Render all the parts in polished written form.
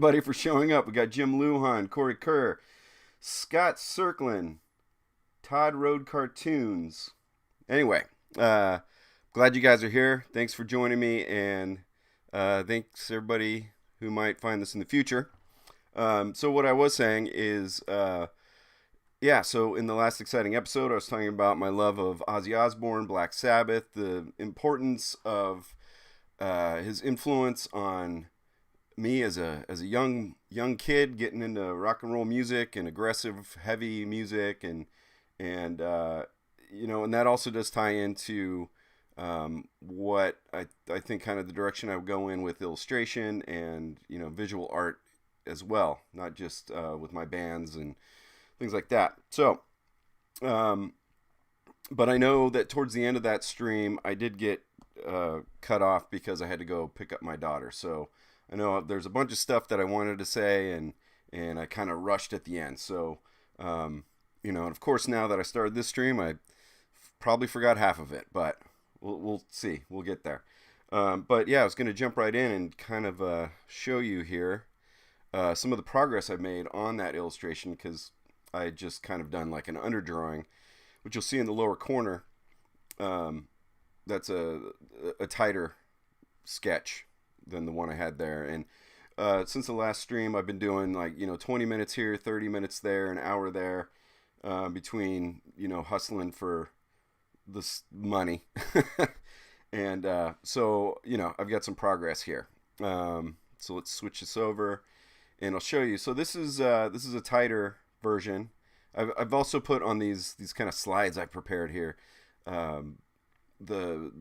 Buddy, for showing up. We got Jim Luhan, Corey Kerr, Scott Circlin, Todd Road Cartoons. Anyway, glad you guys are here. Thanks for joining me, and thanks everybody who might find this in the future. So what I was saying is, so in the last exciting episode, I was talking about my love of Ozzy Osbourne, Black Sabbath, the importance of his influence on me as a young kid getting into rock and roll music and aggressive heavy music and that also does tie into what I think kind of the direction I would go in with illustration and visual art as well, not just with my bands and things like that. So but I know that towards the end of that stream I did get cut off because I had to go pick up my daughter. So I know there's a bunch of stuff that I wanted to say, and I kind of rushed at the end. So, and of course, now that I started this stream, I probably forgot half of it, but we'll see. We'll get there. But yeah, I was going to jump right in and kind of show you here some of the progress I've made on that illustration, because I had just kind of done like an underdrawing, which you'll see in the lower corner. That's a tighter sketch than the one I had there. And since the last stream, I've been doing like 20 minutes here, 30 minutes there, an hour there, between hustling for this money. And so I've got some progress here. So let's switch this over and I'll show you. So this is a tighter version. I've also put on these kind of slides I prepared here, the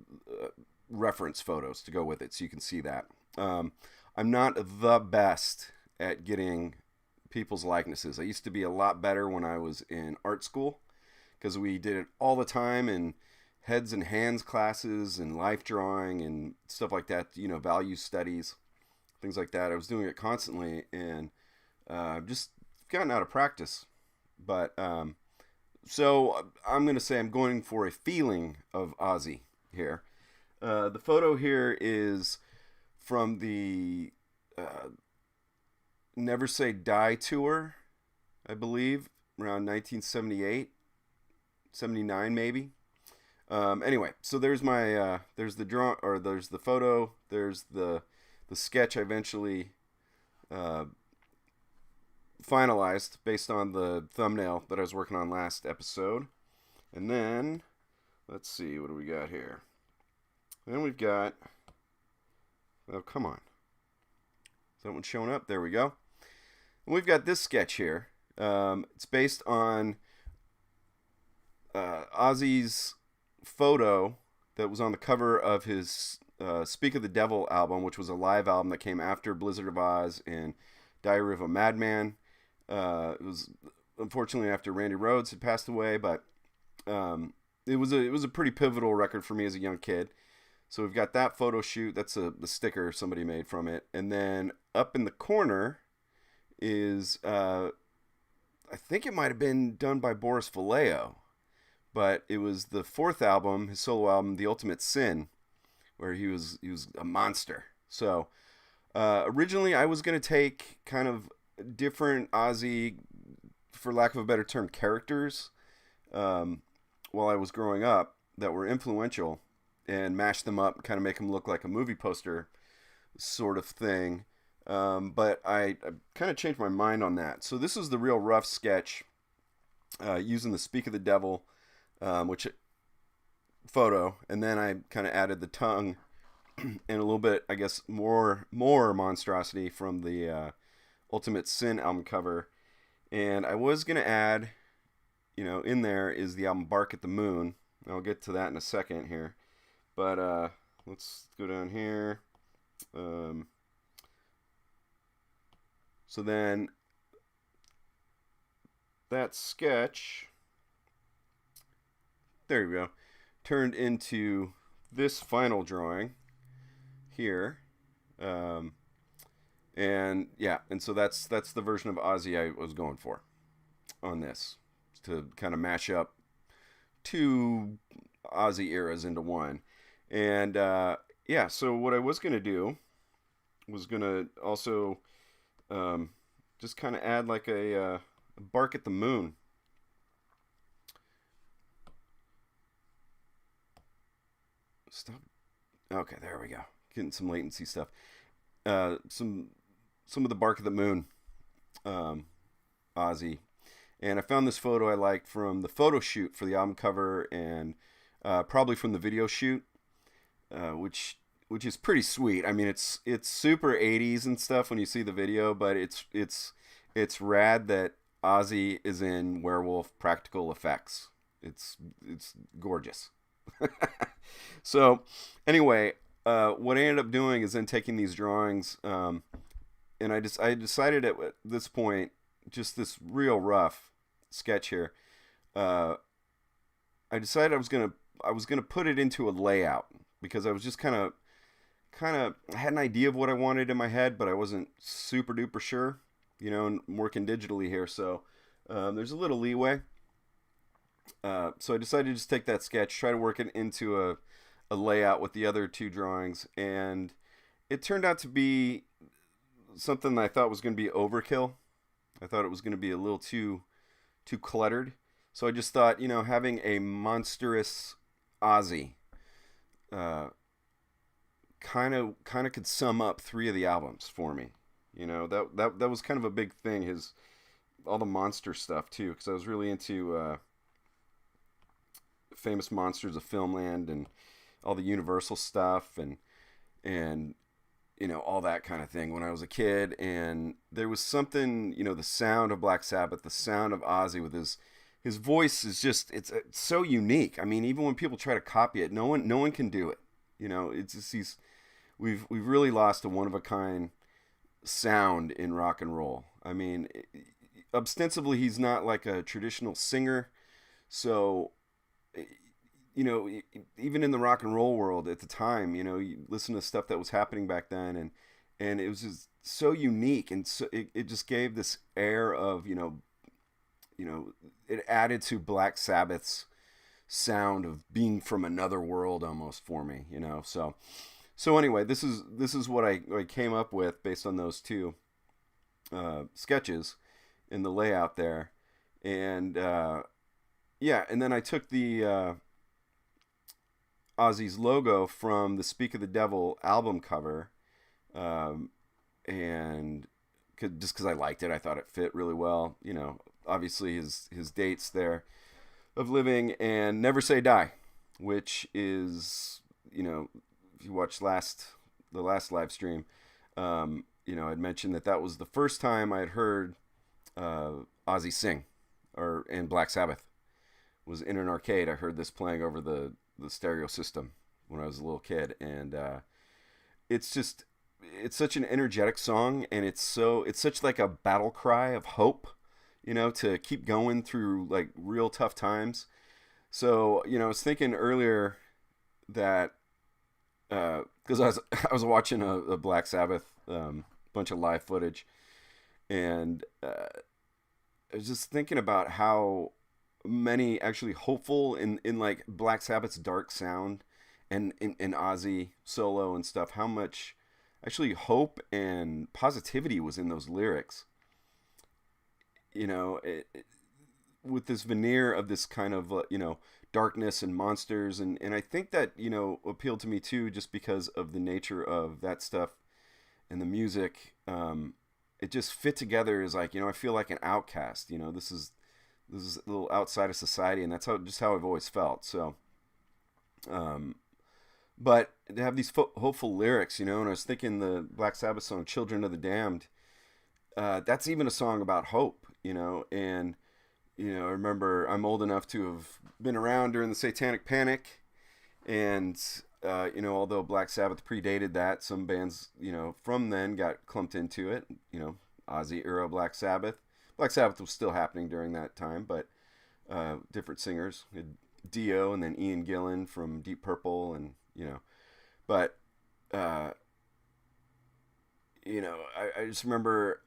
reference photos to go with it, so you can see that. I'm not the best at getting people's likenesses. I used to be a lot better when I was in art school, because we did it all the time in heads and hands classes and life drawing and stuff like that, value studies, things like that. I was doing it constantly, and just gotten out of practice. But so I'm going to say I'm going for a feeling of Ozzy here. The photo here is from the Never Say Die tour, I believe, around 1978, 79 maybe. Anyway, so there's my there's the draw, or there's the photo, there's the sketch I eventually finalized based on the thumbnail that I was working on last episode. And then let's see, what do we got here? Then we've got, oh, come on. Is that one showing up? There we go. And we've got this sketch here. It's based on Ozzy's photo that was on the cover of his Speak of the Devil album, which was a live album that came after Blizzard of Oz and Diary of a Madman. It was unfortunately after Randy Rhoads had passed away, but it was a pretty pivotal record for me as a young kid. So we've got that photo shoot. That's the sticker somebody made from it. And then up in the corner is, I think it might have been done by Boris Vallejo, but it was the fourth album, his solo album, The Ultimate Sin, where he was a monster. So originally I was going to take kind of different Ozzy, for lack of a better term, characters while I was growing up that were influential, and mash them up, kind of make them look like a movie poster sort of thing. But I kind of changed my mind on that. So this is the real rough sketch using the Speak of the Devil which photo, and then I kind of added the tongue and a little bit, I guess, more monstrosity from the Ultimate Sin album cover. And I was going to add, in there is the album Bark at the Moon. I'll get to that in a second here. But let's go down here. So then that sketch, there you go, turned into this final drawing here. And yeah, and so that's the version of Ozzy I was going for on this, to kind of mash up two Ozzy eras into one. And yeah, so what I was going to do was going to also Um, just kind of add like a bark at the moon. Stop. Okay, there we go. Getting some latency stuff. Some of the bark at the moon, um, Ozzy, and I found this photo I liked from the photo shoot for the album cover, and probably from the video shoot, which is pretty sweet. I mean, it's super '80s and stuff when you see the video, but it's rad that Ozzy is in werewolf practical effects. It's gorgeous. So, anyway, what I ended up doing is then taking these drawings, and I decided at this point, just this real rough sketch here. Uh, I decided I was gonna put it into a layout because I was just kind of I had an idea of what I wanted in my head, but I wasn't super duper sure. And I'm working digitally here, so there's a little leeway. So I decided to just take that sketch, try to work it into a layout with the other two drawings, and it turned out to be something that I thought was going to be overkill. I thought it was going to be a little too cluttered. So I just thought, having a monstrous Ozzy uh, kind of could sum up three of the albums for me. That was kind of a big thing. His all the monster stuff too, because I was really into famous monsters of filmland and all the Universal stuff and all that kind of thing when I was a kid. And there was something, the sound of Black Sabbath, the sound of Ozzy with his voice is just it's so unique. I mean, even when people try to copy it, no one can do it. It's just we've really lost a one of a kind sound in rock and roll. I mean, ostensibly he's not like a traditional singer, so even in the rock and roll world at the time, you listen to stuff that was happening back then, and it was just so unique, and so it just gave this air of it added to Black Sabbath's sound of being from another world almost for me, so anyway, this is what I came up with based on those two sketches in the layout there, and yeah, and then I took the Ozzy's logo from the Speak of the Devil album cover, um, and just because I liked it, I thought it fit really well. Obviously his dates there of living and Never Say Die, which is if you watched the last live stream, I'd mentioned that was the first time I had heard Ozzy sing, and Black Sabbath was in an arcade. I heard this playing over the stereo system when I was a little kid, and it's such an energetic song, and it's such like a battle cry of hope, to keep going through like real tough times. So I was thinking earlier that because I was watching a Black Sabbath bunch of live footage, and I was just thinking about how many actually hopeful in like Black Sabbath's dark sound and in Ozzy solo and stuff, how much actually hope and positivity was in those lyrics. With this veneer of this kind of darkness and monsters, and I think that appealed to me too, just because of the nature of that stuff and the music. It just fit together as like I feel like an outcast. This is a little outside of society, and that's how I've always felt. So, but to have these hopeful lyrics, and I was thinking the Black Sabbath song "Children of the Damned," that's even a song about hope, and I remember I'm old enough to have been around during the Satanic Panic, and although Black Sabbath predated that, some bands from then got clumped into it. Ozzy era Black Sabbath. Black Sabbath was still happening during that time, but different singers. Dio and then Ian Gillan from Deep Purple, and but I just remember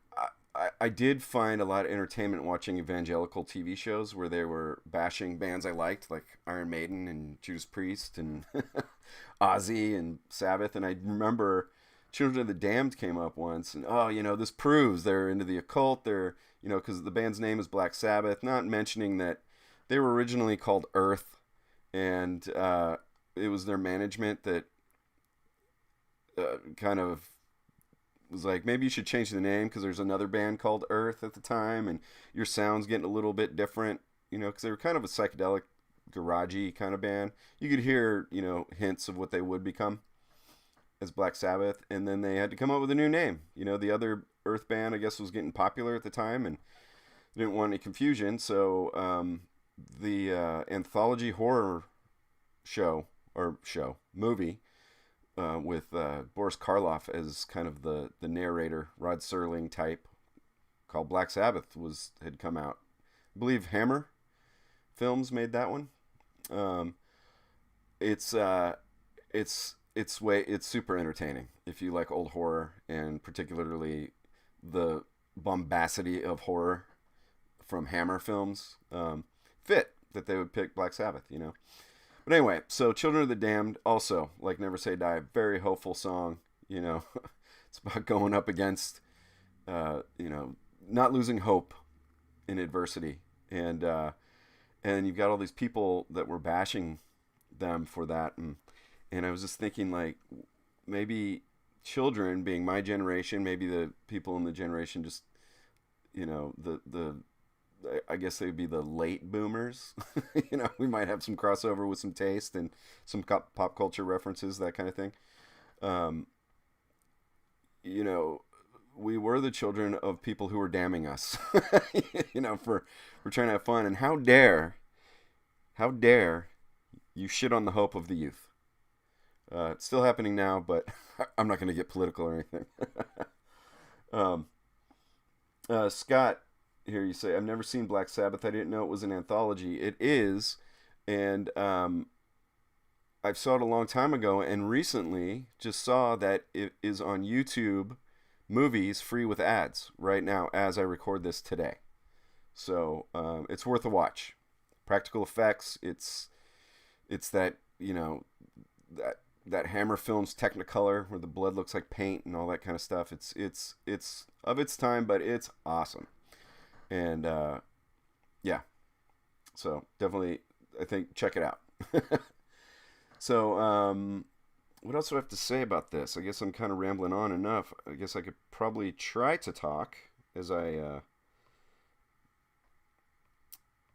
I did find a lot of entertainment watching evangelical TV shows where they were bashing bands I liked, like Iron Maiden and Judas Priest and Ozzy and Sabbath. And I remember Children of the Damned came up once, and oh, this proves they're into the occult. They're, because the band's name is Black Sabbath, not mentioning that they were originally called Earth, and it was their management that kind of was like, maybe you should change the name because there's another band called Earth at the time, and your sound's getting a little bit different, because they were kind of a psychedelic, garagey kind of band. You could hear, hints of what they would become as Black Sabbath, and then they had to come up with a new name. The other Earth band, I guess, was getting popular at the time, and didn't want any confusion, so the anthology horror movie with Boris Karloff as kind of the narrator, Rod Serling type, called Black Sabbath had come out. I believe Hammer Films made that one. It's super entertaining if you like old horror, and particularly the bombacity of horror from Hammer Films. Fit that they would pick Black Sabbath, But anyway, so Children of the Damned, also, like Never Say Die, very hopeful song, It's about going up against, not losing hope in adversity. And you've got all these people that were bashing them for that. And I was just thinking, like, maybe children, being my generation, maybe the people in the generation just, I guess they'd be the late boomers. We might have some crossover with some taste and some pop culture references, that kind of thing. We were the children of people who were damning us, for trying to have fun. And how dare you shit on the hope of the youth? It's still happening now, but I'm not going to get political or anything. Scott, here you say, I've never seen Black Sabbath. I didn't know it was an anthology. It is, and I saw it a long time ago, and recently just saw that it is on YouTube Movies, free with ads right now as I record this today. So it's worth a watch. Practical effects. It's that, that Hammer Films Technicolor where the blood looks like paint and all that kind of stuff. It's of its time, but it's awesome. And yeah, so definitely, I think, check it out. So what else do I have to say about this? I guess I'm kind of rambling on enough. I guess I could probably try to talk as I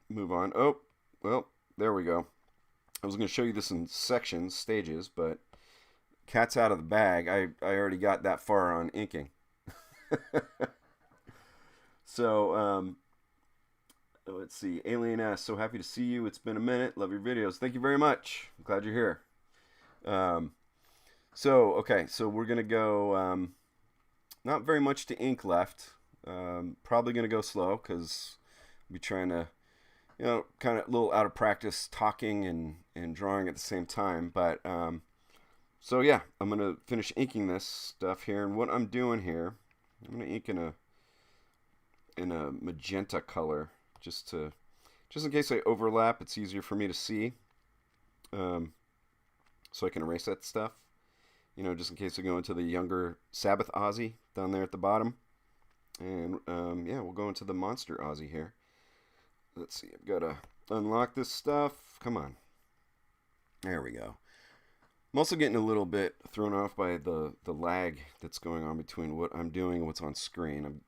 move on. Oh, well, there we go. I was going to show you this in sections, stages, but cat's out of the bag. I already got that far on inking. So, let's see. Alien asks, so happy to see you. It's been a minute. Love your videos. Thank you very much. I'm glad you're here. Okay, so we're going to go, not very much to ink left. Probably going to go slow because we're trying to, kind of a little out of practice talking and drawing at the same time. But, so yeah, I'm going to finish inking this stuff here. And what I'm doing here, I'm going to ink in a magenta color just in case I overlap, it's easier for me to see. So I can erase that stuff. Just in case I go into the younger Sabbath Ozzy down there at the bottom. And, yeah, we'll go into the monster Ozzy here. Let's see, I've got to unlock this stuff. Come on. There we go. I'm also getting a little bit thrown off by the lag that's going on between what I'm doing and what's on screen.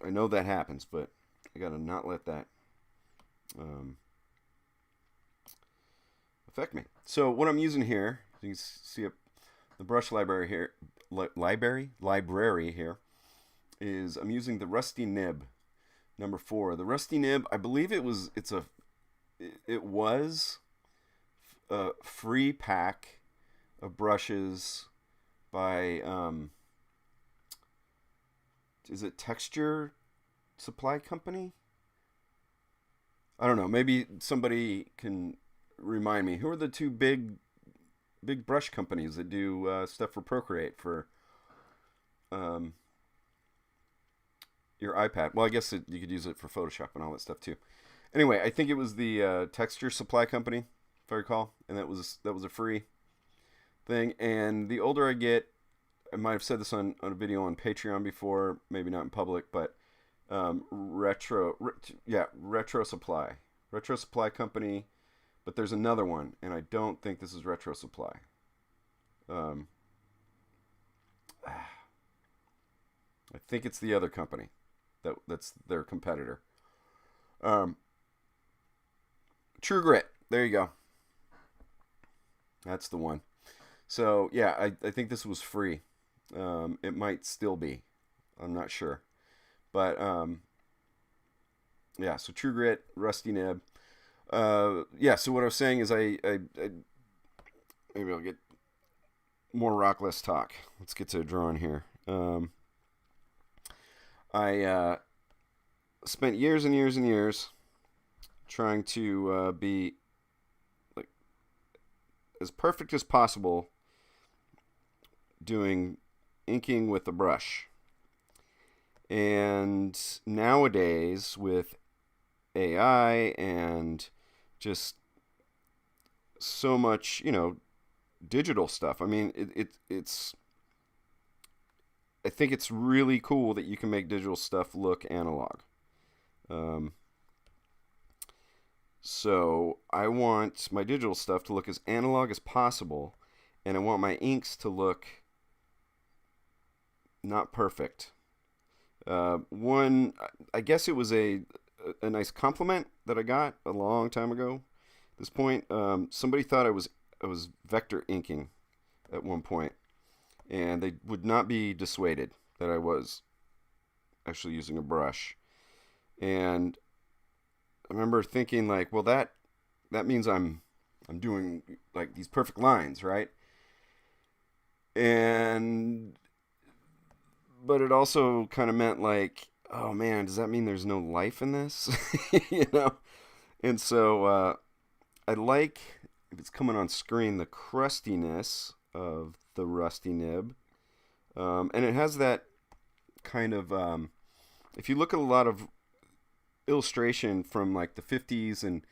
I know that happens, but I gotta not let that affect me. So what I'm using here, you can see the brush library here, library here, is I'm using the Rusty Nib number 4. The Rusty Nib, I believe it was a free pack of brushes by is it Texture Supply Company? I don't know. Maybe somebody can remind me. Who are the two big brush companies that do stuff for Procreate for your iPad? Well, I guess you could use it for Photoshop and all that stuff too. Anyway, I think it was the Texture Supply Company, if I recall, and that was a free thing. And the older I get, I might have said this on a video on Patreon before, maybe not in public, but Retro Supply. Retro Supply Company, but there's another one, and I don't think this is Retro Supply. I think it's the other company that's their competitor. True Grit. There you go. That's the one. So yeah, I think this was free. It might still be. I'm not sure. But yeah, so True Grit, Rusty Nib. Yeah, so what I was saying is I maybe I'll get more rock, less talk. Let's get to a drawing here. I spent years and years and years trying to be like as perfect as possible doing inking with a brush. And nowadays with AI and just so much, digital stuff. I mean, it's I think it's really cool that you can make digital stuff look analog. So I want my digital stuff to look as analog as possible, and I want my inks to look not perfect. One, I guess it was a nice compliment that I got a long time ago. At this point, somebody thought I was vector inking at one point, and they would not be dissuaded that I was actually using a brush. And I remember thinking like, well, that means I'm doing like these perfect lines, right? But it also kind of meant like, oh man, does that mean there's no life in this? And so I like, if it's coming on screen, the crustiness of the Rusty Nib. And it has that kind of, if you look at a lot of illustration from like the 50s and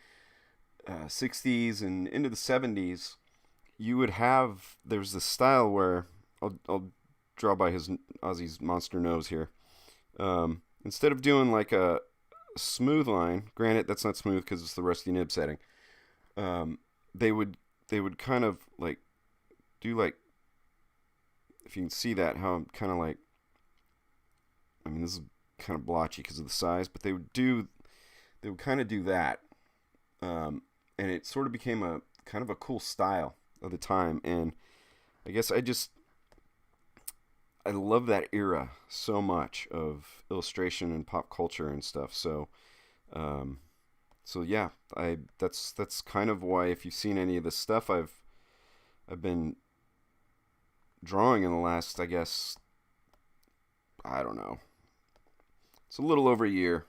60s and into the 70s, you would have, there's this style where, I'll draw by Ozzy's monster nose here. Instead of doing like a smooth line, granted that's not smooth because it's the Rusty Nib setting, they would kind of like do like, if you can see that, how I'm kind of like, I mean this is kind of blotchy because of the size, but they would kind of do that, and it sort of became a kind of a cool style of the time. And I guess I love that era so much of illustration and pop culture and stuff. So yeah, that's kind of why, if you've seen any of the stuff I've been drawing in the last, I guess, I don't know, it's a little over a year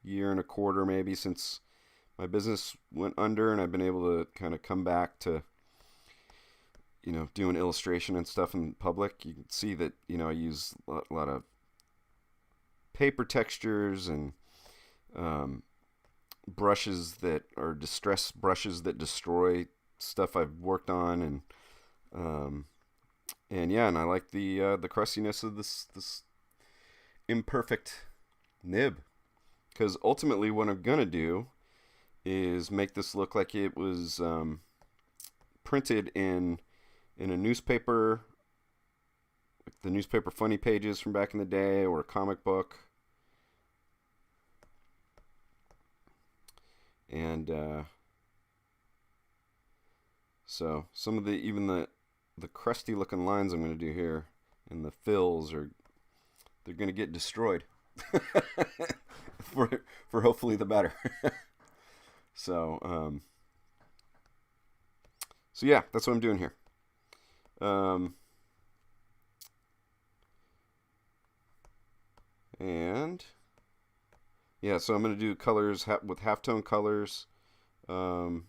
and a quarter maybe since my business went under, and I've been able to kind of come back to, doing illustration and stuff in public. You can see that, I use a lot of paper textures and brushes that are distress brushes that destroy stuff I've worked on, and yeah, and I like the crustiness of this imperfect nib, because ultimately what I'm gonna do is make this look like it was printed in a newspaper, like the newspaper funny pages from back in the day, or a comic book. And so some of the crusty looking lines I'm going to do here, and the fills they're going to get destroyed for hopefully the better. So yeah, that's what I'm doing here. And yeah, so I'm going to do colors with halftone colors. True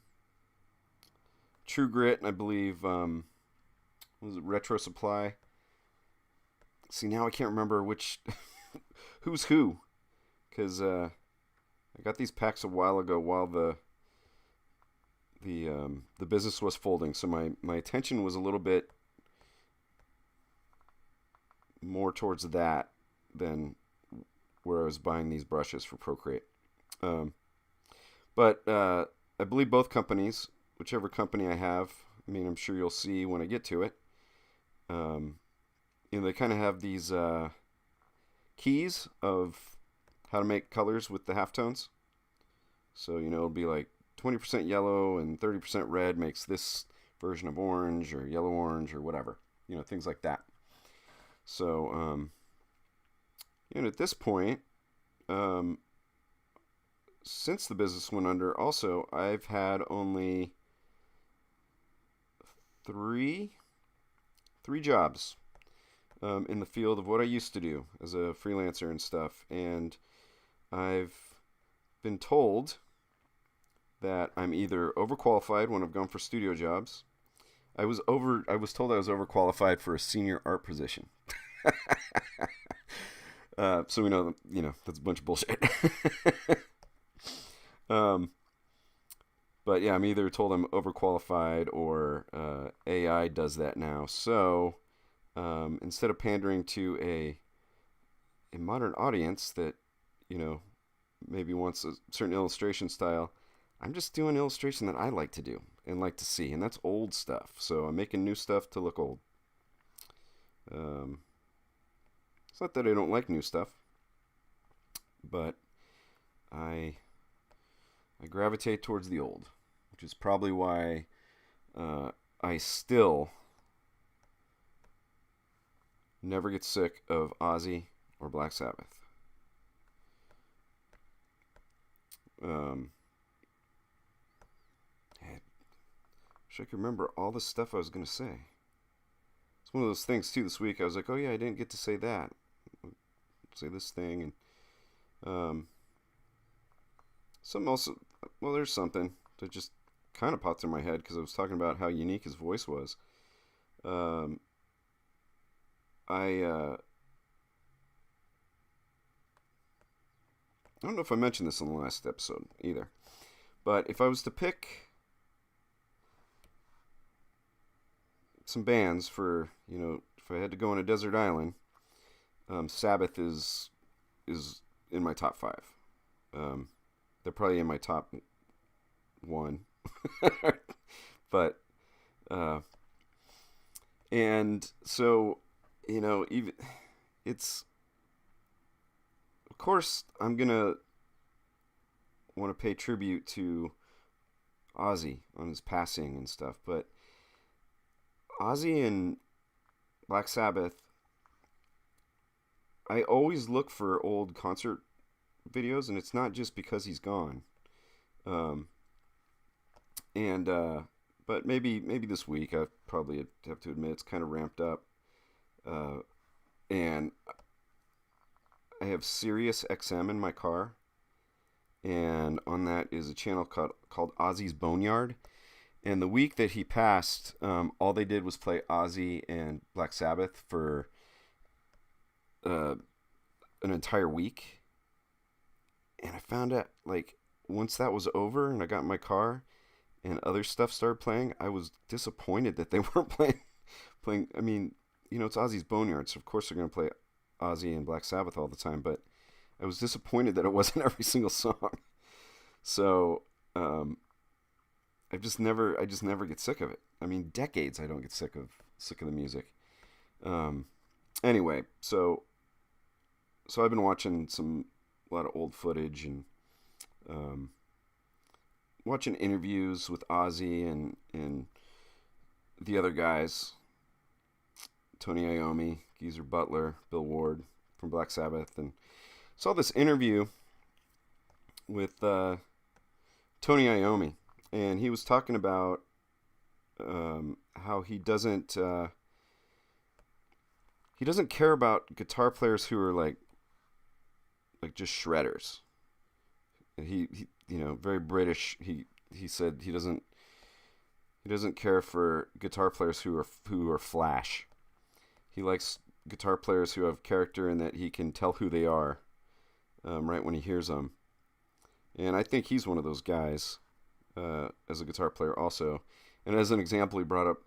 Grit, and I believe, was it Retro Supply? See, now I can't remember which, who's who, because I got these packs a while ago while the the business was folding, so my attention was a little bit more towards that than where I was buying these brushes for Procreate. But I believe both companies, whichever company I have, I mean, I'm sure you'll see when I get to it. They kind of have these keys of how to make colors with the halftones. So, it'll be like 20% yellow and 30% red makes this version of orange or yellow orange or whatever. Things like that. So, at this point, since the business went under, also, I've had only three jobs in the field of what I used to do as a freelancer and stuff. And I've been told that I'm either overqualified when I've gone for studio jobs. I was told I was overqualified for a senior art position. So we know, that's a bunch of bullshit. But yeah, I'm either told I'm overqualified or AI does that now. So instead of pandering to a modern audience that, maybe wants a certain illustration style, I'm just doing illustration that I like to do and like to see, and that's old stuff. So I'm making new stuff to look old. It's not that I don't like new stuff, but I gravitate towards the old, which is probably why I still never get sick of OZZY or Black Sabbath. I wish I could remember all the stuff I was going to say. It's one of those things, too, this week. I was like, oh, yeah, I didn't get to say that. Say this thing. And something else. Well, there's something that just kind of popped in my head because I was talking about how unique his voice was. I don't know if I mentioned this in the last episode either, but if I was to pick some bands for, if I had to go on a desert island, Sabbath is in my top 5. They're probably in my top 1. But and so, even it's, of course, I'm gonna want to pay tribute to Ozzy on his passing and stuff, but Ozzy and Black Sabbath, I always look for old concert videos, and it's not just because he's gone. But maybe this week I probably have to admit it's kind of ramped up. And I have Sirius XM in my car, and on that is a channel called Ozzy's Boneyard. And the week that he passed, all they did was play Ozzy and Black Sabbath for an entire week. And I found out, like, once that was over and I got in my car and other stuff started playing, I was disappointed that they weren't playing. I mean, it's Ozzy's Boneyard, so of course they're going to play Ozzy and Black Sabbath all the time, but I was disappointed that it wasn't every single song. So, I just never get sick of it. I mean, decades I don't get sick of the music. Anyway, so I've been watching a lot of old footage and watching interviews with Ozzy and the other guys, Tony Iommi, Geezer Butler, Bill Ward from Black Sabbath, and saw this interview with Tony Iommi, and he was talking about how he doesn't care about guitar players who are like just shredders. He very British. He said he doesn't care for guitar players who are flash. He likes guitar players who have character and that he can tell who they are right when he hears them. And I think he's one of those guys. as a guitar player also. And as an example, he brought up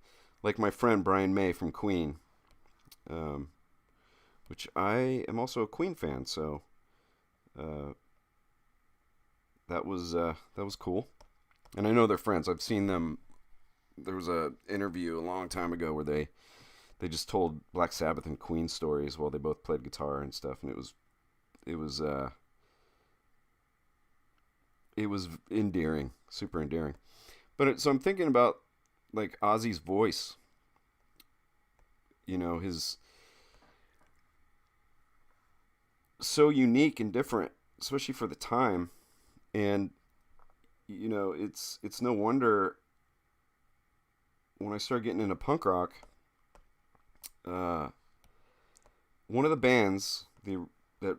like my friend Brian May from Queen, um, which I am also a Queen fan. So uh, that was cool. And I know they're friends. I've seen them. There was a interview a long time ago where they just told Black Sabbath and Queen stories while they both played guitar and stuff, and it was it was endearing, super endearing. So I'm thinking about like Ozzy's voice. His so unique and different, especially for the time. And it's no wonder when I started getting into punk rock, uh, one of the bands that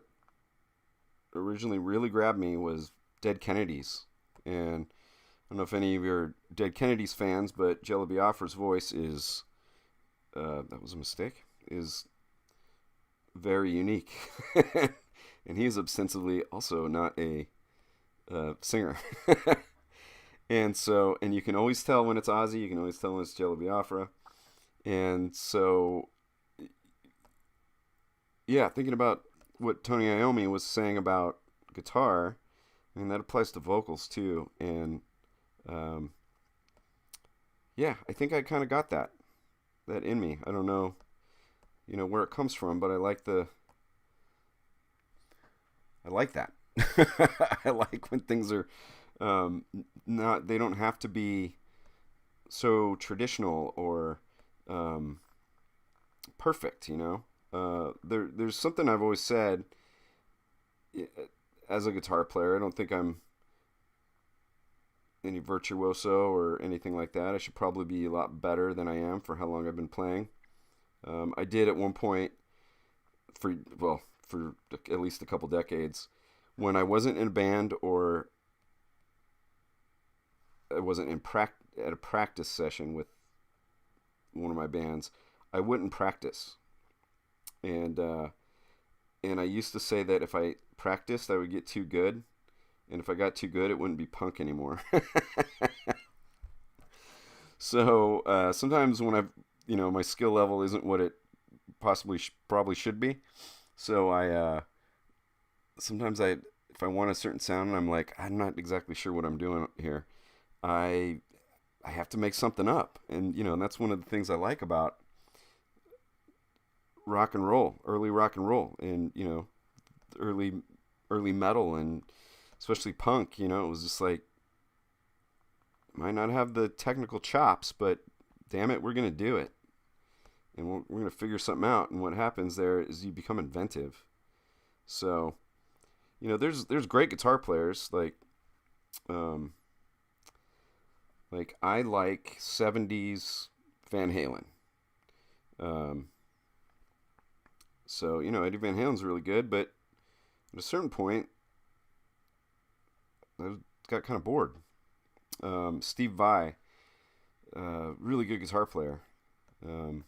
originally really grabbed me was Dead Kennedys. And I don't know if any of you are Dead Kennedys fans, but Jello Biafra's voice is, that was a mistake, is very unique. And he is ostensibly also not a singer. And you can always tell when it's Ozzy, you can always tell when it's Jello Biafra. And so, yeah, thinking about what Tony Iommi was saying about guitar, I mean, that applies to vocals too. And um, yeah, I think I kind of got that in me. I don't know, where it comes from, but I like that. I like when things are not, they don't have to be so traditional or um, perfect. There's something I've always said as a guitar player. I don't think I'm any virtuoso or anything like that. I should probably be a lot better than I am for how long I've been playing. I did at one point for at least a couple decades when I wasn't in a band or I wasn't at a practice session with one of my bands. I wouldn't practice, and and I used to say that if I practiced, I would get too good, and if I got too good, it wouldn't be punk anymore. So sometimes when my skill level isn't what it probably should be, so I sometimes if I want a certain sound and I'm like I'm not exactly sure what I'm doing here, I I have to make something up, and that's one of the things I like about rock and roll, and early early metal, and especially punk. It was just like might not have the technical chops, but damn it, we're gonna do it, and we're gonna figure something out. And what happens there is you become inventive. So there's great guitar players um, like I like '70s Van Halen. Um, so Eddie Van Halen's really good, but at a certain point, I got kind of bored. Steve Vai, really good guitar player. Um,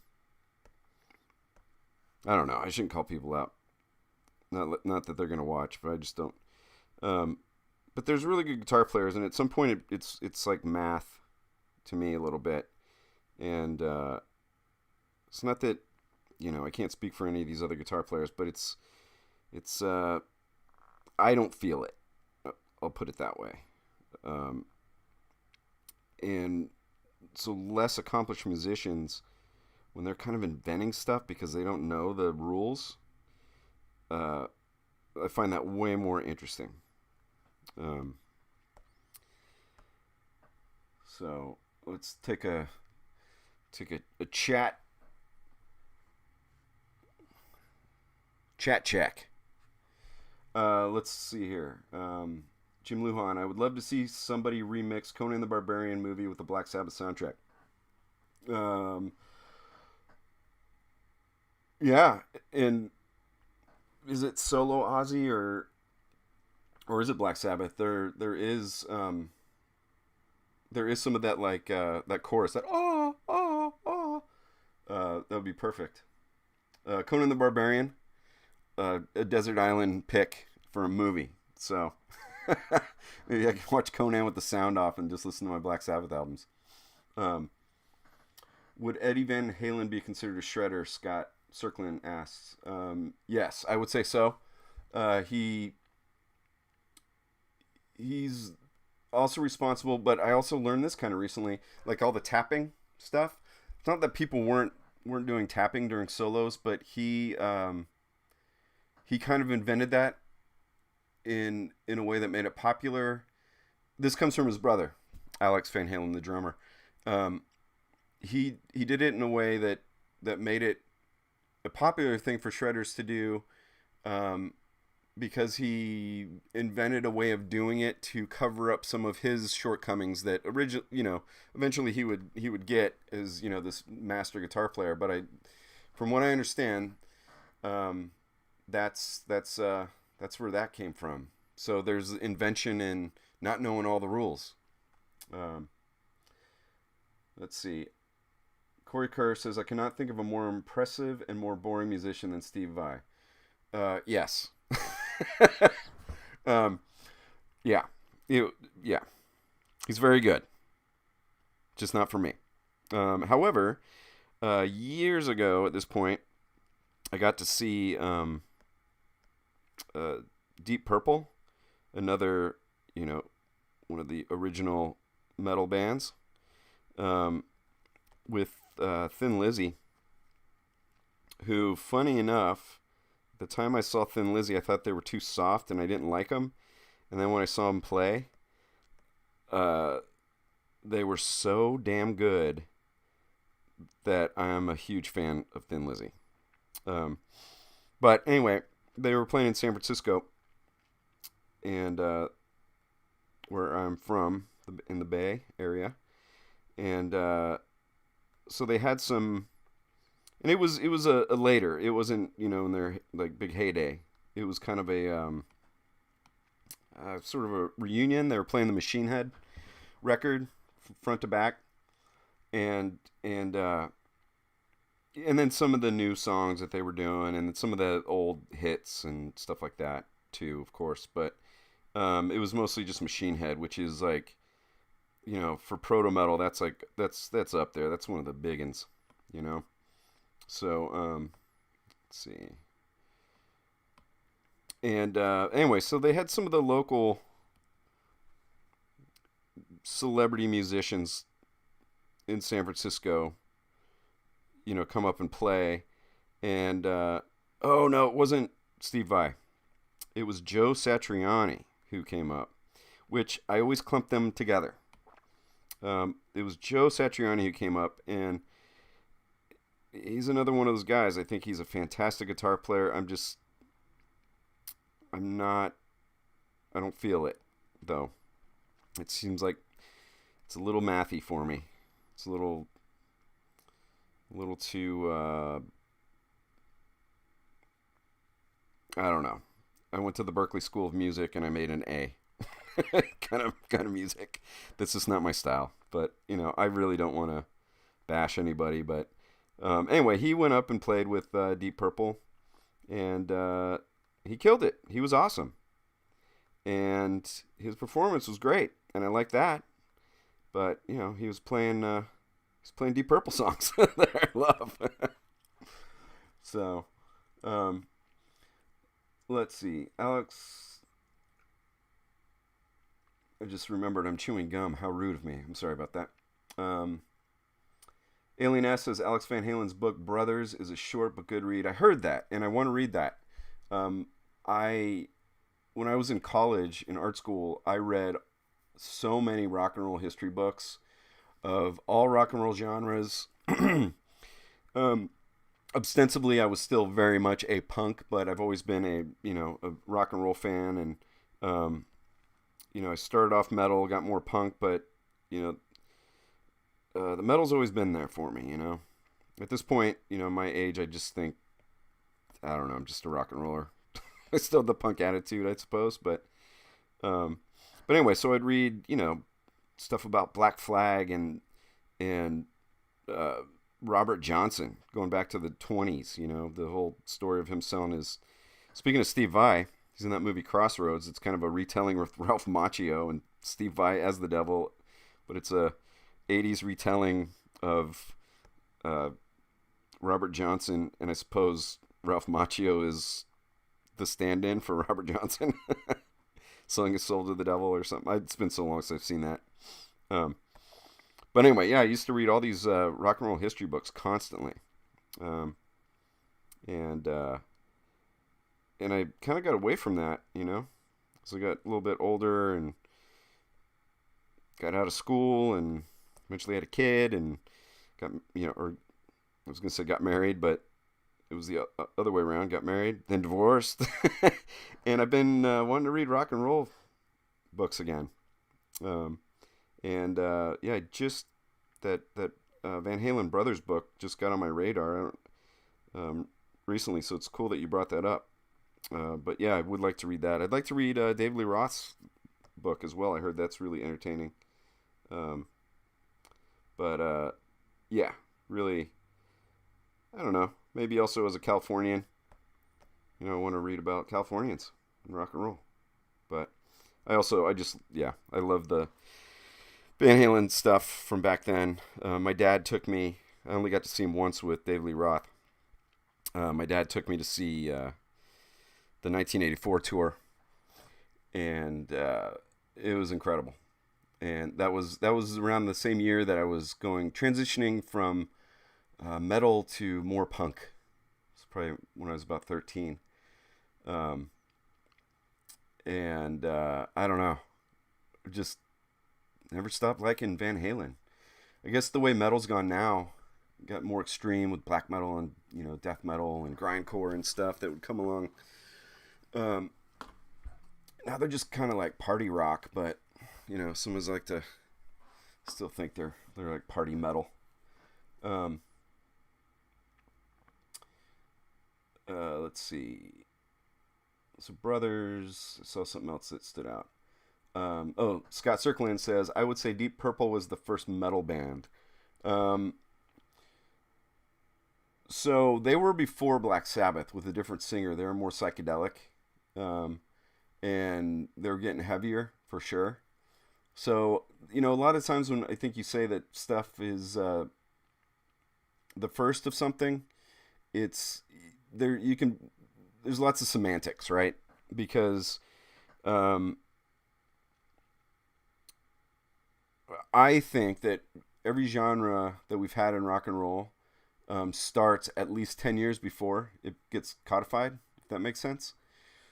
I don't know. I shouldn't call people out. Not that they're gonna watch, but I just don't. Um, but there's really good guitar players, and at some point, it's like math to me a little bit, and it's not that I can't speak for any of these other guitar players, but it's I don't feel it. I'll put it that way. Um, and so less accomplished musicians, when they're kind of inventing stuff because they don't know the rules, uh, I find that way more interesting. Um, so let's take a chat check. Let's see here. Jim Lujan, I would love to see somebody remix Conan the Barbarian movie with the Black Sabbath soundtrack. Um, yeah, and is it solo Ozzy or is it Black Sabbath? There is some of that that chorus that that would be perfect. Conan the Barbarian, a desert island pick for a movie. So Maybe I can watch Conan with the sound off and just listen to my Black Sabbath albums. Um, would Eddie Van Halen be considered a shredder? Scott Circlin asks. Yes, I would say so. He he's also responsible, but I also learned this kind of recently, like all the tapping stuff. It's not that people weren't doing tapping during solos, but he kind of invented that in a way that made it popular. This comes from his brother, Alex Van Halen, the drummer. Um, he did it in a way that made it a popular thing for shredders to do, um, because he invented a way of doing it to cover up some of his shortcomings that eventually he would get as this master guitar player. But from what I understand, um, that's where that came from. So there's invention in not knowing all the rules. Um, let's see. Corey Kerr says, I cannot think of a more impressive and more boring musician than Steve Vai. Yes. um, yeah. Yeah. He's very good. Just not for me. However, years ago at this point, I got to see Deep Purple, another, one of the original metal bands, with Thin Lizzy, who, funny enough, the time I saw Thin Lizzy, I thought they were too soft and I didn't like them. And then when I saw them play, they were so damn good that I'm a huge fan of Thin Lizzy. But anyway, they were playing in San Francisco, and where I'm from, in the Bay Area, and so they had some, and it was a later. It wasn't in their like big heyday. It was kind of a sort of a reunion. They were playing the Machine Head record front to back, and then some of the new songs that they were doing, and some of the old hits and stuff like that too, of course. But it was mostly just Machine Head, which is like, for proto metal, that's up there. That's one of the big ones, So let's see. And anyway, so they had some of the local celebrity musicians in San Francisco, come up and play. And oh no, it wasn't Steve Vai. It was Joe Satriani who came up, which I always clump them together. It was Joe Satriani who came up, and he's another one of those guys. I think he's a fantastic guitar player. I don't feel it, though. It seems like it's a little mathy for me. It's a little too, I don't know. I went to the Berklee School of Music and I made an A. kind of music. That's just not my style. But, I really don't want to bash anybody. But anyway, he went up and played with Deep Purple, and he killed it. He was awesome. And his performance was great, and I liked that. But, he was playing Deep Purple songs that I love. So, let's see. Alex, I just remembered I'm chewing gum. How rude of me. I'm sorry about that. Alien S says Alex Van Halen's book Brothers is a short but good read. I heard that, and I want to read that. When I was in college, in art school, I read so many rock and roll history books of all rock and roll genres. Ostensibly, I was still very much a punk, but I've always been a rock and roll fan, and I started off metal, got more punk, but the metal's always been there for me. At this point, my age, I just think, I don't know, I'm just a rock and roller. I still have the punk attitude, I suppose, but anyway, so I'd read, stuff about Black Flag and Robert Johnson, going back to the 20s, the whole story of him selling his. Speaking of Steve Vai, He's in that movie Crossroads. It's kind of a retelling with Ralph Macchio and Steve Vai as the devil, but it's a '80s retelling of uh, Robert Johnson, and I suppose Ralph Macchio is the stand-in for Robert Johnson, selling his soul to the devil or something. It's been so long since I've seen that. Um, but anyway, yeah, I used to read all these rock and roll history books constantly, um, and and I kind of got away from that, as I got a little bit older and got out of school and eventually had a kid and got, or I was gonna say got married, but it was the other way around. Got married, then divorced, and I've been wanting to read rock and roll books again. Um, and yeah, just that Van Halen Brothers book just got on my radar recently, so it's cool that you brought that up. But yeah, I would like to read that. I'd like to read David Lee Roth's book as well. I heard that's really entertaining. Um, but yeah, really, I don't know. Maybe also as a Californian, I want to read about Californians and rock and roll. But I love the Van Halen stuff from back then. My dad took me. I only got to see him once with David Lee Roth. My dad took me to see the 1984 tour, and it was incredible. And that was around the same year that I was transitioning from metal to more punk. It's probably when I was about 13. Um, and I don't know, just never stopped liking Van Halen. I guess the way metal's gone now, got more extreme with black metal and death metal and grindcore and stuff that would come along. Now they're just kind of like party rock, but some of us like to still think they're like party metal. Let's see. So Brothers, I saw something else that stood out. Scott Circland says, I would say Deep Purple was the first metal band. So they were before Black Sabbath with a different singer. They were more psychedelic. And they were getting heavier for sure. So, a lot of times when I think you say that stuff is the first of something, it's there. There's lots of semantics, right? Because I think that every genre that we've had in rock and roll starts at least 10 years before it gets codified, if that makes sense.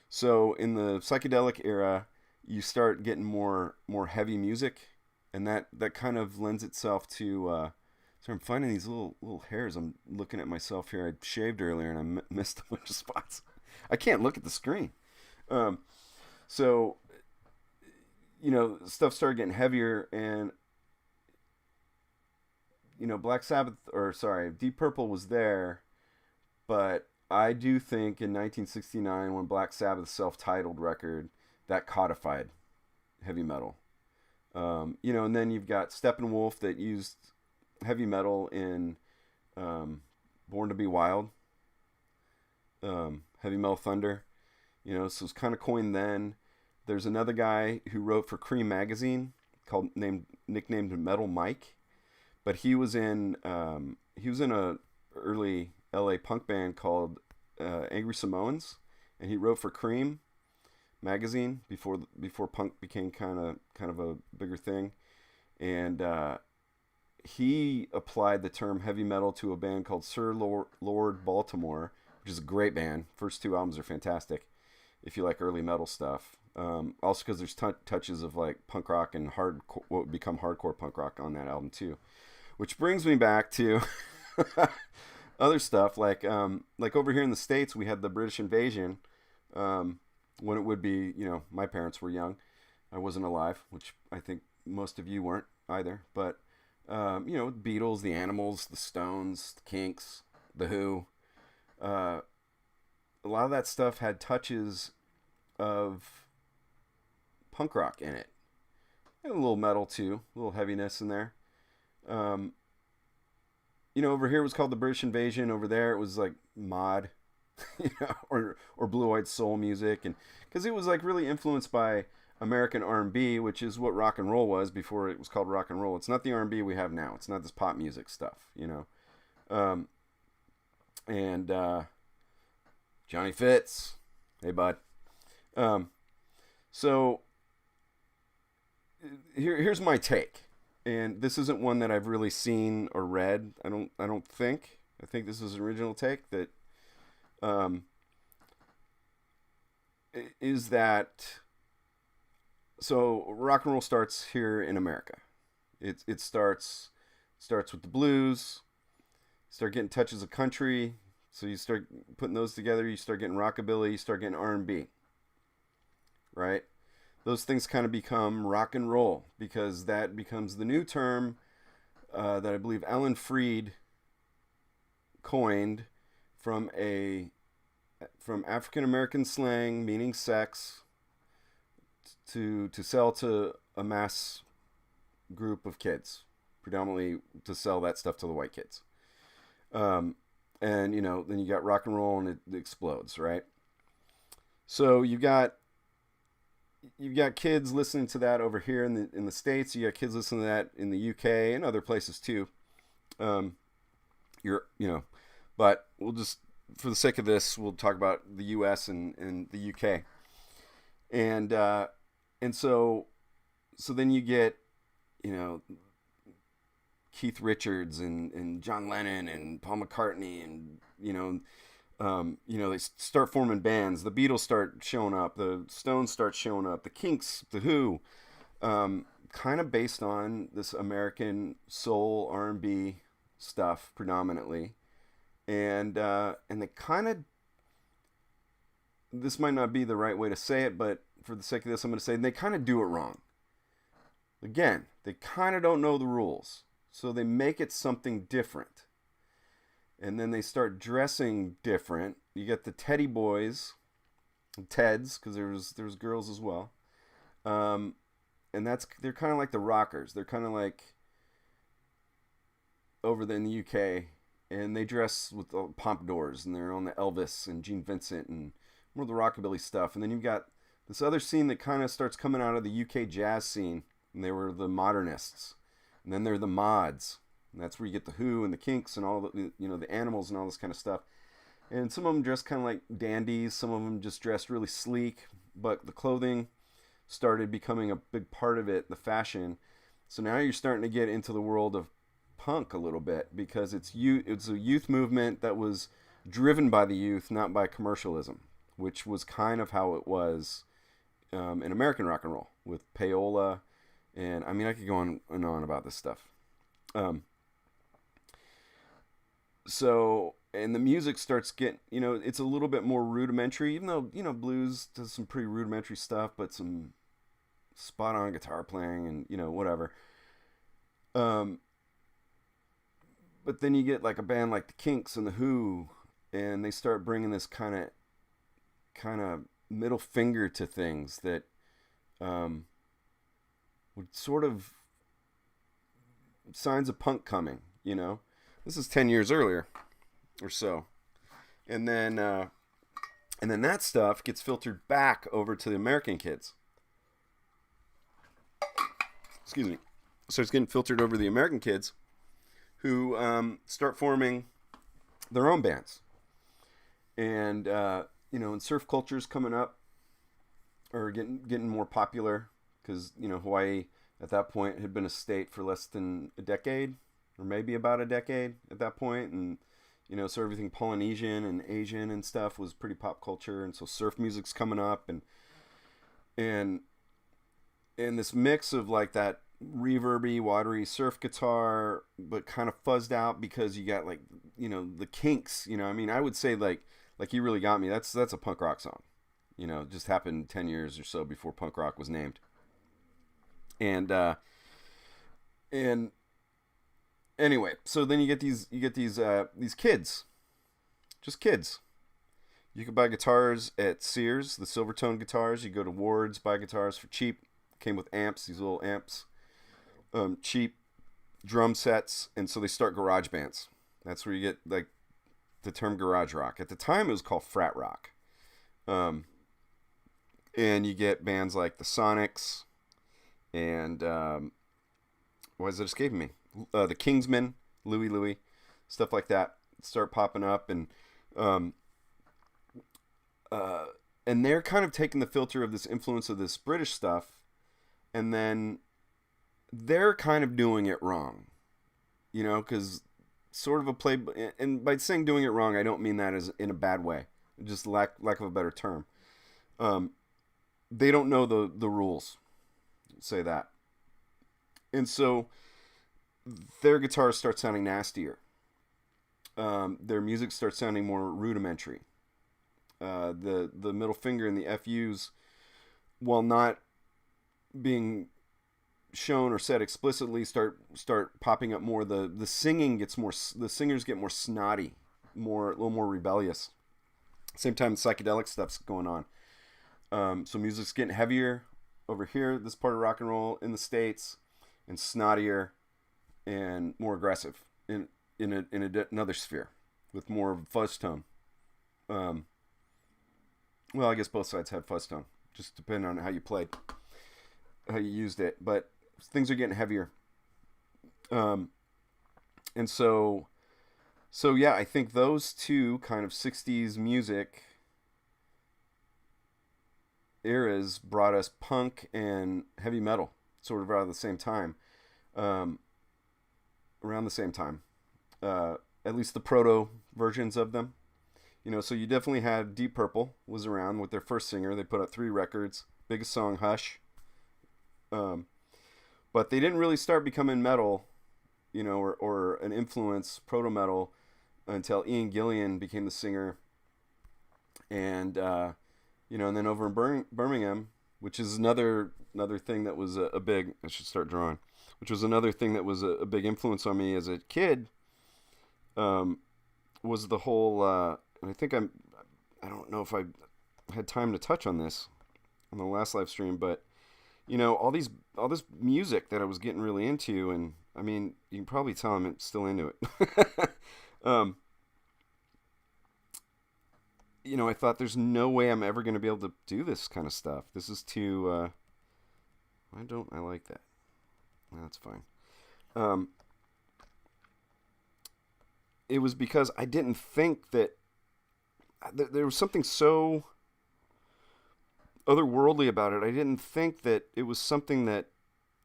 So in the psychedelic era, you start getting more heavy music, and that kind of lends itself to. So I'm finding these little hairs. I'm looking at myself here. I shaved earlier and I missed a bunch of spots. I can't look at the screen. So stuff started getting heavier, and Black Sabbath, or sorry, Deep Purple was there, but I do think in 1969 when Black Sabbath's self-titled record that codified heavy metal. And then you've got Steppenwolf that used heavy metal in Born to Be Wild, Heavy Metal Thunder. So it's kind of coined then. There's another guy who wrote for Cream magazine nicknamed Metal Mike, but he was in a early LA punk band called Angry Samoans, and he wrote for Cream magazine before punk became kind of a bigger thing, and he applied the term heavy metal to a band called Sir Lord Baltimore, which is a great band. First two albums are fantastic if you like early metal stuff. Also because there's touches of like punk rock and what would become hardcore punk rock on that album too, which brings me back to other stuff like over here in the States we had the British invasion. When it would be, my parents were young. I wasn't alive, which I think most of you weren't either. But, the Beatles, the Animals, the Stones, the Kinks, the Who. A lot of that stuff had touches of punk rock in it. And a little metal too, a little heaviness in there. Over here it was called the British Invasion. Over there it was like mod, or blue-eyed soul music, and because it was like really influenced by American R&B, which is what rock and roll was before it was called rock and roll. It's not the R&B we have now. It's not this pop music stuff. Um, and Johnny Fitz, hey bud. So here's my take, and this isn't one that I've really seen or read. I don't think. I think this is an original take that is that. So rock and roll starts here in America. It starts with the blues. Start getting touches of country. So you start putting those together. You start getting rockabilly. You start getting R&B. Right? Those things kind of become rock and roll because that becomes the new term that I believe Alan Freed coined from African American slang meaning sex to sell to a mass group of kids, predominantly to sell that stuff to the white kids. And then you got rock and roll and it explodes, right? So you've got kids listening to that over here in the States. You got kids listening to that in the UK and other places too. But we'll just, for the sake of this, we'll talk about the US and the UK. And so then you get, Keith Richards and John Lennon and Paul McCartney and, they start forming bands. The Beatles start showing up. The Stones start showing up. The Kinks, The Who, kind of based on this American soul R&B stuff predominantly. And they kind of, this might not be the right way to say it, but for the sake of this, I'm going to say they kind of do it wrong. Again, they kind of don't know the rules. So they make it something different. And then they start dressing different. You get the Teddy boys, Teds, because there's girls as well. And they're kind of like the rockers. They're kind of like over there in the UK, and they dress with the pompadours, and they're on the Elvis and Gene Vincent and more of the rockabilly stuff. And then you've got this other scene that kind of starts coming out of the UK jazz scene, and they were the modernists. And then they're the mods. And that's where you get the Who and the Kinks and all the, the Animals and all this kind of stuff. And some of them dressed kind of like dandies. Some of them just dressed really sleek. But the clothing started becoming a big part of it, the fashion. So now you're starting to get into the world of punk a little bit because it's a youth movement that was driven by the youth, not by commercialism, which was kind of how it was in American rock and roll with payola. And I mean, I could go on and on about this stuff. And the music starts getting, it's a little bit more rudimentary, even though, blues does some pretty rudimentary stuff, but some spot on guitar playing and, whatever. But then you get like a band like the Kinks and the Who, and they start bringing this kind of middle finger to things that, would sort of signs of punk coming, This is 10 years earlier or so. And then that stuff gets filtered back over to the American kids. Excuse me. Starts getting filtered over to the American kids who start forming their own bands. And, and surf culture's coming up or getting more popular. Because, Hawaii at that point had been a state for less than a decade, or maybe about a decade at that point. And, so everything Polynesian and Asian and stuff was pretty pop culture. And so surf music's coming up. And this mix of like that reverby, watery surf guitar, but kind of fuzzed out because you got like, the Kinks, I would say like You Really Got Me. That's a punk rock song, it just happened 10 years or so before punk rock was named. And anyway, so then you get these kids, just kids. You could buy guitars at Sears, the Silvertone guitars. You go to Ward's, buy guitars for cheap. Came with amps, these little amps, cheap drum sets, and so they start garage bands. That's where you get like the term garage rock. At the time, it was called frat rock. Um, and you get bands like the Sonics and why is it escaping me? The Kingsmen, Louie, stuff like that start popping up, um, uh, and they're kind of taking the filter of this influence of this British stuff, and then they're kind of doing it wrong, because sort of a play. And by saying doing it wrong, I don't mean that as in a bad way, just lack of a better term. They don't know the rules. Say that, and so their guitars start sounding nastier. Their music starts sounding more rudimentary. The middle finger and the FUs, while not being shown or said explicitly, start popping up more. The singing gets more. The singers get more snotty, a little more rebellious. Same time, psychedelic stuff's going on. So music's getting heavier over here, this part of rock and roll in the States, and snottier and more aggressive in another sphere with more fuzz tone. Well, I guess both sides have fuzz tone, just depending on how you played, how you used it. But things are getting heavier. And so yeah, I think those two kind of 60s music eras brought us punk and heavy metal sort of around the same time. At least the proto versions of them. So you definitely had Deep Purple was around with their first singer. They put out 3 records. Biggest song, Hush. But they didn't really start becoming metal, or an influence, proto metal, until Ian Gillan became the singer. And and then over in Birmingham, which is another thing that was a big. I should start drawing. Which was another thing that was a big influence on me as a kid. Was the whole. And I think I don't know if I had time to touch on this on the last live stream, but all this music that I was getting really into, and I mean, you can probably tell I'm still into it. I thought there's no way I'm ever going to be able to do this kind of stuff. This is too. Why don't I like that? That's fine. It was because I didn't think that there was something so otherworldly about it. I didn't think that it was something that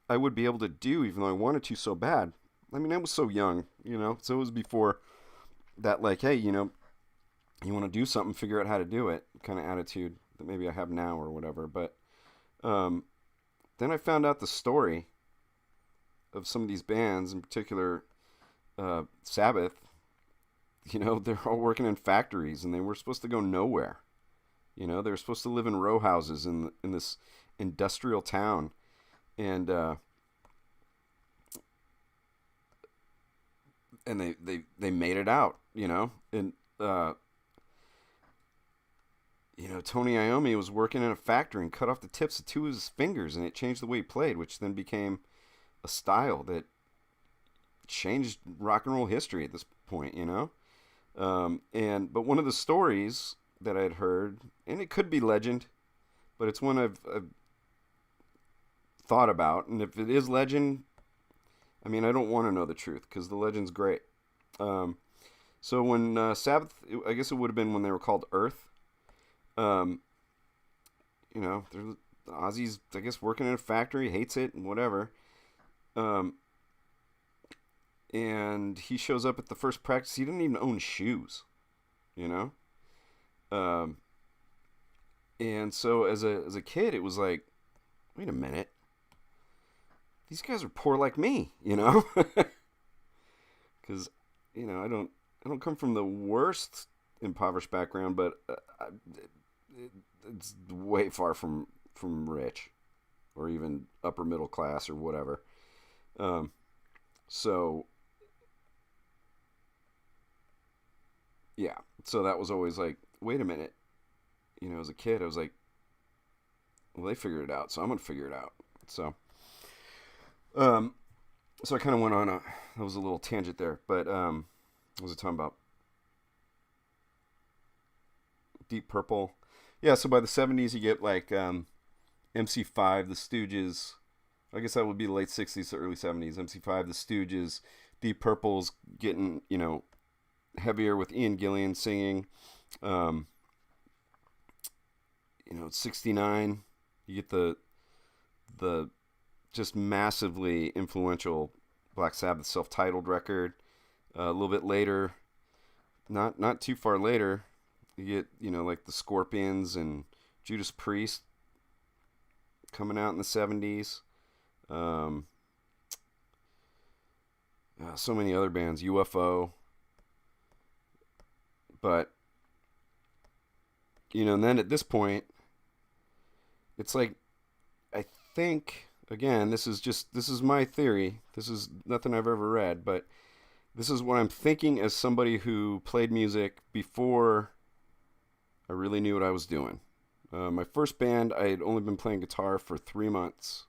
I would be able to do, even though I wanted to so bad. I mean, I was so young, so it was before that, like, hey, you want to do something, figure out how to do it kind of attitude that maybe I have now or whatever. But then I found out the story of some of these bands, in particular Sabbath. They're all working in factories, and they were supposed to go nowhere. They were supposed to live in row houses in this industrial town, and they made it out. And Tony Iommi was working in a factory and cut off the tips of 2 of his fingers, and it changed the way he played, which then became a style that changed rock and roll history at this point. But one of the stories that I'd heard, and it could be legend, but it's one I've thought about, and if it is legend, I mean, I don't want to know the truth because the legend's great. So when Sabbath, I guess it would have been when they were called Earth. Ozzy's, I guess, working in a factory, hates it and whatever. And he shows up at the first practice. He didn't even own shoes, and so as a kid, it was like, wait a minute, these guys are poor like me, because I don't come from the worst impoverished background, but it's way far from rich or even upper middle class or whatever. So yeah, so that was always like, wait a minute, as a kid, I was like, well, they figured it out, so I'm gonna figure it out. So I kind of went on that was a little tangent there, but what was I talking about? Deep Purple. Yeah, so by the 70s you get like MC5, The Stooges. I guess that would be the late 60s to early 70s. MC5, The Stooges. Deep Purple's getting, heavier with Ian Gillan singing. Um, 69, you get the just massively influential Black Sabbath self-titled record. A little bit later, not too far later, you get like the Scorpions and Judas Priest coming out in the 70s. Um, so many other bands, UFO, but and then at this point, it's like I think again, this is my theory. This is nothing I've ever read, but this is what I'm thinking as somebody who played music before I really knew what I was doing. My first band, I had only been playing guitar for 3 months,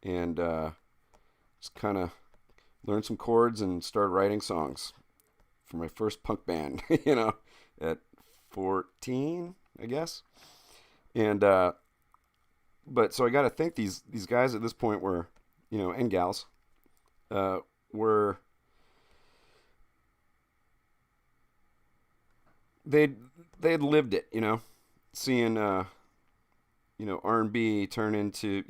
and just kind of learned some chords and started writing songs for my first punk band. At 14, I guess. And but so I got to think these guys at this point were, and gals, were they had lived it, seeing R&B turn into,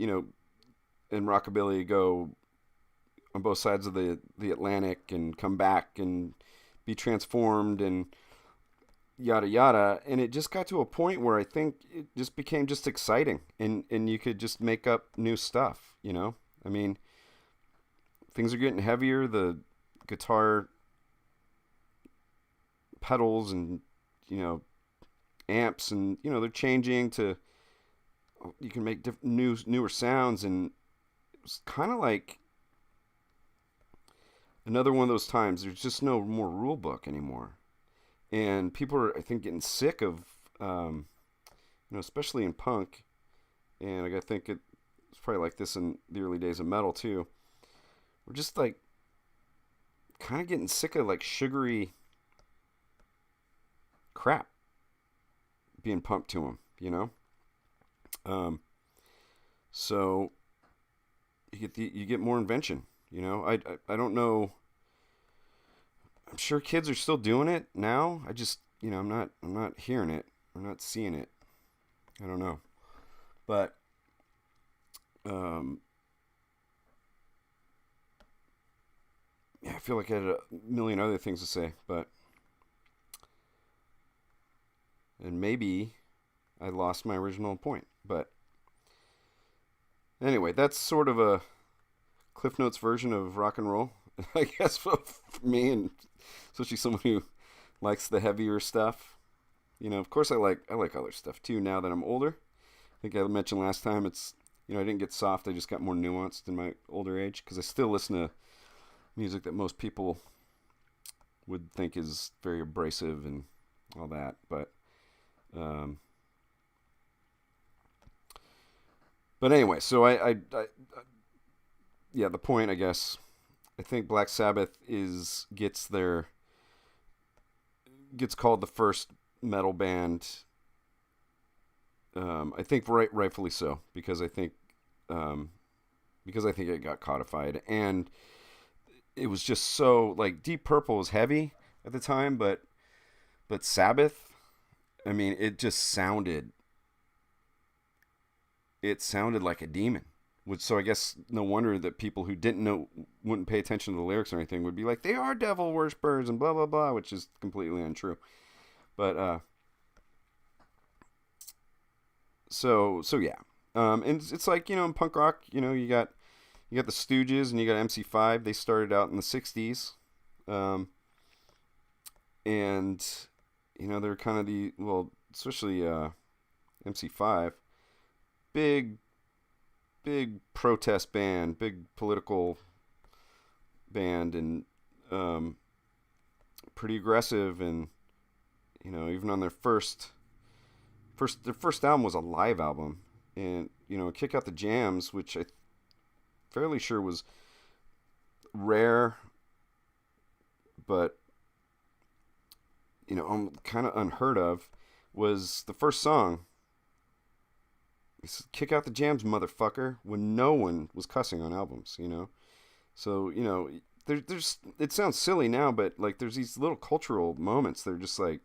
and rockabilly go on both sides of the Atlantic and come back and be transformed and yada yada. And it just got to a point where I think it just became just exciting, and you could just make up new stuff, I mean, things are getting heavier. The guitar pedals and amps, and they're changing to, you can make newer sounds, and it was kind of like another one of those times. There's just no more rule book anymore, and people are, I think, getting sick of especially in punk, and I think it's probably like this in the early days of metal too. We're just like kind of getting sick of like sugary crap being pumped to them, so you get more invention, I don't know. I'm sure kids are still doing it now. I just, I'm not hearing it. I'm not seeing it. I don't know. But yeah, I feel like I had a million other things to say, and maybe I lost my original point. But anyway, that's sort of a Cliff Notes version of rock and roll, I guess, for me, and especially someone who likes the heavier stuff. Of course I like other stuff too now that I'm older. I think I mentioned last time, it's, I didn't get soft, I just got more nuanced in my older age, because I still listen to music that most people would think is very abrasive and all that. But anyway, so I yeah, the point, I guess, I think Black Sabbath gets called the first metal band. I think rightfully so, because I think it got codified, and it was just so, like, Deep Purple was heavy at the time, but Sabbath, I mean, it sounded like a demon. So I guess no wonder that people who wouldn't pay attention to the lyrics or anything would be like, they are devil worshippers and blah blah blah, which is completely untrue. But so yeah, and it's like, in punk rock, you got the Stooges and you got MC5. They started out in the '60s, and they're kind of especially MC5, big protest band, big political band, and pretty aggressive, and even on their first album was a live album, and Kick Out the Jams, which I fairly sure was rare, but kind of unheard of. was the first song. Kick out the jams, motherfucker, when no one was cussing on albums, you know? So, you know, there's it sounds silly now, but like there's these little cultural moments. They're just like,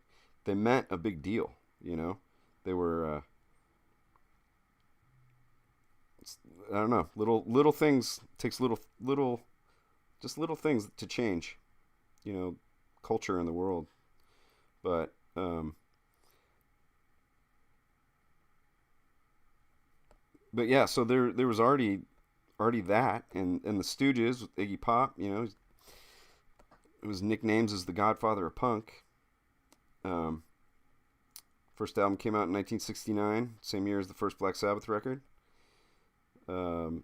they meant a big deal, you know? They were, I don't know, little things, takes just little things to change, you know, culture in the world. But, but yeah, so there was already that, and the Stooges with Iggy Pop, you know, it was nicknames as the Godfather of Punk. Um, First album came out in 1969, same year as the first Black Sabbath record. Um,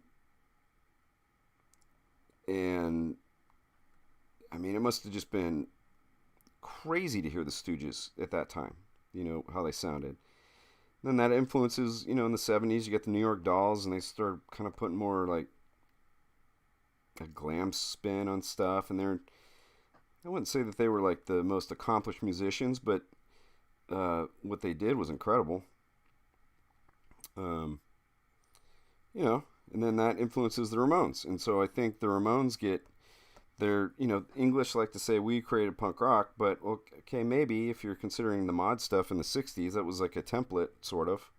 and I mean, it must have just been crazy to hear the Stooges at that time. You know how they sounded. Then that influences, you know, in the 70s, you get the New York Dolls, and they start kind of putting more like a glam spin on stuff. And I wouldn't say that they were like the most accomplished musicians, but what they did was incredible. Um, you know, and then that influences the Ramones. And so I think the Ramones get their, you know, English like to say we created punk rock, but okay, maybe if you're considering the mod stuff in the 60s, that was like a template, sort of.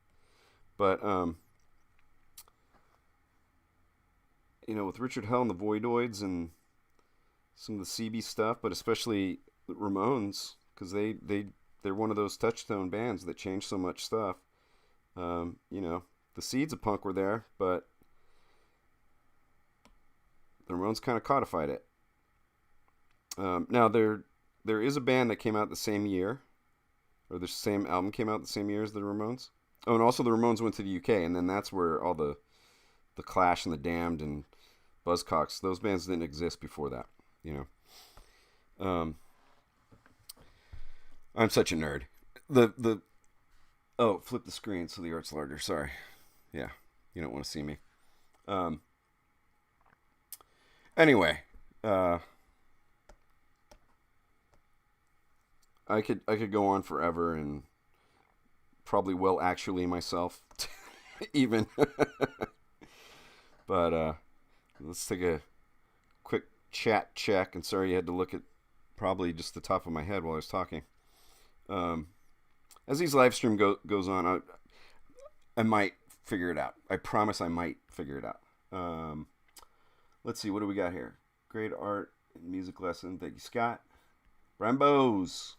But, you know, with Richard Hell and the Voidoids and some of the CB stuff, but especially the Ramones, because they're one of those touchstone bands that changed so much stuff. You know, the seeds of punk were there, but the Ramones kind of codified it. Now there is a band that came out the same year, or the same album came out the same year as the Ramones. Oh, and also the Ramones went to the UK, and then that's where all the Clash and the Damned and Buzzcocks, those bands didn't exist before that. You know, I'm such a nerd. The oh, flip the screen so the art's larger. Sorry. Yeah, you don't want to see me. Um, anyway, I could go on forever and probably will actually myself even. But let's take a quick chat check. And sorry you had to look at probably just the top of my head while I was talking. As these live stream goes on, I might figure it out. I promise I might figure it out. Let's see, what do we got here? Great art and music lesson. Thank you, Scott. Brambos.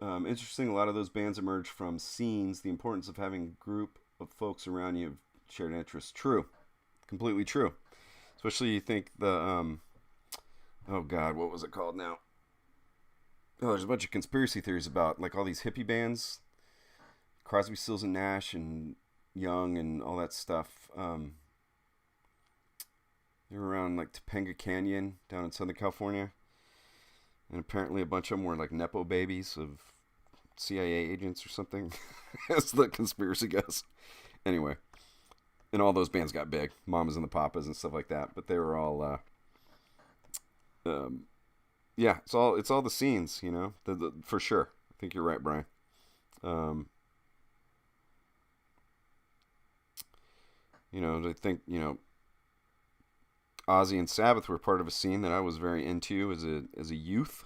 Interesting, a lot of those bands emerge from scenes. The importance of having a group of folks around you of shared interests. True. Completely true. Especially you think the, oh God, what was it called now? Oh, there's a bunch of conspiracy theories about like all these hippie bands. Crosby, Stills and Nash and Young and all that stuff. They were around like Topanga Canyon down in Southern California. And apparently a bunch of them were like Nepo babies of CIA agents or something. As the conspiracy goes. Anyway. And all those bands got big. Mamas and the Papas and stuff like that. But they were all, yeah, it's all the scenes, you know, for sure. I think you're right, Brian. You know, I think, you know, Ozzy and Sabbath were part of a scene that I was very into as a youth,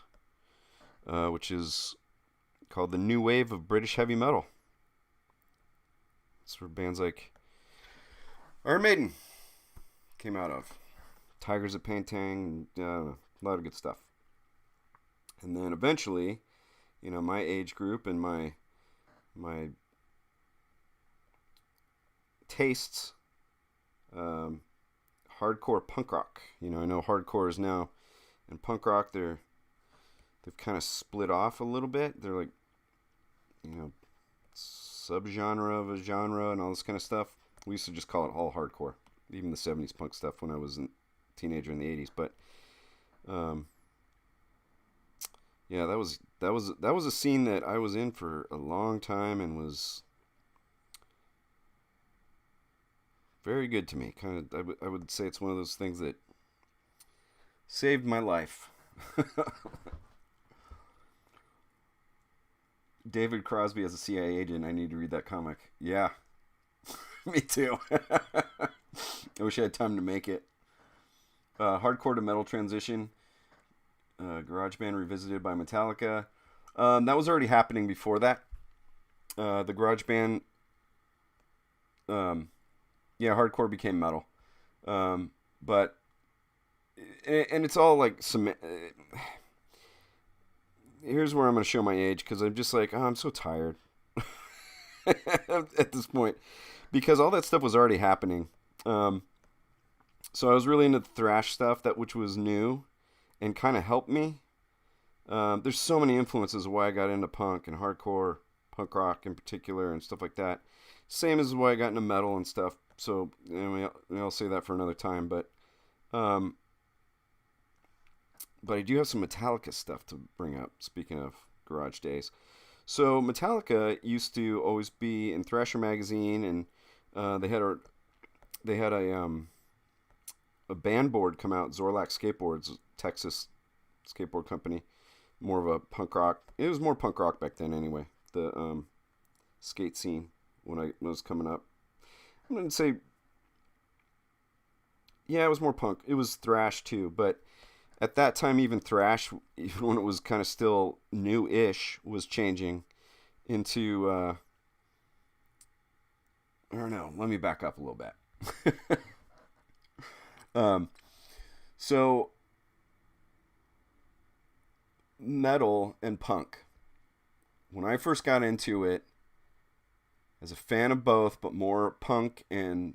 which is called the New Wave of British Heavy Metal. It's where bands like Iron Maiden came out of. Tigers of Pantang, a lot of good stuff. And then eventually, you know, my age group and my tastes, hardcore punk rock. You know, I know hardcore is now, and punk rock, they've kind of split off a little bit. They're like, you know, subgenre of a genre and all this kind of stuff. We used to just call it all hardcore, even the 70s punk stuff when I was a teenager in the 80s. But yeah, that was a scene that I was in for a long time and was very good to me. Kind of, I would say it's one of those things that saved my life. David Crosby as a CIA agent. I need to read that comic. Yeah, me too. I wish I had time to make it. Hardcore to metal transition. Garage Band revisited by Metallica. That was already happening before that. The Garage Band, yeah, hardcore became metal. But and it's all like cement. Here's where I'm going to show my age because I'm just like, oh, I'm so tired at this point because all that stuff was already happening. So I was really into the thrash stuff, that which was new and kind of helped me. There's so many influences of why I got into punk and hardcore, punk rock in particular, and stuff like that. Same as why I got into metal and stuff. So I'll say that for another time. But I do have some Metallica stuff to bring up. Speaking of garage days, so Metallica used to always be in Thrasher magazine, and they had a band board come out. Zorlak Skateboards, Texas skateboard company, more of a punk rock. It was more punk rock back then, anyway. The skate scene when I was coming up. I'm gonna say, yeah, it was more punk. It was thrash too, but at that time, even thrash, even when it was kind of still new-ish, was changing into. I don't know. Let me back up a little bit. So metal and punk. When I first got into it, as a fan of both, but more punk and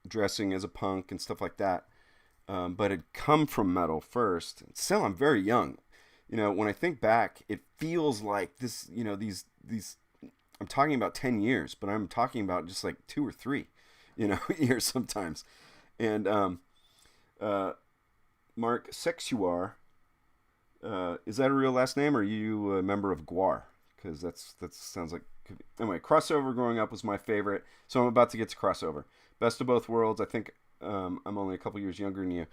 dressing as a punk and stuff like that. But it come from metal first. Still, I'm very young. When I think back, it feels like this. These. I'm talking about 10 years, but I'm talking about just like 2 or 3, years sometimes. And Mark Sexuar, is that a real last name, or are you a member of Guar? Because that sounds like. Anyway, crossover growing up was my favorite, so I'm about to get to crossover. Best of both worlds. I think I'm only a couple years younger than you.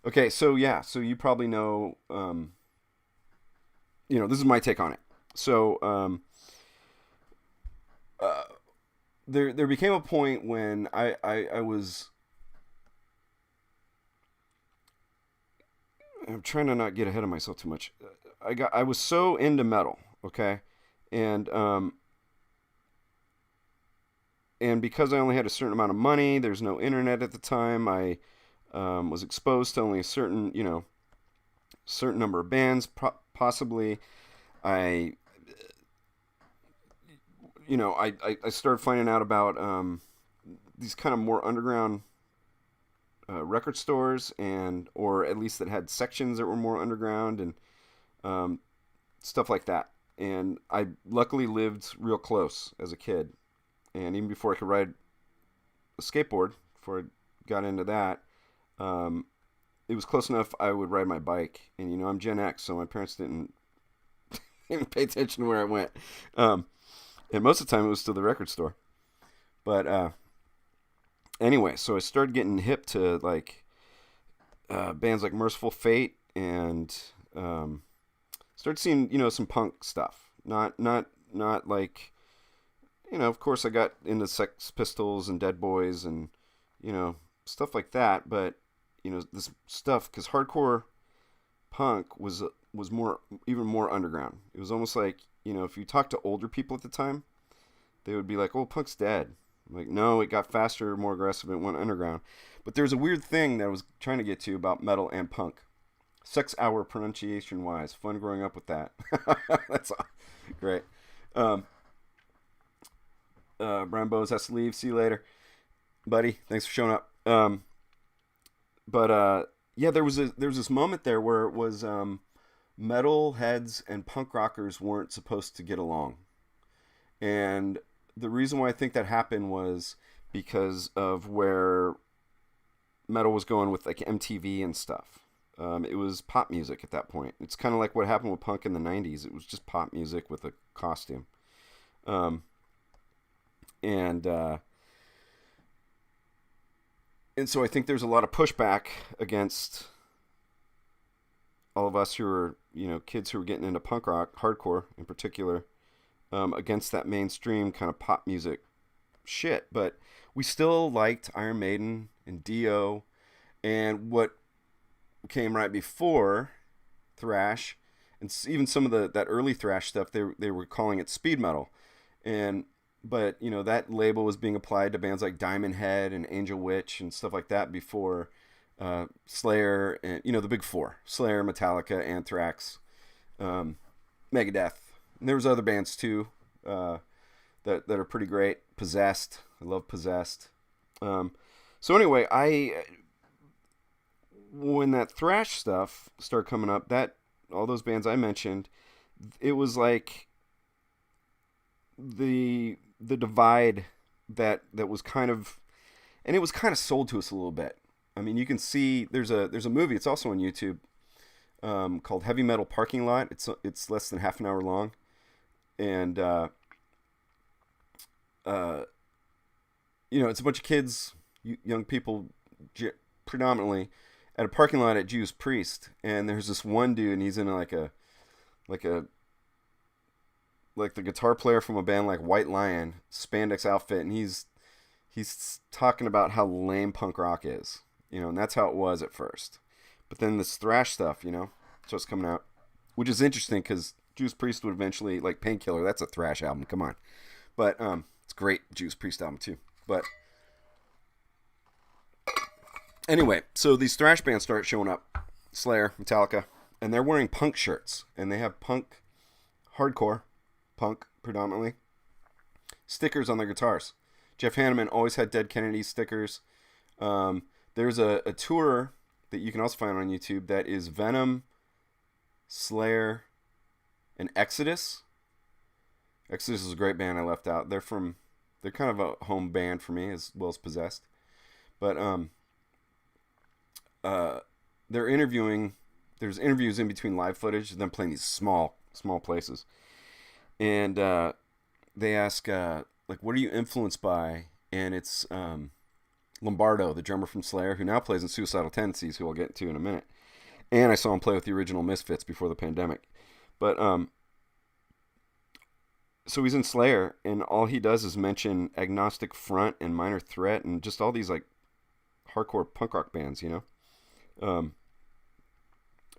Okay, so yeah, so you probably know. This is my take on it. So there became a point when I was. I'm trying to not get ahead of myself too much. I was so into metal, okay, and because I only had a certain amount of money, there's no internet at the time. I was exposed to only a certain number of bands, possibly. I started finding out about these kind of more underground record stores, or at least that had sections that were more underground and stuff like that. And I luckily lived real close as a kid. And even before I could ride a skateboard, before I got into that, it was close enough I would ride my bike. And, I'm Gen X, so my parents didn't pay attention to where I went. And most of the time it was to the record store. But anyway, so I started getting hip to, like, bands like Merciful Fate and started seeing, some punk stuff. Not like... of course I got into Sex Pistols and Dead Boys and, stuff like that. But, this stuff, because hardcore punk was even more underground. It was almost like, if you talk to older people at the time, they would be like, oh, punk's dead. I'm like, no, it got faster, more aggressive, it went underground. But there's a weird thing that I was trying to get to about metal and punk. 6 hour pronunciation wise. Fun growing up with that. That's great. Brian Bowes has to leave. See you later, buddy. Thanks for showing up. Yeah, there was this moment there where it was metal heads and punk rockers weren't supposed to get along, and the reason why I think that happened was because of where metal was going with like MTV and stuff. It was pop music at that point. It's kind of like what happened with punk in the 90s. It was just pop music with a costume. And so I think there's a lot of pushback against all of us who are, kids who are getting into punk rock, hardcore in particular, against that mainstream kind of pop music shit. But we still liked Iron Maiden and Dio, and what came right before thrash, and even some of that early thrash stuff. They were calling it speed metal, and but that label was being applied to bands like Diamond Head and Angel Witch and stuff like that before Slayer and the big four: Slayer, Metallica, Anthrax, Megadeth. And there was other bands too that are pretty great. Possessed, I love Possessed. So anyway, when that thrash stuff started coming up, that all those bands I mentioned, it was like the divide that was kind of, and it was kind of sold to us a little bit. I mean, you can see there's a movie. It's also on YouTube called Heavy Metal Parking Lot. It's less than half an hour long, and it's a bunch of kids, young people, predominantly, at a parking lot at Judas Priest, and there's this one dude, and he's in like the guitar player from a band like White Lion spandex outfit, and he's talking about how lame punk rock is, and that's how it was at first. But then this thrash stuff, starts coming out, which is interesting because Judas Priest would eventually, like Painkiller, that's a thrash album, come on. But it's a great Judas Priest album too. But anyway, so these thrash bands start showing up, Slayer, Metallica, and they're wearing punk shirts, and they have punk, hardcore punk predominantly, stickers on their guitars. Jeff Hanneman always had Dead Kennedy stickers. There's a tour that you can also find on YouTube that is Venom, Slayer, and Exodus. Exodus is a great band I left out. They're kind of a home band for me as well as Possessed. But they're interviewing. There's interviews in between live footage of them playing these small places, and they ask like, what are you influenced by? And it's Lombardo, the drummer from Slayer, who now plays in Suicidal Tendencies, who I'll get to in a minute. And I saw him play with the original Misfits before the pandemic. But so he's in Slayer, and all he does is mention Agnostic Front and Minor Threat and just all these like hardcore punk rock bands,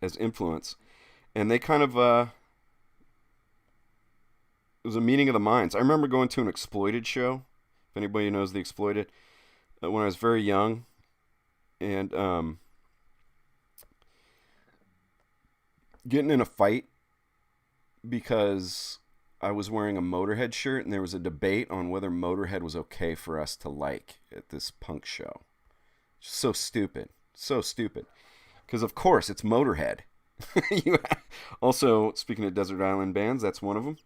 as influence. And they kind of it was a meeting of the minds. I remember going to an Exploited show, if anybody knows the Exploited, when I was very young, and getting in a fight because I was wearing a Motorhead shirt, and there was a debate on whether Motorhead was okay for us to like at this punk show. So stupid. Because of course it's Motorhead. Also, speaking of desert island bands, that's one of them.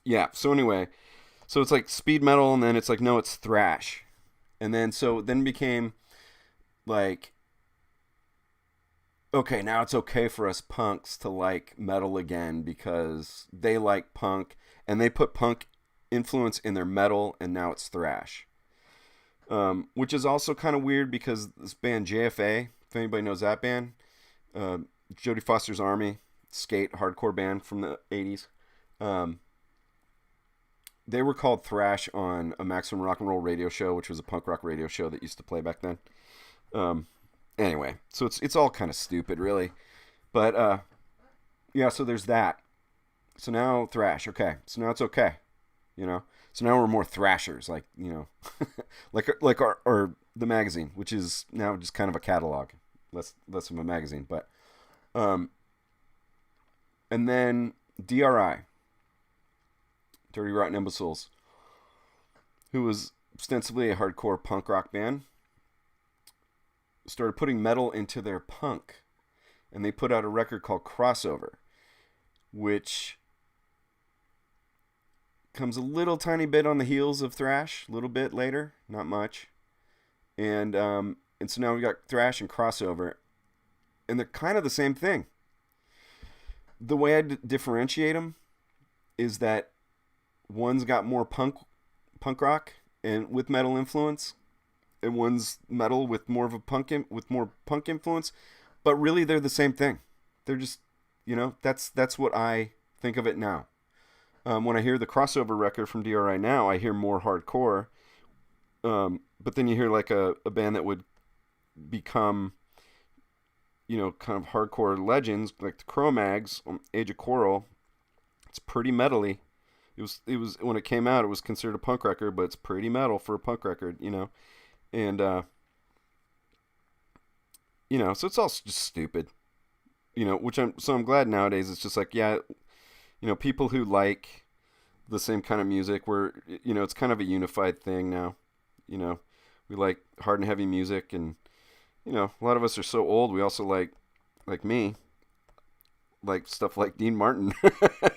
Yeah. So anyway, so it's like speed metal, and then it's like, no, it's thrash, and then became like, okay, now it's okay for us punks to like metal again because they like punk, and they put punk influence in their metal, and now it's thrash. Which is also kind of weird because this band JFA, if anybody knows that band, Jodie Foster's Army, skate hardcore band from the 80s. They were called thrash on a Maximum Rock and Roll radio show, which was a punk rock radio show that used to play back then. Anyway, so it's all kind of stupid, really. But yeah, so there's that. So now thrash, okay. So now it's okay, So now we're more thrashers, like like our the magazine, which is now just kind of a catalog, less of a magazine. But and then DRI, Dirty Rotten Imbeciles, who was ostensibly a hardcore punk rock band, started putting metal into their punk, and they put out a record called Crossover, which comes a little tiny bit on the heels of thrash, a little bit later, not much, and so now we got thrash and Crossover, and they're kind of the same thing. The way I differentiate them is that one's got more punk rock and with metal influence, and one's metal with more of a punk influence, but really they're the same thing. They're just You know, that's what I think of it now. When I hear the crossover record from DRI now, I hear more hardcore. But then you hear like a band that would become, you know, kind of hardcore legends like the Cro-Mags, Age of Coral. It's pretty metally. It was when it came out, it was considered a punk record, but it's pretty metal for a punk record, you know. And you know, so it's all just stupid, you know. I'm glad nowadays it's just like, yeah, you know, people who like the same kind of music, where, you know, it's kind of a unified thing now. You know, we like hard and heavy music, and, you know, a lot of us are so old. We also like me, like stuff like Dean Martin,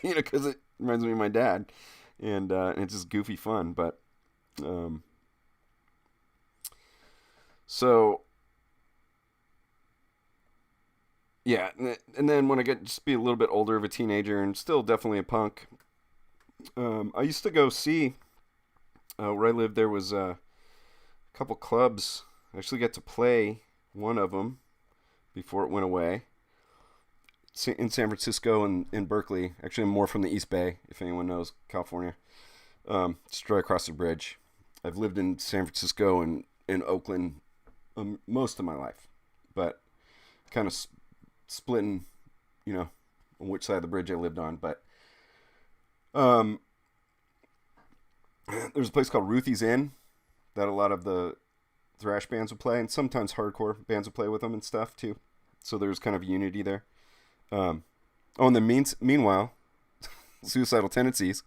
you know, because it reminds me of my dad, and it's just goofy fun. But so yeah, and then when I get just be a little bit older of a teenager and still definitely a punk, I used to go see, where I lived. There was a couple clubs. I actually got to play one of them before it went away, in San Francisco and in Berkeley. Actually, I'm more from the East Bay, if anyone knows California. Just right across the bridge. I've lived in San Francisco and in Oakland most of my life, but kind of splitting, you know, on which side of the bridge I lived on. But um, there's a place called Ruthie's Inn that a lot of the thrash bands would play, and sometimes hardcore bands would play with them and stuff too. So there's kind of unity there. Oh, and then meanwhile, Suicidal Tendencies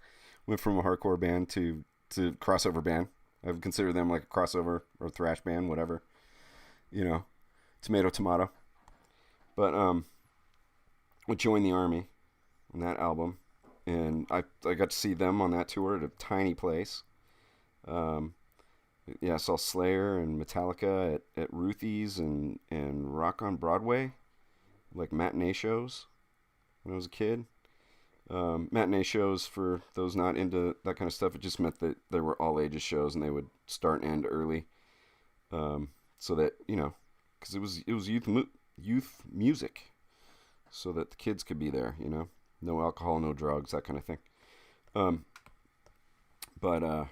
went from a hardcore band to crossover band. I would consider them like a crossover or thrash band, whatever. You know, tomato, tomato. But would join the army on that album, and I got to see them on that tour at a tiny place. Yeah, I saw Slayer and Metallica at Ruthie's and Rock on Broadway, like matinee shows when I was a kid. Matinee shows, for those not into that kind of stuff, it just meant that there were all ages shows and they would start and end early, so that, you know, because it was youth music, so that the kids could be there, you know, no alcohol, no drugs, that kind of thing. But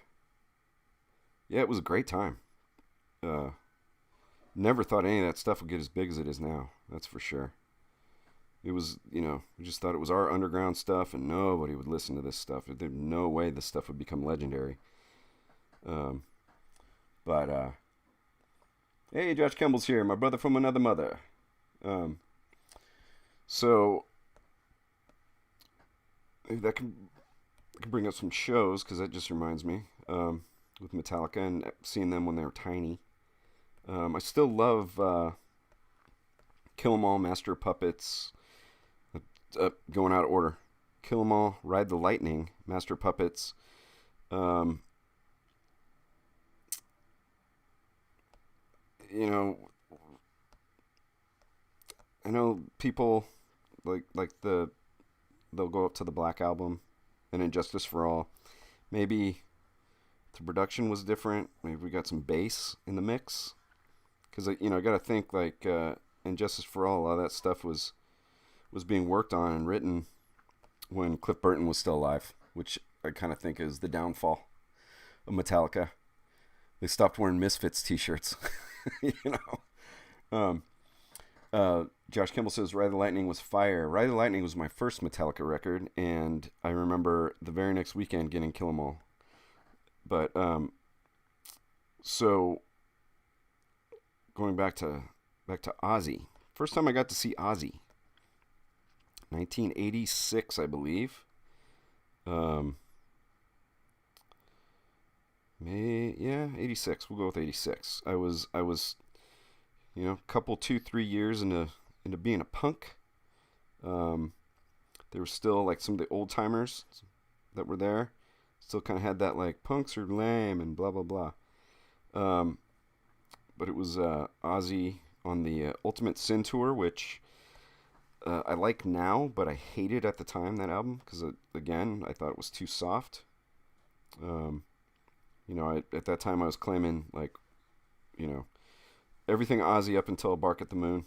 yeah, it was a great time. Never thought any of that stuff would get as big as it is now. That's for sure. It was, you know, we just thought it was our underground stuff, and nobody would listen to this stuff. There's no way this stuff would become legendary. But hey, Josh Kemble's here, my brother from another mother. So that can bring up some shows, because that just reminds me, with Metallica and seeing them when they were tiny. I still love Kill 'Em All, Master of Puppets. Going out of order. Kill 'Em All, Ride the Lightning, Master of Puppets. You know, I know people they'll go up to the Black Album and Injustice for All. Maybe the production was different. Maybe we got some bass in the mix. Because, you know, I got to think, like, Injustice for All, a lot of that stuff was being worked on and written when Cliff Burton was still alive, which I kind of think is the downfall of Metallica. They stopped wearing Misfits t-shirts, you know. Josh Kimball says Ride the Lightning was fire. Ride the Lightning was my first Metallica record, and I remember the very next weekend getting Kill 'Em All. But so going back to Ozzy. First time I got to see Ozzy, 1986, I believe. Yeah, 86. We'll go with 86. I was, you know, couple 2-3 years into being a punk. There were still like some of the old timers that were there. Still kind of had that like punks are lame and blah blah blah. But it was Ozzy on the Ultimate Sin tour, which I like now, but I hated at the time, that album, because again, I thought it was too soft. You know, at that time I was claiming, like, you know, everything Ozzy up until Bark at the Moon.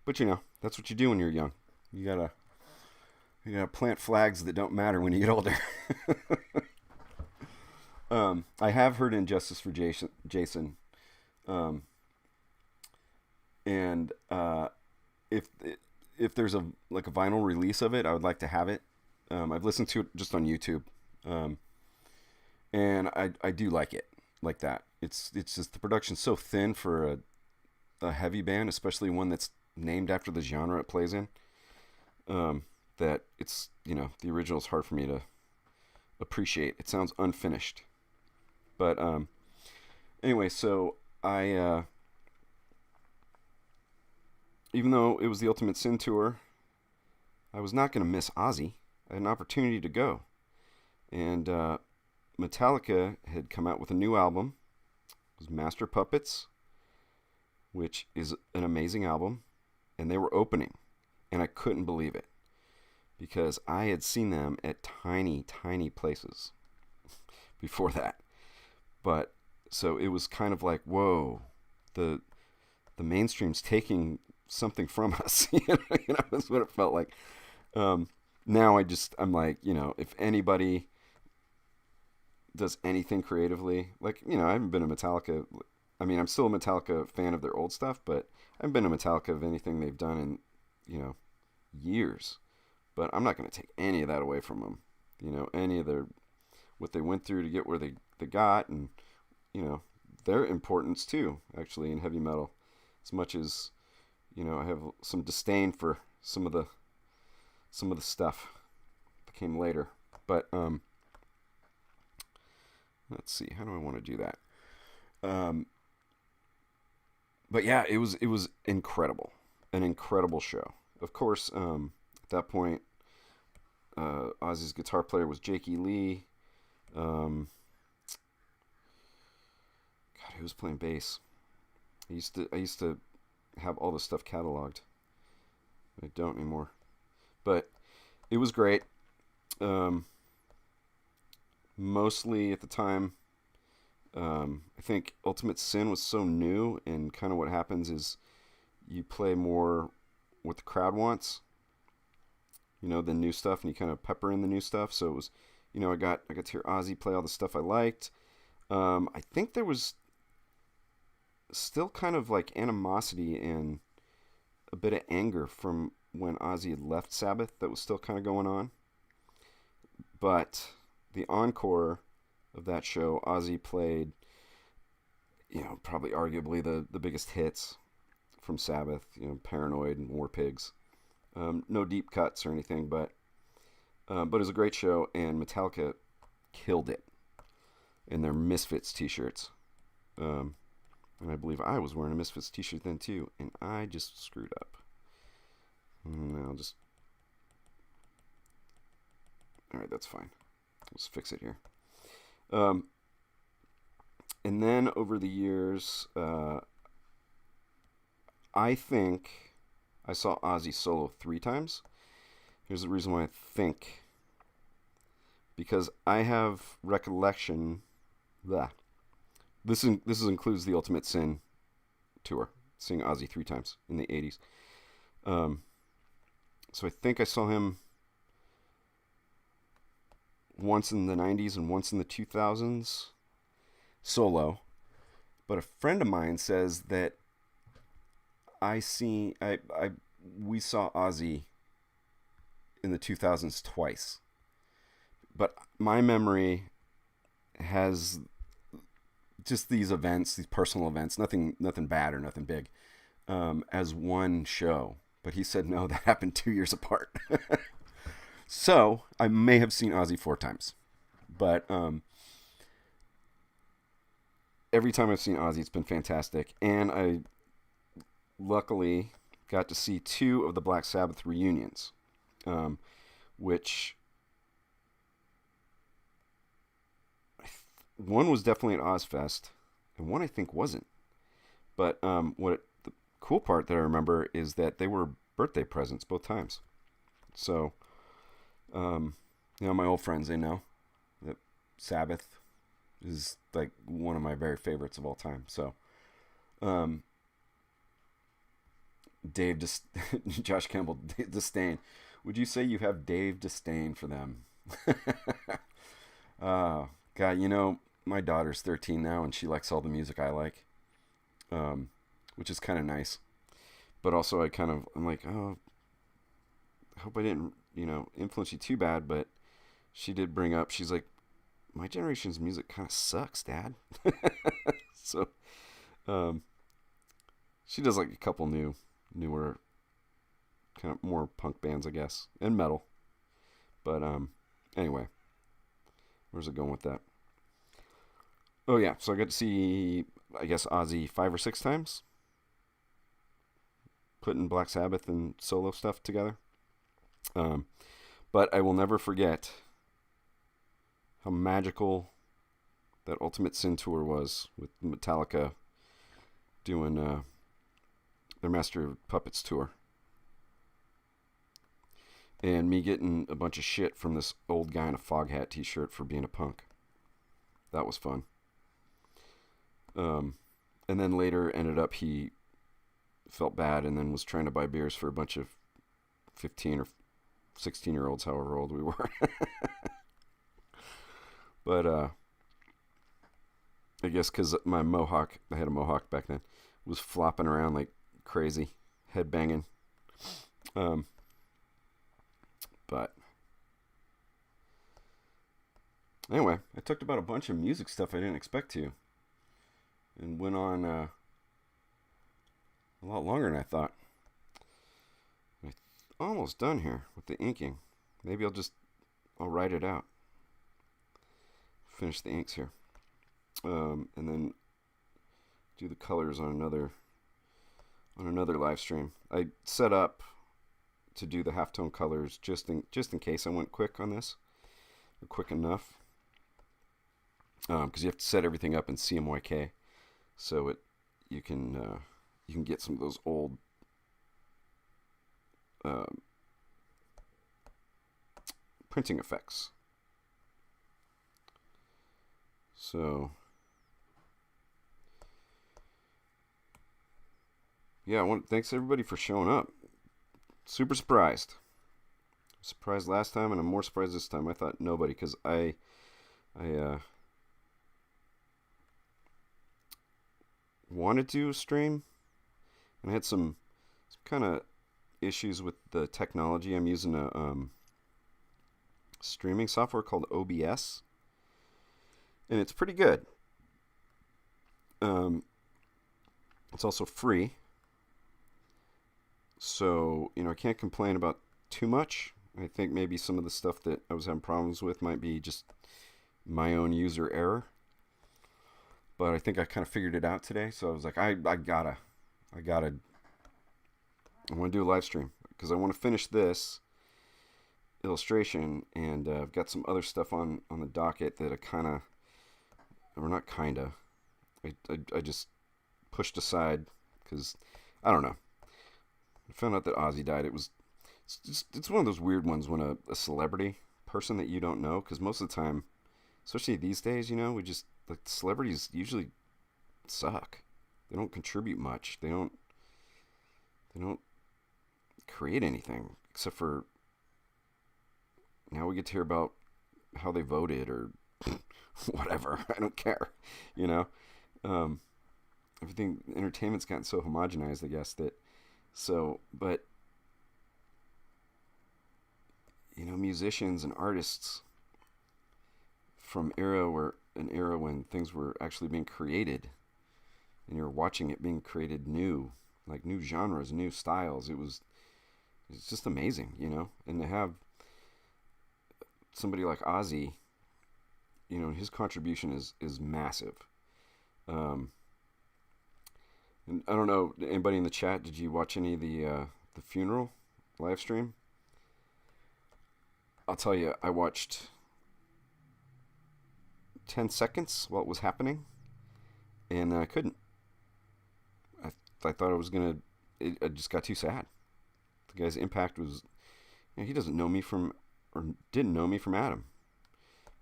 But that's what you do when you're young. You gotta plant flags that don't matter when you get older. I have heard Injustice for Jason, um, and if if there's a vinyl release of it, I would like to have it. I've listened to it just on YouTube, um, and I do like it like that. It's just the production's so thin for a heavy band, especially one that's named after the genre it plays in. That it's the original is hard for me to appreciate. It sounds unfinished. But anyway, so I even though it was the Ultimate Sin tour, I was not going to miss Ozzy. I had an opportunity to go, and Metallica had come out with a new album. It was Master Puppets, which is an amazing album, and they were opening, and I couldn't believe it because I had seen them at tiny, tiny places before that. But so it was kind of like, whoa, the mainstream's taking something from us. That's what it felt like. Now I'm like, if anybody does anything creatively, like, I haven't been a Metallica. I mean, I'm still a Metallica fan of their old stuff, but I haven't been a Metallica of anything they've done in, years. But I'm not going to take any of that away from them. Any of what they went through to get where they got, and, their importance too, actually, in heavy metal. As much as, I have some disdain for some of the stuff that came later. But, let's see, how do I want to do that? But yeah, it was incredible. An incredible show. Of course, at that point, Ozzy's guitar player was Jakey Lee. God, who was playing bass? I used to have all this stuff cataloged. I don't anymore. But it was great. Mostly at the time, I think Ultimate Sin was so new, and kind of what happens is you play more what the crowd wants, than new stuff, and you kind of pepper in the new stuff. So it was, I got to hear Ozzy play all the stuff I liked. I think there was still kind of like animosity and a bit of anger from when Ozzy had left Sabbath that was still kind of going on. But the encore of that show, Ozzy played, probably arguably the biggest hits from Sabbath, Paranoid and War Pigs. No deep cuts or anything, but it was a great show, and Metallica killed it in their Misfits t-shirts. And I believe I was wearing a Misfits t-shirt then too, and I just screwed up. I'll just... Alright, that's fine. Let's fix it here. And then over the years, I think I saw Ozzy solo 3 times. Here's the reason why I think. Because I have recollection... Blah. This includes the Ultimate Sin tour, seeing Ozzy 3 times in the 80s. So I think I saw him once in the 90s and once in the 2000s solo. But a friend of mine says that we saw Ozzy in the 2000s twice. But my memory has just these events, these personal events, nothing bad or nothing big, as one show. But he said no, that happened 2 years apart. So I may have seen Ozzy 4 times, but every time I've seen Ozzy, it's been fantastic. And I luckily got to see 2 of the Black Sabbath reunions, which one was definitely at Ozfest, and one I think wasn't. But the cool part that I remember is that they were birthday presents both times. So, my old friends, they know that Sabbath is like one of my very favorites of all time. So, Dave Josh Campbell disdain. Would you say you have Dave disdain for them? Oh, God, my daughter's 13 now and she likes all the music I like, um, which is kind of nice. But also, I'm like, oh, I hope I didn't, influence you too bad. But she did bring up, she's like, my generation's music kind of sucks, Dad. So, um, she does like a couple newer, kind of more punk bands, I guess, and metal. But anyway, where's it going with that? Oh yeah, so I got to see, I guess, Ozzy 5 or 6 times, putting Black Sabbath and solo stuff together. Um, but I will never forget how magical that Ultimate Sin tour was with Metallica doing their Master of Puppets tour. And me getting a bunch of shit from this old guy in a fog hat t-shirt for being a punk. That was fun. And then later ended up he felt bad and then was trying to buy beers for a bunch of 15 or 16-year-olds, however old we were. But I guess because my mohawk, I had a mohawk back then, was flopping around like crazy, head banging. But anyway, I talked about a bunch of music stuff I didn't expect to, and went on a lot longer than I thought. I'm almost done here with the inking. Maybe I'll write it out. Finish the inks here, and then do the colors on another live stream. I set up to do the halftone colors just in case I went quick on this, or quick enough, because you have to set everything up in CMYK, so you can get some of those old printing effects. So yeah, thanks everybody for showing up. Super surprised. Surprised last time, and I'm more surprised this time. I thought nobody, because I wanted to stream, and I had some kind of issues with the technology. I'm using a streaming software called OBS, and it's pretty good. It's also free, so I can't complain about too much. I think maybe some of the stuff that I was having problems with might be just my own user error, but I think I kind of figured it out today. So I was like, I want to do a live stream because I want to finish this illustration, and I've got some other stuff on the docket that I just pushed aside because I don't know. I found out that Ozzy died. It's one of those weird ones when a celebrity person that you don't know, because most of the time, especially these days, we just, like, celebrities usually suck. They don't contribute much. They don't create anything except for now we get to hear about how they voted or whatever. I don't care. Everything, entertainment's gotten so homogenized, I guess, but musicians and artists from an era when things were actually being created, and you're watching it being created new, like new genres, new styles. It's just amazing, and to have somebody like Ozzy, his contribution is massive. And I don't know, anybody in the chat, did you watch any of the funeral live stream? I'll tell you, I watched 10 seconds while it was happening, and I couldn't. I thought I was gonna. I just got too sad. The guy's impact was. He doesn't know me or didn't know me from Adam,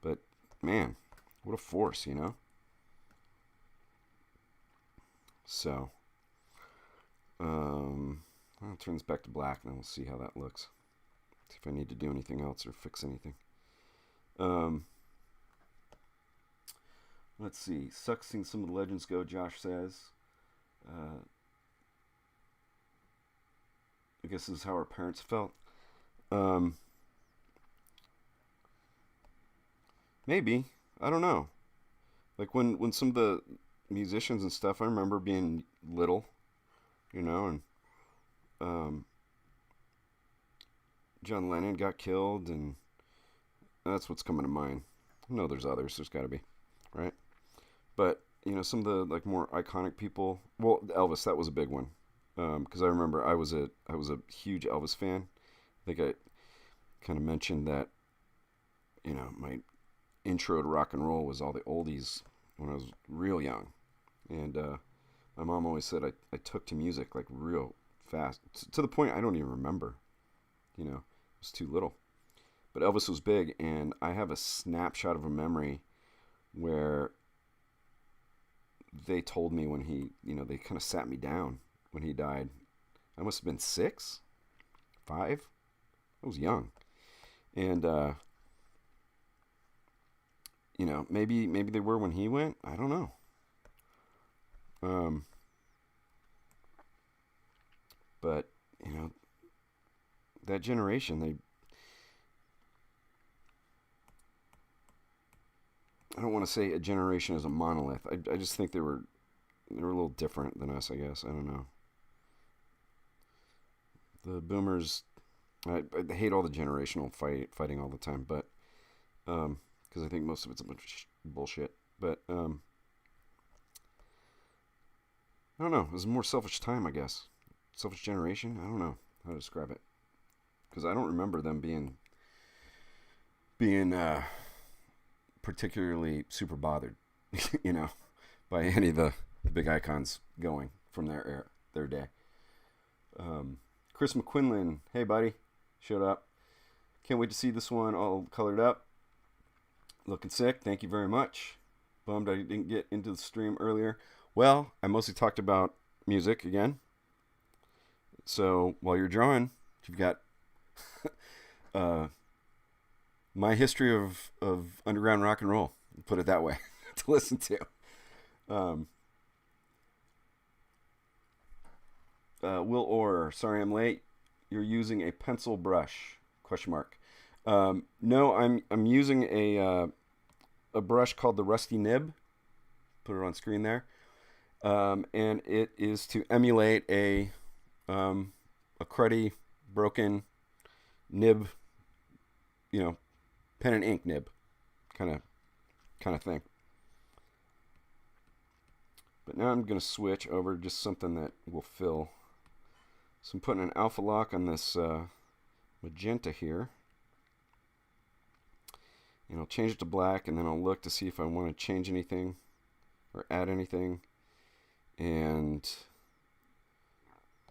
but man, what a force, So, I'll turn this back to black, and then we'll see how that looks. See if I need to do anything else or fix anything. Let's see. Sucks seeing some of the legends go, Josh says. I guess this is how our parents felt. Maybe. I don't know. Like when some of the musicians and stuff, I remember being little, and John Lennon got killed, and that's what's coming to mind. I know there's others. There's got to be, right? But some of the like more iconic people. Well, Elvis, that was a big one, because I remember I was a huge Elvis fan. I think I kind of mentioned that. My intro to rock and roll was all the oldies when I was real young, and my mom always said I took to music like real fast, to the point I don't even remember. It was too little. But Elvis was big, and I have a snapshot of a memory where they told me when he, they kind of sat me down when he died. I must have been 6, 5. I was young, and maybe they were when he went. I don't know. But that generation, I don't want to say a generation is a monolith. I just think they were a little different than us, I guess. I don't know. The boomers, I hate all the generational fighting all the time, but because I think most of it's a bunch of bullshit. But I don't know. It was a more selfish time, I guess. Selfish generation. I don't know how to describe it, because I don't remember them being particularly super bothered, by any of the big icons going from their day. Chris McQuinlan, hey buddy, showed up. Can't wait to see this one all colored up. Looking sick. Thank you very much. Bummed I didn't get into the stream earlier. Well, I mostly talked about music again. So while you're drawing, you've got my history of underground rock and roll, put it that way, to listen to. Will Orr, sorry I'm late. You're using a pencil brush? ? No, I'm using a brush called the Rusty Nib. Put it on screen there, and it is to emulate a cruddy, broken nib, pen and ink nib, kind of thing. But now I'm going to switch over to just something that will fill. So I'm putting an alpha lock on this magenta here. And I'll change it to black, and then I'll look to see if I want to change anything or add anything. And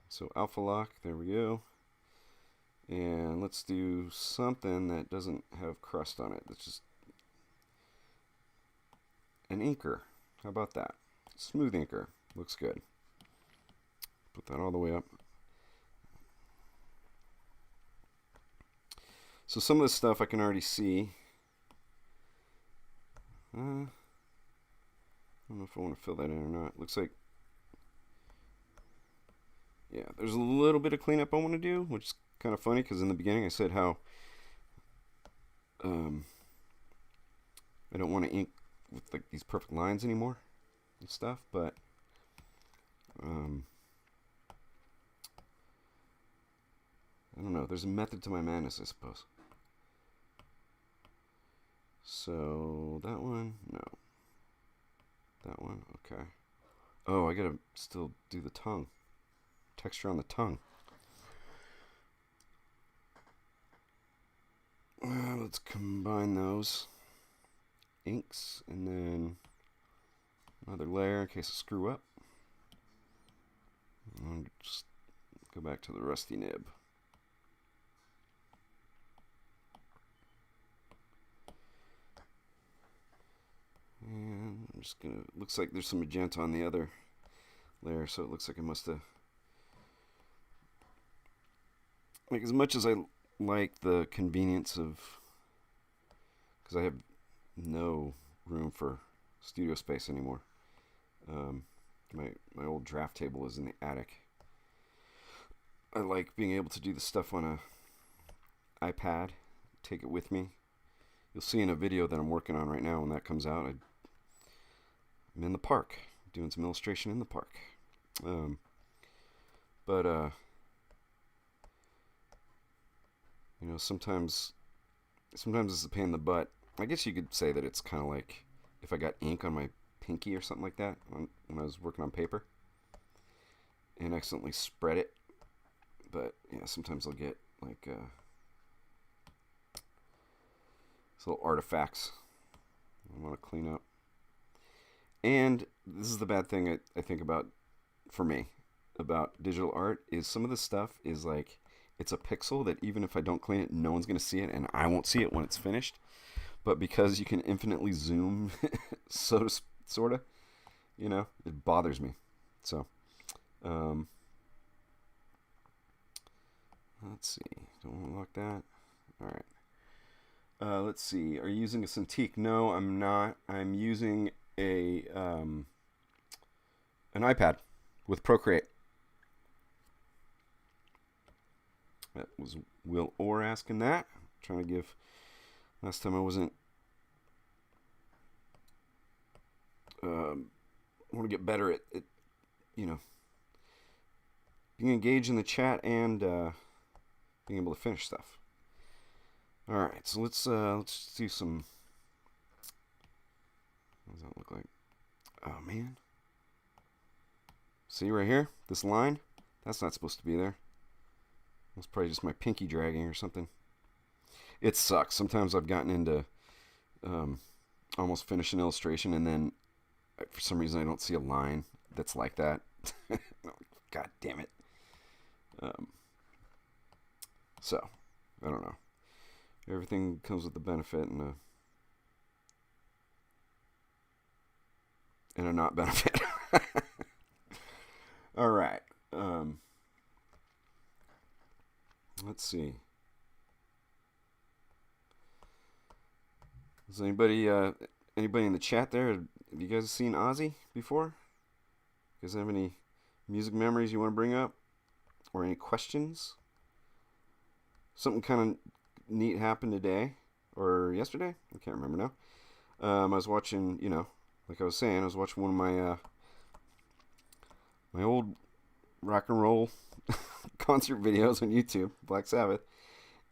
so alpha lock, there we go. And let's do something that doesn't have crust on it. That's just an inker. How about that? Smooth inker. Looks good. Put that all the way up. So some of this stuff I can already see. I don't know if I want to fill that in or not. Looks like, yeah, there's a little bit of cleanup I want to do, which is kind of funny because in the beginning I said how I don't want to ink with like these perfect lines anymore and stuff, but I don't know. There's a method to my madness, I suppose. So that one, no. That one, okay. Oh, I gotta still do the tongue. Texture on the tongue. Let's combine those inks and then another layer in case I screw up. And just go back to the Rusty Nib. And I'm just gonna, looks like there's some magenta on the other layer, so it looks like I must have like as much as I like the convenience of, because I have no room for studio space anymore. My old draft table is in the attic. I like being able to do the stuff on a iPad, take it with me. You'll see in a video that I'm working on right now when that comes out. I'm in the park, doing some illustration in the park. But you know, sometimes it's a pain in the butt. I guess you could say that it's kind of like if I got ink on my pinky or something like that when I was working on paper and accidentally spread it. But yeah, sometimes I'll get like these little artifacts I want to clean up. And this is the bad thing I think about, for me, about digital art, is some of the stuff is like, it's a pixel that even if I don't clean it, no one's going to see it, and I won't see it when it's finished. But because you can infinitely zoom, sort of, you know, it bothers me. So, let's see. Don't want to lock that. All right. Let's see. Are you using a Cintiq? No, I'm not. I'm using an iPad with Procreate. That was Will Orr asking that. Trying to give. Last time I wasn't. I want to get better at you know, being engaged in the chat and being able to finish stuff. All right, so let's do some. What does that look like? Oh man. See right here, this line. That's not supposed to be there. That's probably just my pinky dragging or something. It sucks. Sometimes I've gotten into almost finish an illustration and then for some reason I don't see a line that's like that. God damn it. So, I don't know. Everything comes with a benefit and a not benefit. All right. Let's see. Is anybody in the chat there? Have you guys seen OZZY before? You guys have any music memories you want to bring up, or any questions? Something kind of neat happened today or yesterday. I can't remember now. I was watching, you know, like I was saying, I was watching one of my my old rock and roll concert videos on YouTube, Black Sabbath,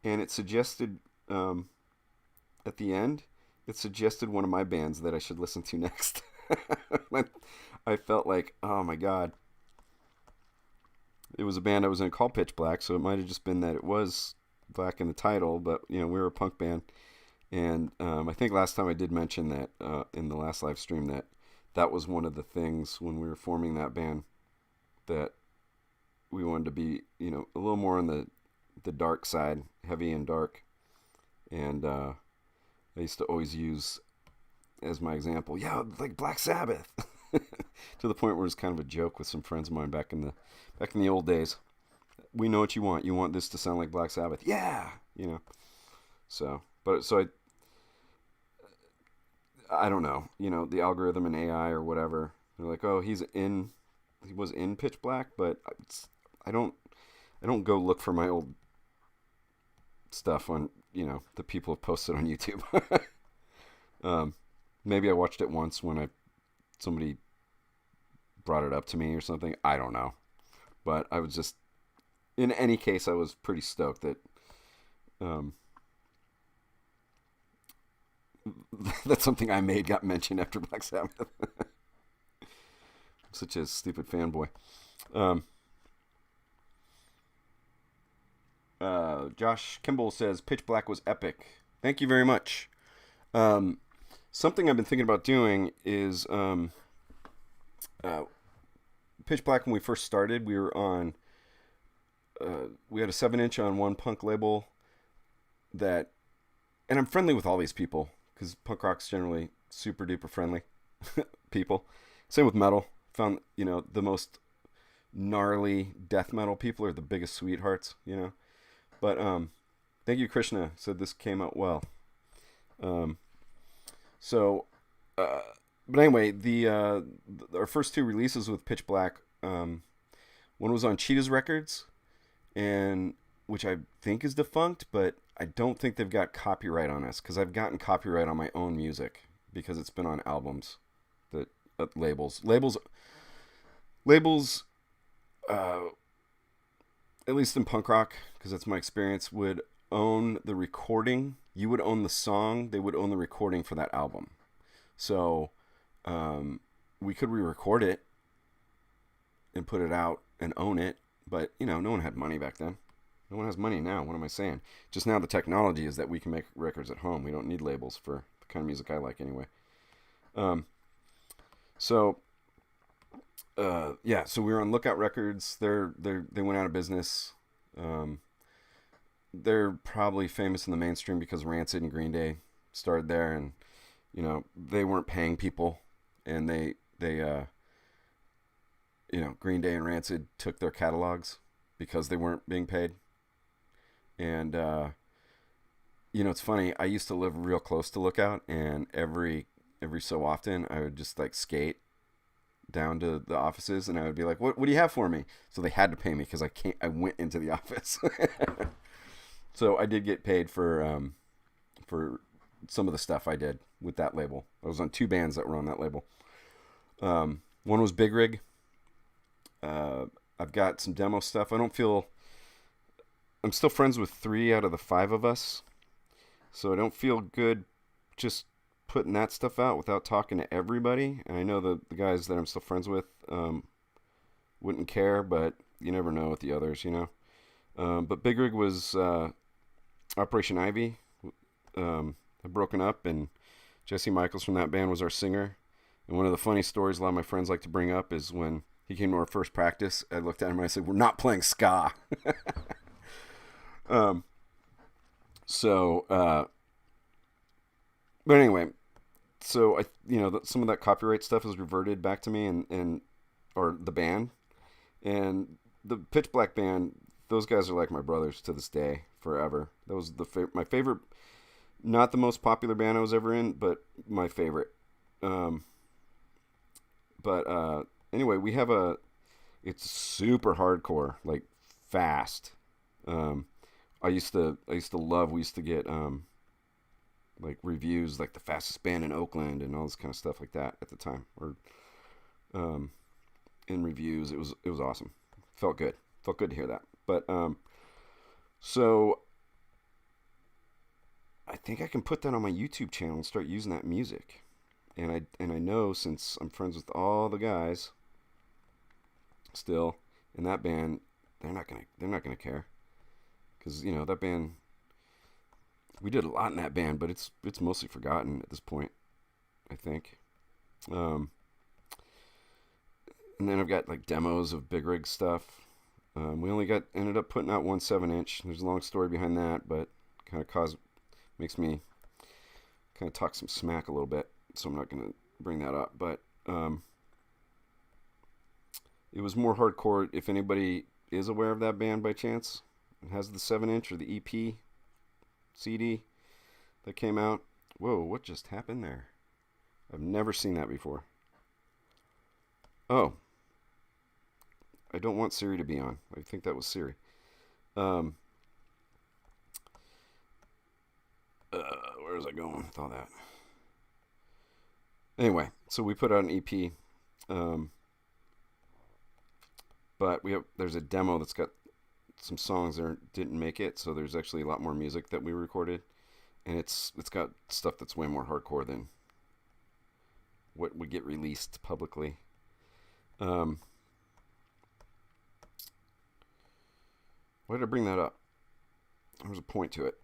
and it suggested at the end, it suggested one of my bands that I should listen to next. I felt like, oh my god, it was a band I was in called Pitch Black, so it might have just been that it was black in the title, but you know, we were a punk band, and I think last time I did mention that in the last live stream that was one of the things when we were forming that band, that we wanted to be, you know, a little more on the dark side, heavy and dark, and I used to always use as my example, yeah, like Black Sabbath, to the point where it was kind of a joke with some friends of mine back in the old days. We know what you want. You want this to sound like Black Sabbath, yeah, you know. So, but so I don't know, you know, the algorithm and AI or whatever. They're like, oh, he was in Pitch Black, but I don't go look for my old stuff on, you know, the people have posted on YouTube. Maybe I watched it once when somebody brought it up to me or something. I don't know, but I was just, in any case, I was pretty stoked that that something I made got mentioned after Black Sabbath. I'm such a stupid fanboy. Josh Kimball says Pitch Black was epic. Thank you very much. Something I've been thinking about doing is Pitch Black. When we first started, we were on. We had a 7-inch on one punk label. And I'm friendly with all these people because punk rock's generally super duper friendly people. Same with metal. Found, you know, the most gnarly death metal people are the biggest sweethearts, you know. But thank you, Krishna. Said this came out well. Um, so, uh, but anyway, the our first two releases with Pitch Black. One was on Cheetah's Records, and which I think is defunct, but I don't think they've got copyright on us because I've gotten copyright on my own music because it's been on albums that labels. Uh, at least in punk rock, because that's my experience, would own the recording. You would own the song. They would own the recording for that album. So we could re-record it and put it out and own it. But, no one had money back then. No one has money now. What am I saying? Just now the technology is that we can make records at home. We don't need labels for the kind of music I like anyway. So so we were on Lookout Records. They went out of business. They're probably famous in the mainstream because Rancid and Green Day started there, and they weren't paying people, and they Green Day and Rancid took their catalogs because they weren't being paid. And it's funny. I used to live real close to Lookout, and every so often I would just like skate down to the offices, and I would be like, what do you have for me? So they had to pay me because I went into the office. So I did get paid for some of the stuff I did with that label. I was on two bands that were on that label. One was Big Rig. I've got some demo stuff. I'm still friends with 3 out of the 5 of us, so I don't feel good just putting that stuff out without talking to everybody. And I know the guys that I'm still friends with wouldn't care, but you never know with the others, But Big Rig was Operation Ivy had broken up, and Jesse Michaels from that band was our singer. And one of the funny stories a lot of my friends like to bring up is when he came to our first practice, I looked at him and I said, "We're not playing ska." But anyway, so some of that copyright stuff has reverted back to me, and or the band, and the Pitch Black band. Those guys are like my brothers to this day, forever. That was my favorite, not the most popular band I was ever in, but my favorite. Anyway, it's super hardcore, like fast. I used to love. We used to get like reviews, like the fastest band in Oakland and all this kind of stuff like that at the time. Or in reviews, it was awesome. Felt good to hear that. But so I think I can put that on my YouTube channel and start using that music. And I know, since I'm friends with all the guys still in that band, they're not gonna care, because that band, we did a lot in that band, but it's mostly forgotten at this point, I think. And then I've got like demos of Big Rig stuff. We ended up putting out one 7-inch. There's a long story behind that, but makes me kind of talk some smack a little bit, so I'm not going to bring that up. But it was more hardcore. If anybody is aware of that band by chance, it has the 7-inch or the EP CD that came out. Whoa, what just happened there? I've never seen that before. Oh, I don't want Siri to be on. I think that was Siri. Where was I going with all that? Anyway, so we put out an EP, but there's a demo that's got some songs that didn't make it, so there's actually a lot more music that we recorded, and it's got stuff that's way more hardcore than what would get released publicly. Why did I bring that up? There was a point to it.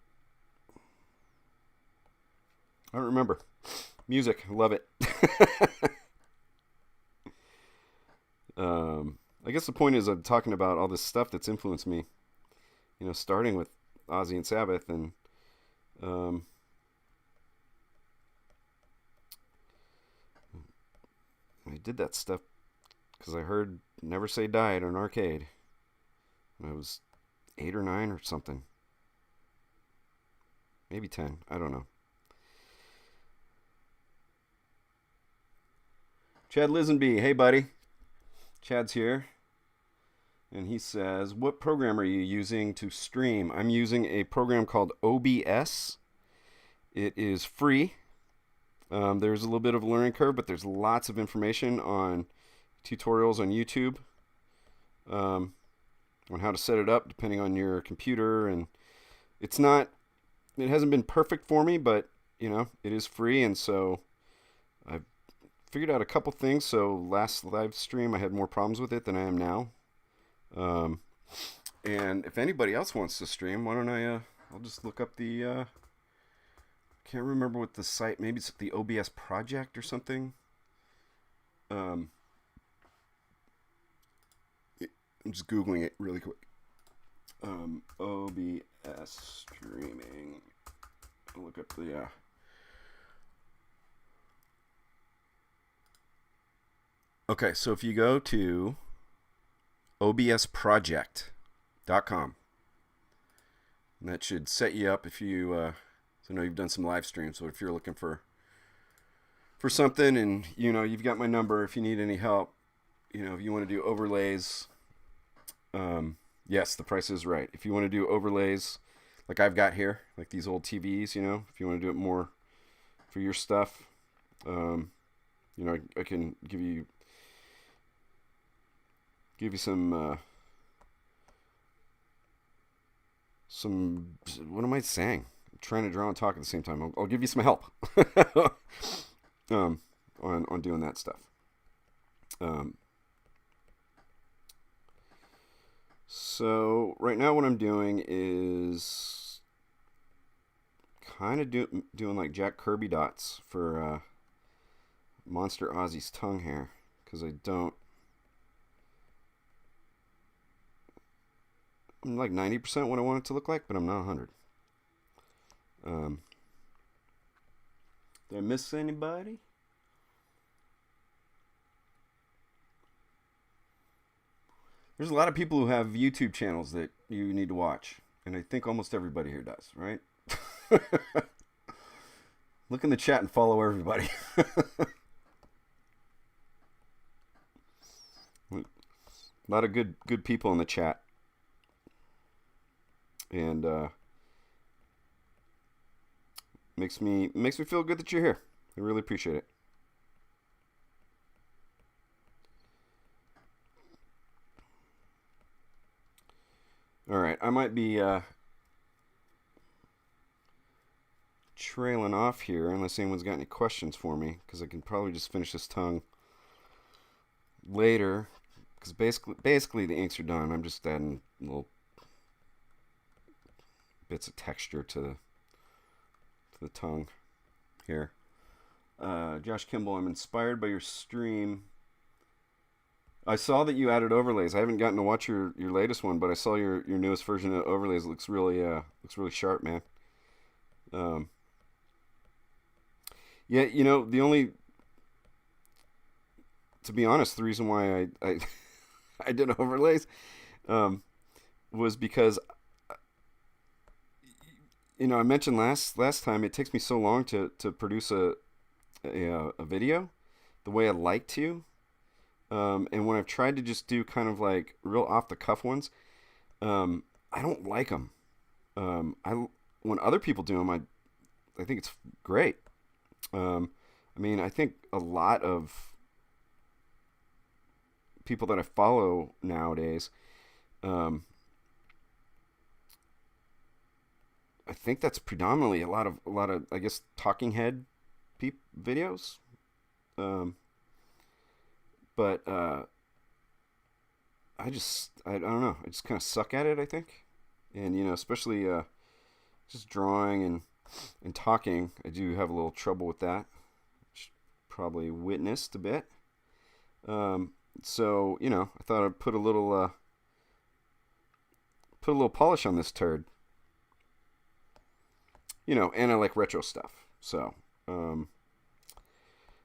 I don't remember. Music, love it. I guess the point is I'm talking about all this stuff that's influenced me. Starting with Ozzy and Sabbath, and I did that stuff because I heard Never Say Die at an arcade when I was 8 or 9 or something. maybe 10. I don't know. Chad Lisenby, hey buddy. Chad's here. And he says, what program are you using to stream? I'm using a program called OBS. It is free. There's a little bit of a learning curve, but there's lots of information on tutorials on YouTube on how to set it up depending on your computer. And it hasn't been perfect for me, but it is free. And so I've figured out a couple things. So last live stream, I had more problems with it than I am now. And if anybody else wants to stream, why don't I'll just look up the, can't remember what the site, maybe it's the OBS project or something. I'm just Googling it really quick. OBS streaming. I'll look up the, okay, so if you go to obsproject.com, that should set you up if you, so I know you've done some live streams, so if you're looking for something and, you've got my number if you need any help, if you want to do overlays, yes, the price is right. If you want to do overlays like I've got here, like these old TVs, if you want to do it more for your stuff, I can give you some what am I saying? I'm trying to draw and talk at the same time. I'll give you some help on doing that stuff. So right now what I'm doing is kind of doing like Jack Kirby dots for Monster Ozzy's tongue hair, because I'm like 90% what I want it to look like, but I'm not 100. Did I miss anybody? There's a lot of people who have YouTube channels that you need to watch, and I think almost everybody here does, right? Look in the chat and follow everybody. A lot of good people in the chat. And makes me feel good that you're here. I really appreciate it. All right, I might be trailing off here unless anyone's got any questions for me, because I can probably just finish this tongue later, because basically the inks are done. I'm just adding little bits of texture to the tongue here. Josh Kimball, I'm inspired by your stream. I saw that you added overlays. I haven't gotten to watch your latest one, but I saw your newest version of overlays. It looks really sharp, man. Yeah, to be honest, the reason why I I did overlays was because I mentioned last time it takes me so long to produce a video the way I like to. And when I've tried to just do kind of like real off the cuff ones, I don't like them. When other people do them, I think it's great. I think a lot of people that I follow nowadays, I think that's predominantly a lot of I guess talking head videos. But I don't know. I just kind of suck at it, I think. And, especially just drawing and talking, I do have a little trouble with that, which probably witnessed a bit. So, I thought I'd put a little polish on this turd. And I like retro stuff. So,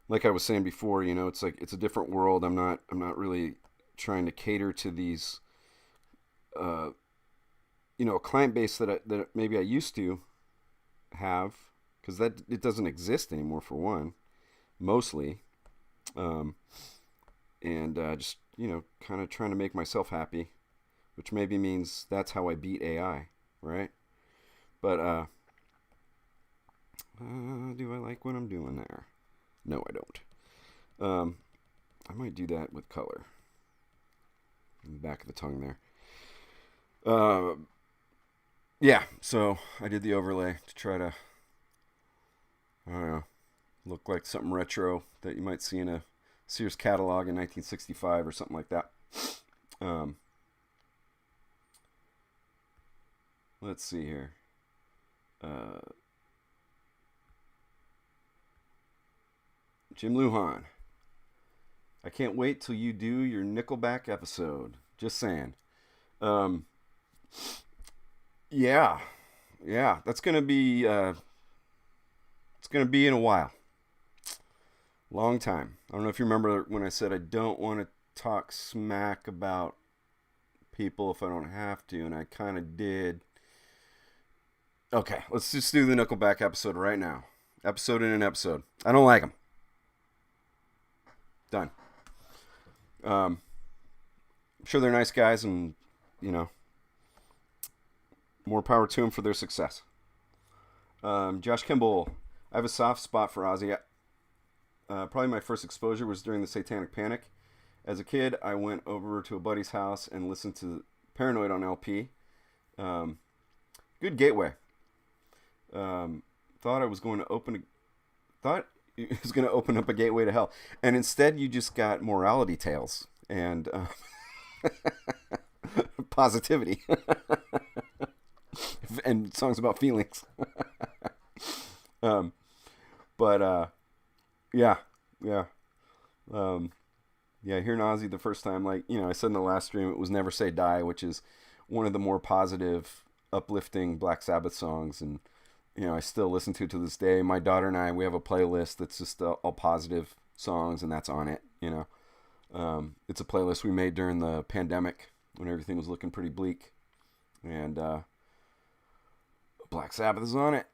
like I was saying before, it's like it's a different world. I'm not really trying to cater to these, a client base that maybe I used to have, because that it doesn't exist anymore for one, mostly, and just kind of trying to make myself happy, which maybe means that's how I beat AI, right? But do I like what I'm doing there? No, I don't. I might do that with color. In the back of the tongue there. Yeah, so I did the overlay to try to, I don't know, look like something retro that you might see in a Sears catalog in 1965 or something like that. Let's see here. Jim Lujan. I can't wait till you do your Nickelback episode. Just saying. Yeah, that's gonna be. It's gonna be in a while. Long time. I don't know if you remember when I said I don't want to talk smack about people if I don't have to, and I kind of did. Okay, let's just do the Nickelback episode right now. Episode in an episode. I don't like them. Done. I'm sure they're nice guys, and more power to them for their success. Josh Kimball. I have a soft spot for Ozzy. Probably my first exposure was during the Satanic Panic. As a kid, I went over to a buddy's house and listened to Paranoid on LP. Good gateway. Thought it was going to open up a gateway to hell, and instead you just got morality tales and positivity and songs about feelings. Hearing Ozzy the first time, I said in the last stream, it was Never Say Die, which is one of the more positive, uplifting Black Sabbath songs, and I still listen to this day. My daughter and I, we have a playlist that's just all positive songs, and that's on it. It's a playlist we made during the pandemic when everything was looking pretty bleak, and Black Sabbath is on it.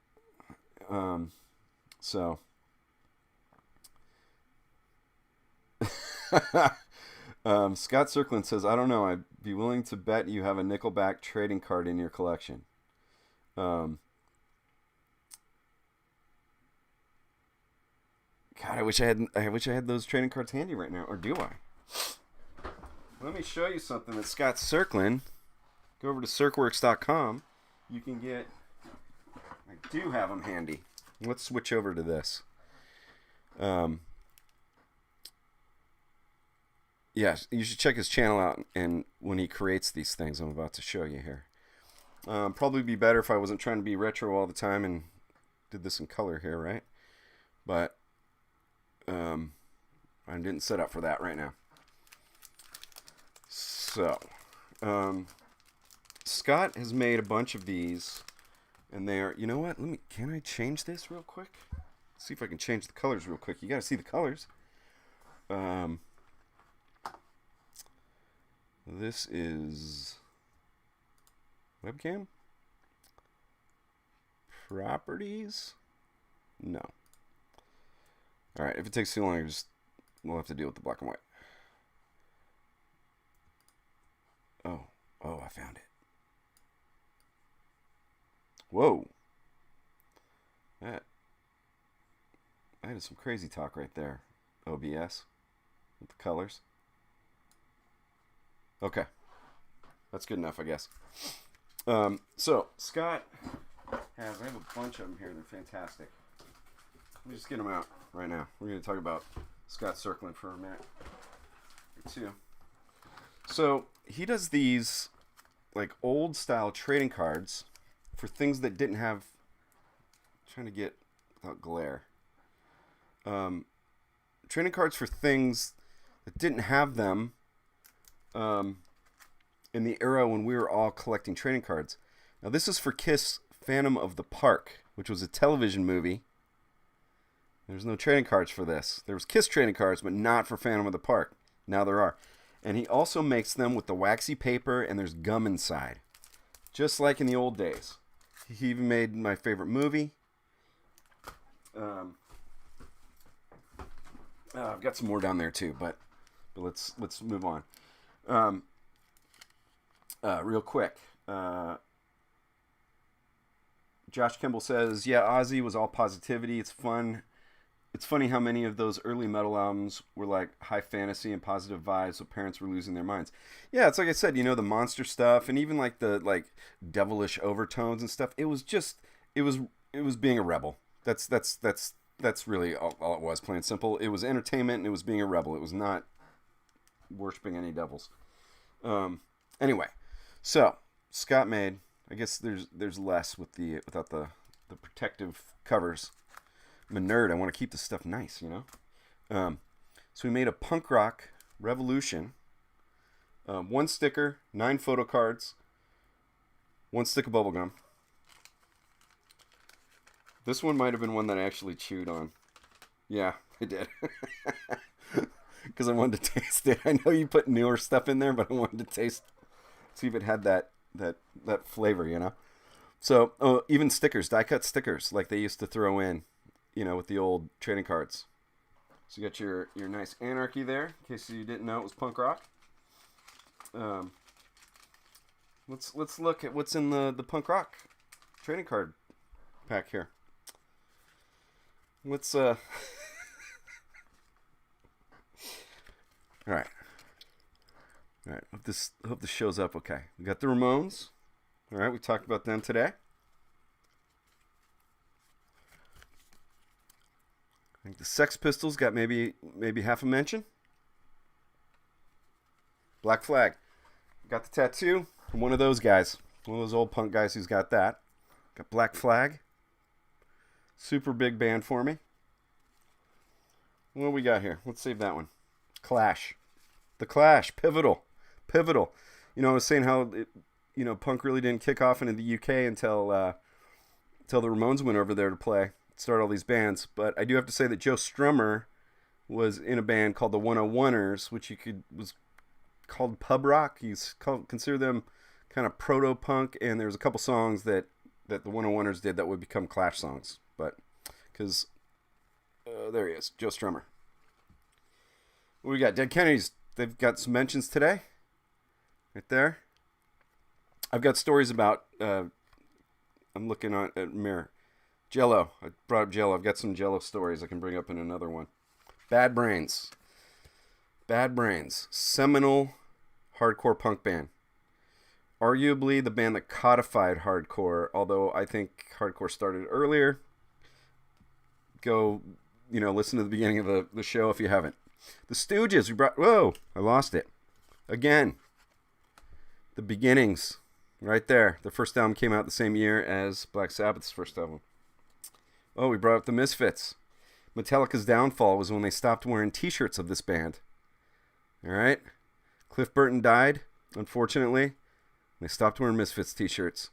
Scott Circlin says, I don't know, I'd be willing to bet you have a Nickelback trading card in your collection. God, I wish I had those trading cards handy right now, or do I? Let me show you something that Scott Circlin. Go over to circworks.com. You can get. I do have them handy. Let's switch over to this. Yes, you should check his channel out, and when he creates these things I'm about to show you here. Probably be better if I wasn't trying to be retro all the time and did this in color here, right? But I didn't set up for that right now. So, Scott has made a bunch of these, and they are, you know what? Can I change this real quick? Let's see if I can change the colors real quick. You got to see the colors. This is webcam properties. No. All right. If it takes too long, we'll have to deal with the black and white. Oh, I found it. Whoa. That is some crazy talk right there. OBS with the colors. Okay. That's good enough, I guess. So, Scott I have a bunch of them here. They're fantastic. Let me just get them out right now. We're going to talk about Scott Circlin for a minute or two. So, he does these like old style trading cards for things that didn't have. I'm trying to get without glare. Trading cards for things that didn't have them in the era when we were all collecting trading cards. Now, this is for Kiss Phantom of the Park, which was a television movie. There's no trading cards for this. There was Kiss trading cards, but not for Phantom of the Park. Now there are. And he also makes them with the waxy paper, and there's gum inside. Just like in the old days. He even made my favorite movie, Um, I've got some more down there too, but let's move on. Real quick. Josh Kimball says, "Yeah, Ozzy was all positivity. It's fun. It's funny how many of those early metal albums were like high fantasy and positive vibes, so parents were losing their minds." Yeah, it's like I said, the monster stuff and even like the devilish overtones and stuff. It was just it was being a rebel. That's really all it was, plain and simple. It was entertainment and it was being a rebel. It was not worshiping any devils. Anyway, so Scott made. I guess there's less without the protective covers. I'm a nerd. I want to keep this stuff nice, So we made a punk rock revolution. 1 sticker, 9 photo cards, 1 stick of bubble gum. This one might have been one that I actually chewed on. Yeah, I did. Because I wanted to taste it. I know you put newer stuff in there, but I wanted to see if it had that flavor, So, even stickers, die-cut stickers, like they used to throw in, with the old trading cards. So you got your nice Anarchy there, in case you didn't know it was punk rock. Let's look at what's in the punk rock trading card pack here. Let's all right. All right. Hope this shows up okay. We got the Ramones. All right, we talked about them today. I think the Sex Pistols got maybe half a mention. Black Flag. Got the tattoo from one of those guys. One of those old punk guys who's got that. Got Black Flag. Super big band for me. What do we got here? Let's save that one. Clash. The Clash. Pivotal. I was saying how punk really didn't kick off into the UK until the Ramones went over there to play, start all these bands. But I do have to say that Joe Strummer was in a band called the 101ers, which was called pub rock. Consider them kind of proto punk, and there's a couple songs that the 101ers did that would become Clash songs. But because there he is, Joe Strummer. What we got? Dead Kennedys. They've got some mentions today. Right there. I've got stories about. I'm looking at mirror. Jello. I brought up Jello. I've got some Jello stories I can bring up in another one. Bad Brains. Seminal hardcore punk band. Arguably the band that codified hardcore, although I think hardcore started earlier. Go, listen to the beginning of the show if you haven't. The Stooges. Whoa, I lost it. Again. The Beginnings. Right there. The first album came out the same year as Black Sabbath's first album. Oh, we brought up the Misfits. Metallica's downfall was when they stopped wearing t-shirts of this band. All right? Cliff Burton died, unfortunately. They stopped wearing Misfits t-shirts.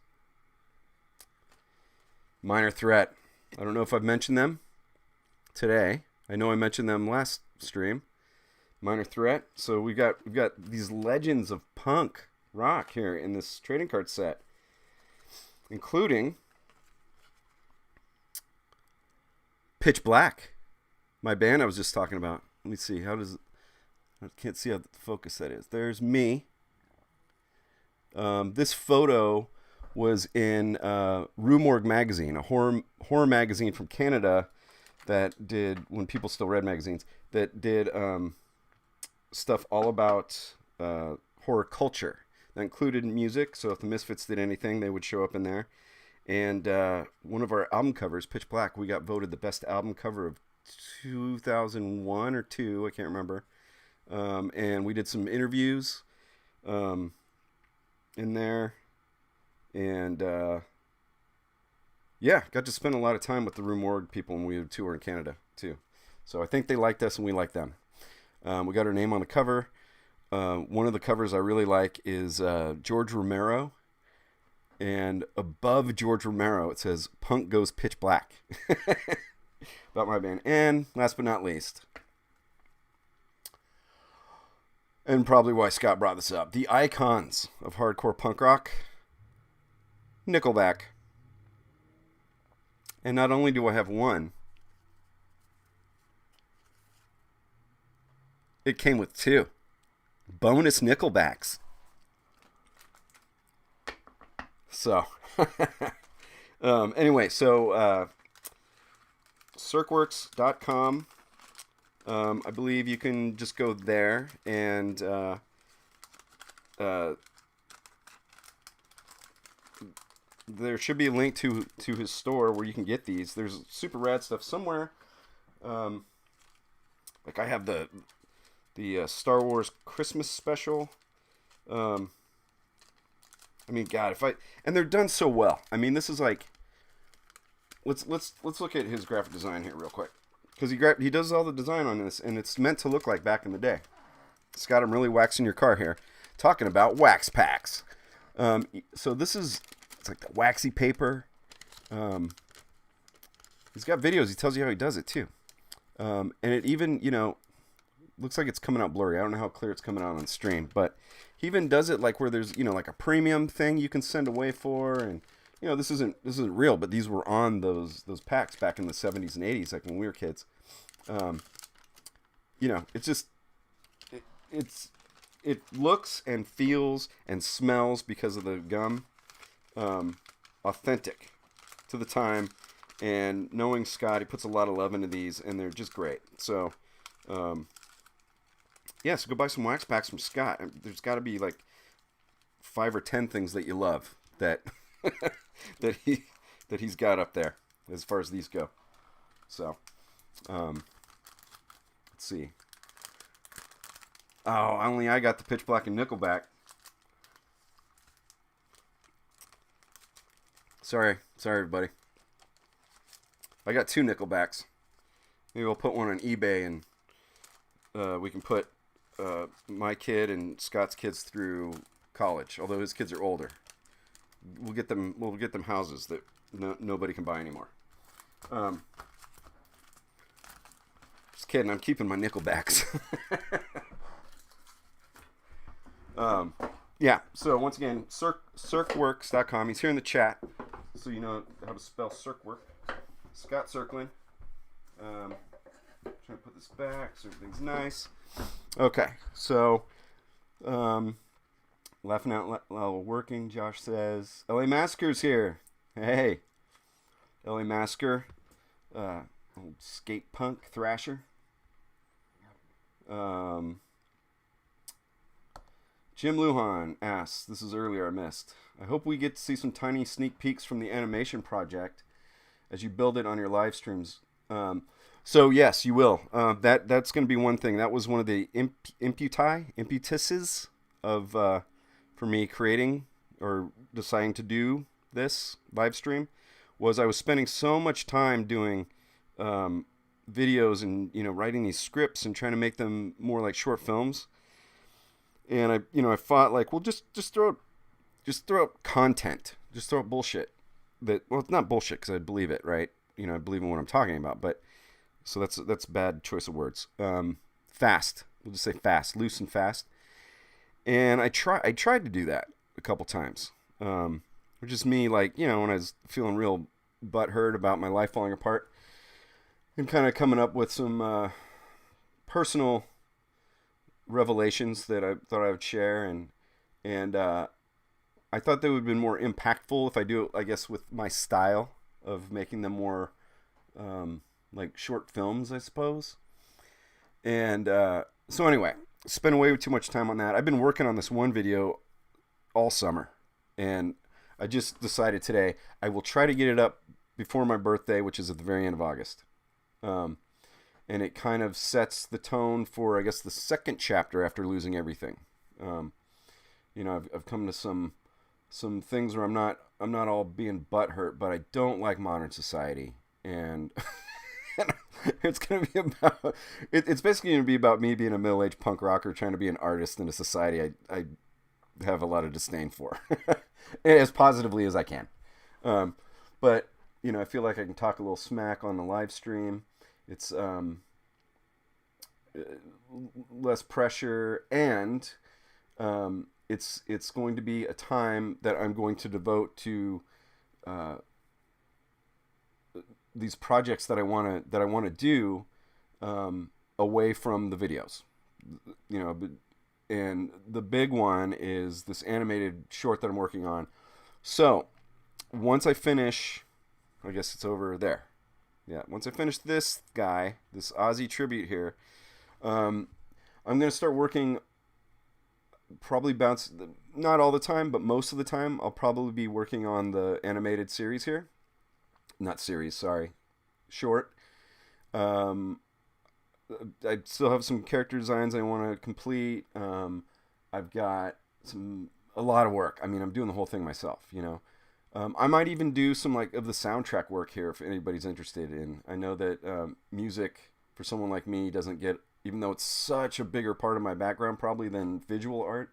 Minor Threat. I don't know if I've mentioned them today. I know I mentioned them last stream. Minor Threat. So we've got these legends of punk rock here in this trading card set, including Pitch Black, my band I was just talking about. Let me see. I can't see how the focus that is. There's me. This photo was in Rue Morgue magazine, a horror magazine from Canada that did, when people still read magazines, that did stuff all about horror culture. That included music, so if the Misfits did anything, they would show up in there. And one of our album covers, Pitch Black, we got voted the best album cover of 2001 or 2, I can't remember. And we did some interviews in there. And got to spend a lot of time with the Rue Morgue people when we would tour in Canada, too. So I think they liked us and we liked them. We got our name on the cover. One of the covers I really like is George Romero, and above George Romero it says "Punk Goes Pitch Black" about my band. And last but not least, and probably why Scott brought this up, the icons of hardcore punk rock, Nickelback. And not only do I have one, It came with 2 bonus nickelbacks. So, anyway, so circworks.com. I believe you can just go there and there should be a link to his store where you can get these. There's super rad stuff somewhere. Like I have the Star Wars Christmas special. I mean, God, and they're done so well. I mean, this is like, let's look at his graphic design here real quick, because he does all the design on this, and it's meant to look like back in the day. Scott, I'm really waxing your car here, talking about wax packs. So this is, it's like the waxy paper. He's got videos. He tells you how he does it too, and it even, looks like it's coming out blurry. I don't know how clear it's coming out on stream, but he even does it like where there's, like a premium thing you can send away for, and this isn't real, but these were on those packs back in the 70s and 80s, like when we were kids. It's just it looks and feels and smells, because of the gum, authentic to the time. And knowing Scott, he puts a lot of love into these, and they're just great. So so go buy some wax packs from Scott. There's got to be like 5 or 10 things that you love that that he's got up there as far as these go. So let's see. Oh, only I got the Pitch Black and Nickelback. Sorry everybody. I got 2 Nickelbacks. Maybe we'll put one on eBay, and we can put my kid and Scott's kids through college. Although his kids are older, we'll get them houses that nobody can buy anymore. Just kidding. I'm keeping my Nickelbacks. Yeah. So once again, circworks.com. He's here in the chat, so you know how to spell Circwork. Scott Circlin. Trying to put this back so everything's nice. Okay, so laughing out while working, Josh says. LA Masker's here. Hey. LA Masker. Old skate punk thrasher. Jim Lujan asks, this is earlier I missed. I hope we get to see some tiny sneak peeks from the animation project as you build it on your live streams. So yes, you will. That's going to be one thing. That was one of the impetuses of for me creating or deciding to do this live stream, was I was spending so much time doing videos and writing these scripts and trying to make them more like short films. And I thought, like, well, just throw up content, just throw up bullshit. Well, it's not bullshit because I believe it, right? I believe in what I'm talking about, but so that's a bad choice of words. Fast, we'll just say fast, loose and fast. And I tried to do that a couple times, which is me, like, when I was feeling real butthurt about my life falling apart, and kind of coming up with some personal revelations that I thought I would share, and I thought they would have been more impactful if I do it, I guess, with my style of making them more like short films, I suppose. And so anyway, spent way too much time on that. I've been working on this one video all summer, and I just decided today I will try to get it up before my birthday, which is at the very end of August. And it kind of sets the tone for, I guess, the second chapter after losing everything. I've come to some things where I'm not all being butthurt, but I don't like modern society, and it's basically gonna be about me being a middle-aged punk rocker trying to be an artist in a society I have a lot of disdain for, as positively as I can. But I feel like I can talk a little smack on the live stream. It's less pressure, and it's going to be a time that I'm going to devote to these projects that I want to do away from the videos. you know, and the big one is this animated short that I'm working on. So once I finish, I guess it's over there. Yeah, once I finish this guy, this Ozzy tribute here, um, I'm gonna start working. Probably bounce, not all the time, but most of the time, I'll probably be working on the animated series here. Not series, sorry, short. Um, I still have some character designs I want to complete. I've got a lot of work. I mean, I'm doing the whole thing myself, you know. I might even do some like of the soundtrack work here if anybody's interested in. I know that music for someone like me doesn't get, even though it's such a bigger part of my background probably than visual art,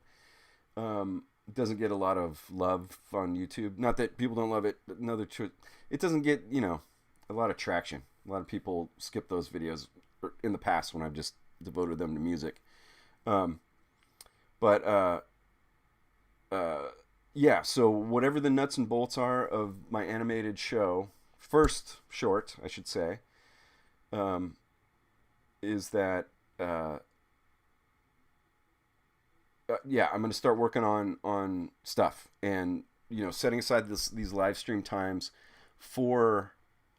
doesn't get a lot of love on YouTube. Not that people don't love it, but it doesn't get, you know, a lot of traction. A lot of people skip those videos in the past when I've just devoted them to music. Um, but yeah, so whatever the nuts and bolts are of my animated show, first short, I should say, is that yeah, I'm going to start working on stuff, and you know, setting aside these live stream times for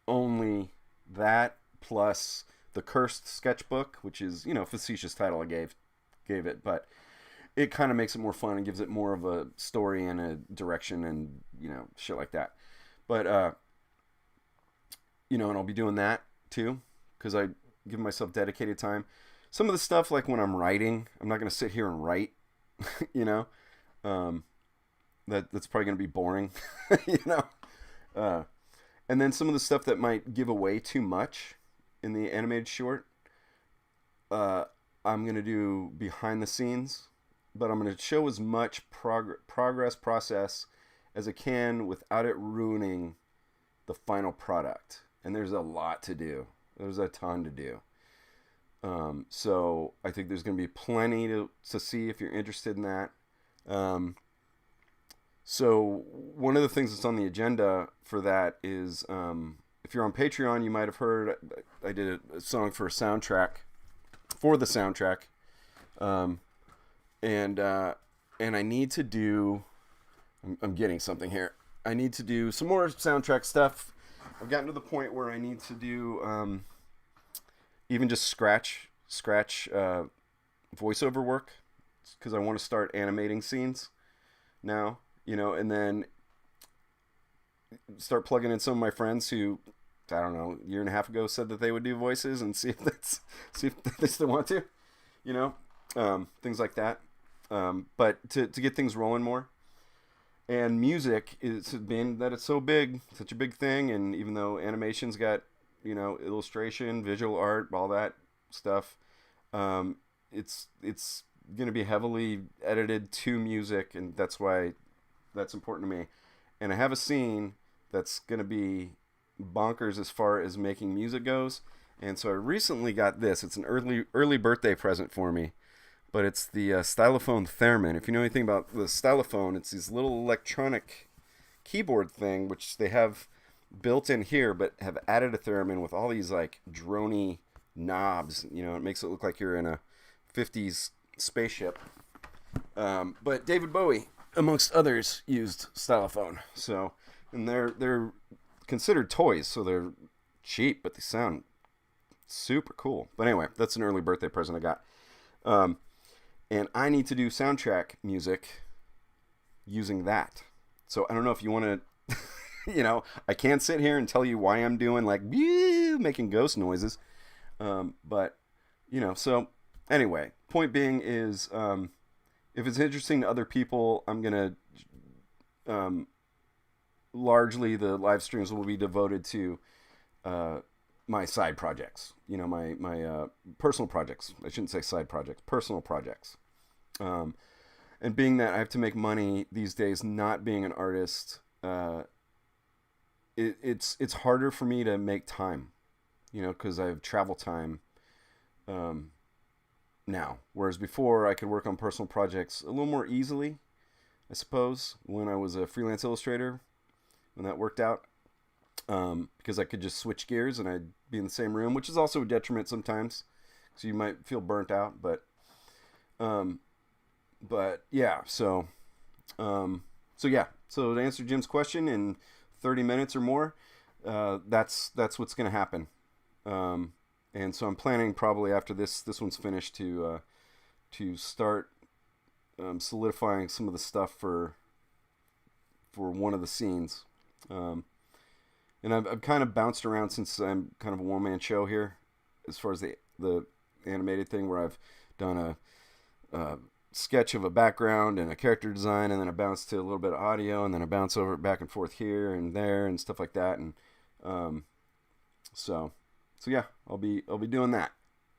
only that, plus the Cursed sketchbook, which is, you know, facetious title I gave it, but it kind of makes it more fun and gives it more of a story and a direction and, you know, shit like that. But you know, and I'll be doing that too because I give myself dedicated time. Some of the stuff, like when I'm writing, I'm not going to sit here and write, you know. That's probably going to be boring, you know. And then some of the stuff that might give away too much in the animated short, I'm going to do behind the scenes, but I'm going to show as much progress process as I can without it ruining the final product. And there's a lot to do. There's a ton to do. So I think there's going to be plenty to see if you're interested in that. So one of the things that's on the agenda for that is, if you're on Patreon, you might have heard I did a song for the soundtrack. And I need to do, I'm getting something here. I need to do some more soundtrack stuff. I've gotten to the point where I need to do, even just scratch voiceover work, because I want to start animating scenes now, you know, and then start plugging in some of my friends who, I don't know, a year and a half ago said that they would do voices, and see if they still want to, you know, things like that. But to get things rolling more. And music is being that it's so big, such a big thing, and even though animation's got, you know, illustration, visual art, all that stuff, it's going to be heavily edited to music, and that's why that's important to me. And I have a scene that's going to be bonkers as far as making music goes, and so I recently got this. It's an early birthday present for me, but it's the Stylophone Theremin. If you know anything about the Stylophone, it's these little electronic keyboard thing which they have built in here, but have added a theremin with all these like droney knobs. You know, it makes it look like you're in a 50s spaceship. But David Bowie, amongst others, used Stylophone. So, and they're considered toys, so they're cheap, but they sound super cool. But anyway, that's an early birthday present I got. And I need to do soundtrack music using that. So I don't know if you want to, you know, I can't sit here and tell you why I'm doing like making ghost noises. But, you know, so anyway, point being is, if it's interesting to other people, I'm going to, largely the live streams will be devoted to, my side projects, you know, my personal projects. I shouldn't say side projects, personal projects. And being that I have to make money these days, not being an artist, it's harder for me to make time, you know, because I have travel time now. Whereas before I could work on personal projects a little more easily, I suppose, when I was a freelance illustrator, when that worked out. Because I could just switch gears and I'd be in the same room, which is also a detriment sometimes, so you might feel burnt out. But Um, but yeah, so yeah. So to answer Jim's question, in 30 minutes or more, that's what's going to happen. Um, and so I'm planning probably after this one's finished to start solidifying some of the stuff for one of the scenes. Um, and I've kind of bounced around since I'm kind of a one man show here, as far as the animated thing, where I've done a sketch of a background and a character design, and then I bounce to a little bit of audio, and then I bounce over back and forth here and there and stuff like that. And um, so so yeah, I'll be doing that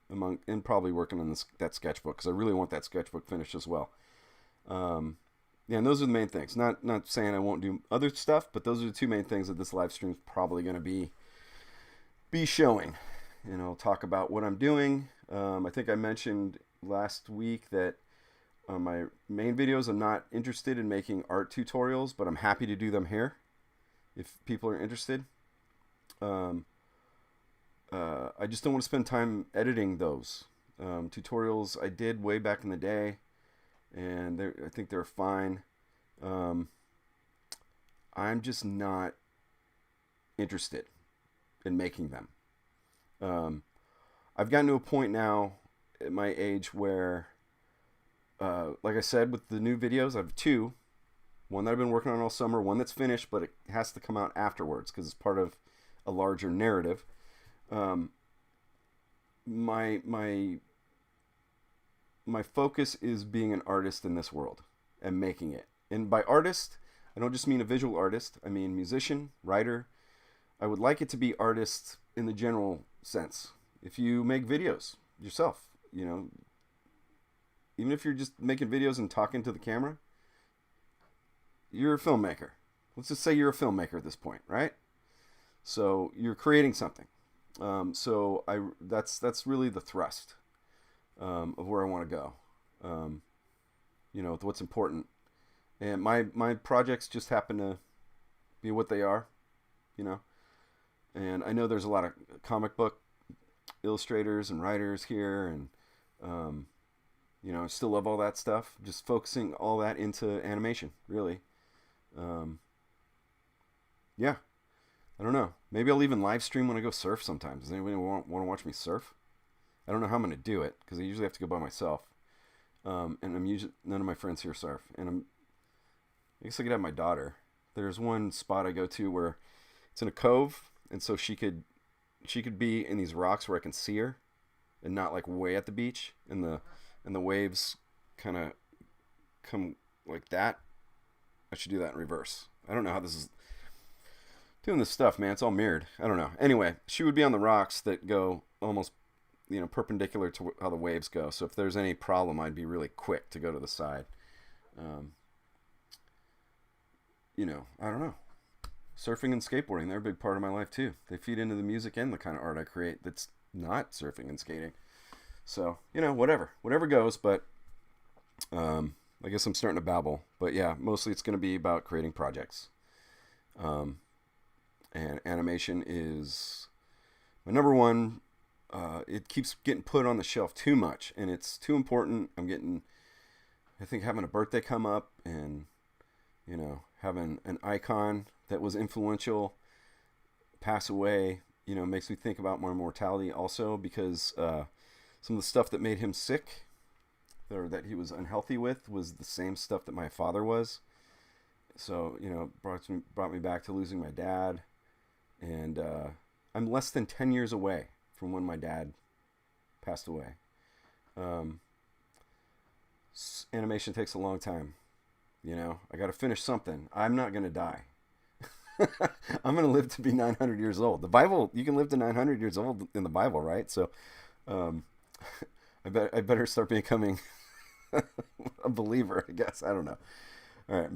and probably working on that sketchbook, because I really want that sketchbook finished as well. Um, yeah, and those are the main things. Not saying I won't do other stuff, but those are the two main things that this live stream is probably going to be showing. And I'll talk about what I'm doing. I think I mentioned last week that on my main videos, I'm not interested in making art tutorials, but I'm happy to do them here if people are interested. Um, I just don't want to spend time editing those tutorials. I did way back in the day, and I think they're fine. Um, I'm just not interested in making them. Um, I've gotten to a point now at my age where, like I said, with the new videos, I have two. One that I've been working on all summer, one that's finished, but it has to come out afterwards because it's part of a larger narrative. Um, my my focus is being an artist in this world and making it. And by artist, I don't just mean a visual artist. I mean musician, writer. I would like it to be artist in the general sense. If you make videos yourself, even if you're just making videos and talking to the camera, you're a filmmaker. Let's just say you're a filmmaker at this point, right? So you're creating something. That's really the thrust of where I want to go. With what's important. And my projects just happen to be what they are, you know. And I know there's a lot of comic book illustrators and writers here, and I still love all that stuff. Just focusing all that into animation, really. Yeah, I don't know. Maybe I'll even live stream when I go surf sometimes. Does anybody want to watch me surf? I don't know how I'm going to do it because I usually have to go by myself. And none of my friends here surf. And I guess I could have my daughter. There's one spot I go to where it's in a cove, and so she could be in these rocks where I can see her, and not like way at the beach, and the waves kind of come like that. I should do that in reverse. I don't know how this is doing this stuff, man. It's all mirrored. I don't know. Anyway, she would be on the rocks that go almost, perpendicular to how the waves go. So if there's any problem, I'd be really quick to go to the side. I don't know. Surfing and skateboarding, they're a big part of my life too. They feed into the music and the kind of art I create that's not surfing and skating. So, whatever goes, but I guess I'm starting to babble. But yeah, mostly it's going to be about creating projects. And animation is my number one. It keeps getting put on the shelf too much, and it's too important. I think having a birthday come up, and having an icon that was influential pass away, makes me think about my mortality also, because some of the stuff that made him sick or that he was unhealthy with was the same stuff that my father was. So, brought me back to losing my dad. And I'm less than 10 years away from when my dad passed away. Animation takes a long time. I got to finish something. I'm not going to die. I'm going to live to be 900 years old. The Bible, you can live to 900 years old in the Bible, right? So I better start becoming a believer, I guess. I don't know. All right,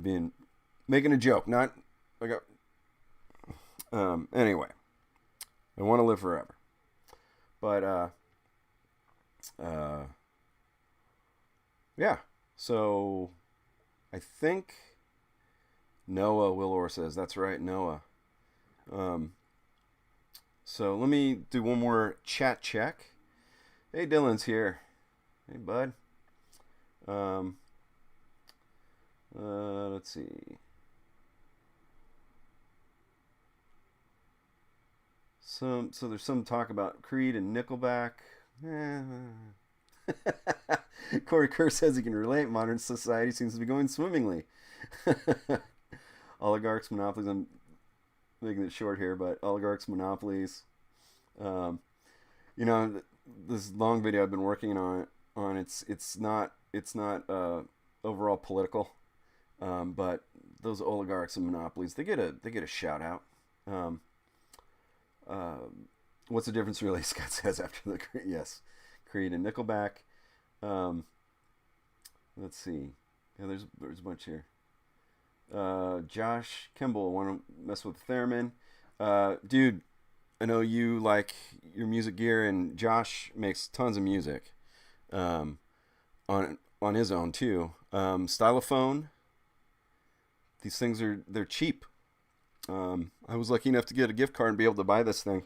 making a joke, not like anyway, I want to live forever. But yeah. So I think Noah Willor says that's right, Noah. So let me do one more chat check. Hey, Dylan's here. Hey, bud. Um, let's see. So there's some talk about Creed and Nickelback. Eh. Corey Kerr says he can relate. Modern society seems to be going swimmingly. Oligarchs, monopolies. I'm making it short here, but oligarchs, monopolies. Um, you know, this long video I've been working on it's not overall political, but those oligarchs and monopolies they get a shout out. Um, uh, what's the difference really? Scott says after the yes, Creed and Nickelback. Um, let's see. Yeah, there's a bunch here. Josh Kimball want to mess with theremin. Dude, I know you like your music gear, and Josh makes tons of music. Um, on his own too. Stylophone. These things they're cheap. I was lucky enough to get a gift card and be able to buy this thing.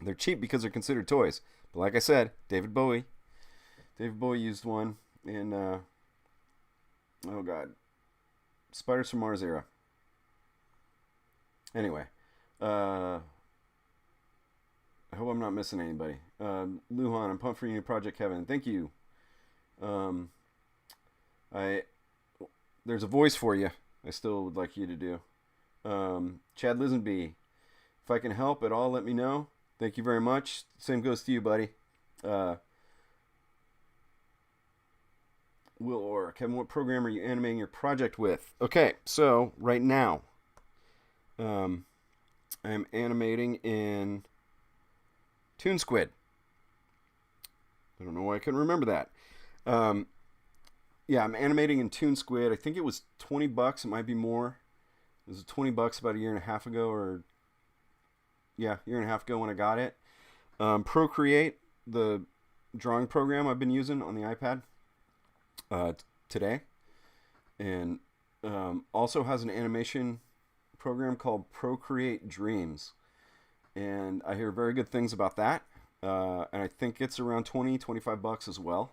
They're cheap because they're considered toys. But like I said, David Bowie used one in oh god, Spiders from Mars era. Anyway, I hope I'm not missing anybody. Luhan, I'm pumped for your new project, Kevin. Thank you. Um, I there's a voice for you. I still would like you to do. Chad Lisenby, if I can help at all, let me know. Thank you very much. Same goes to you, buddy. Will or Kevin, what program are you animating your project with? Okay, so right now, I'm animating in ToonSquid. I don't know why I couldn't remember that. Yeah, I'm animating in ToonSquid. I think it was $20. It might be more. It was $20 about a year and a half ago, or yeah, year and a half ago when I got it. Procreate, the drawing program I've been using on the iPad today, and also has an animation program called Procreate Dreams, and I hear very good things about that. And I think it's around $25 as well.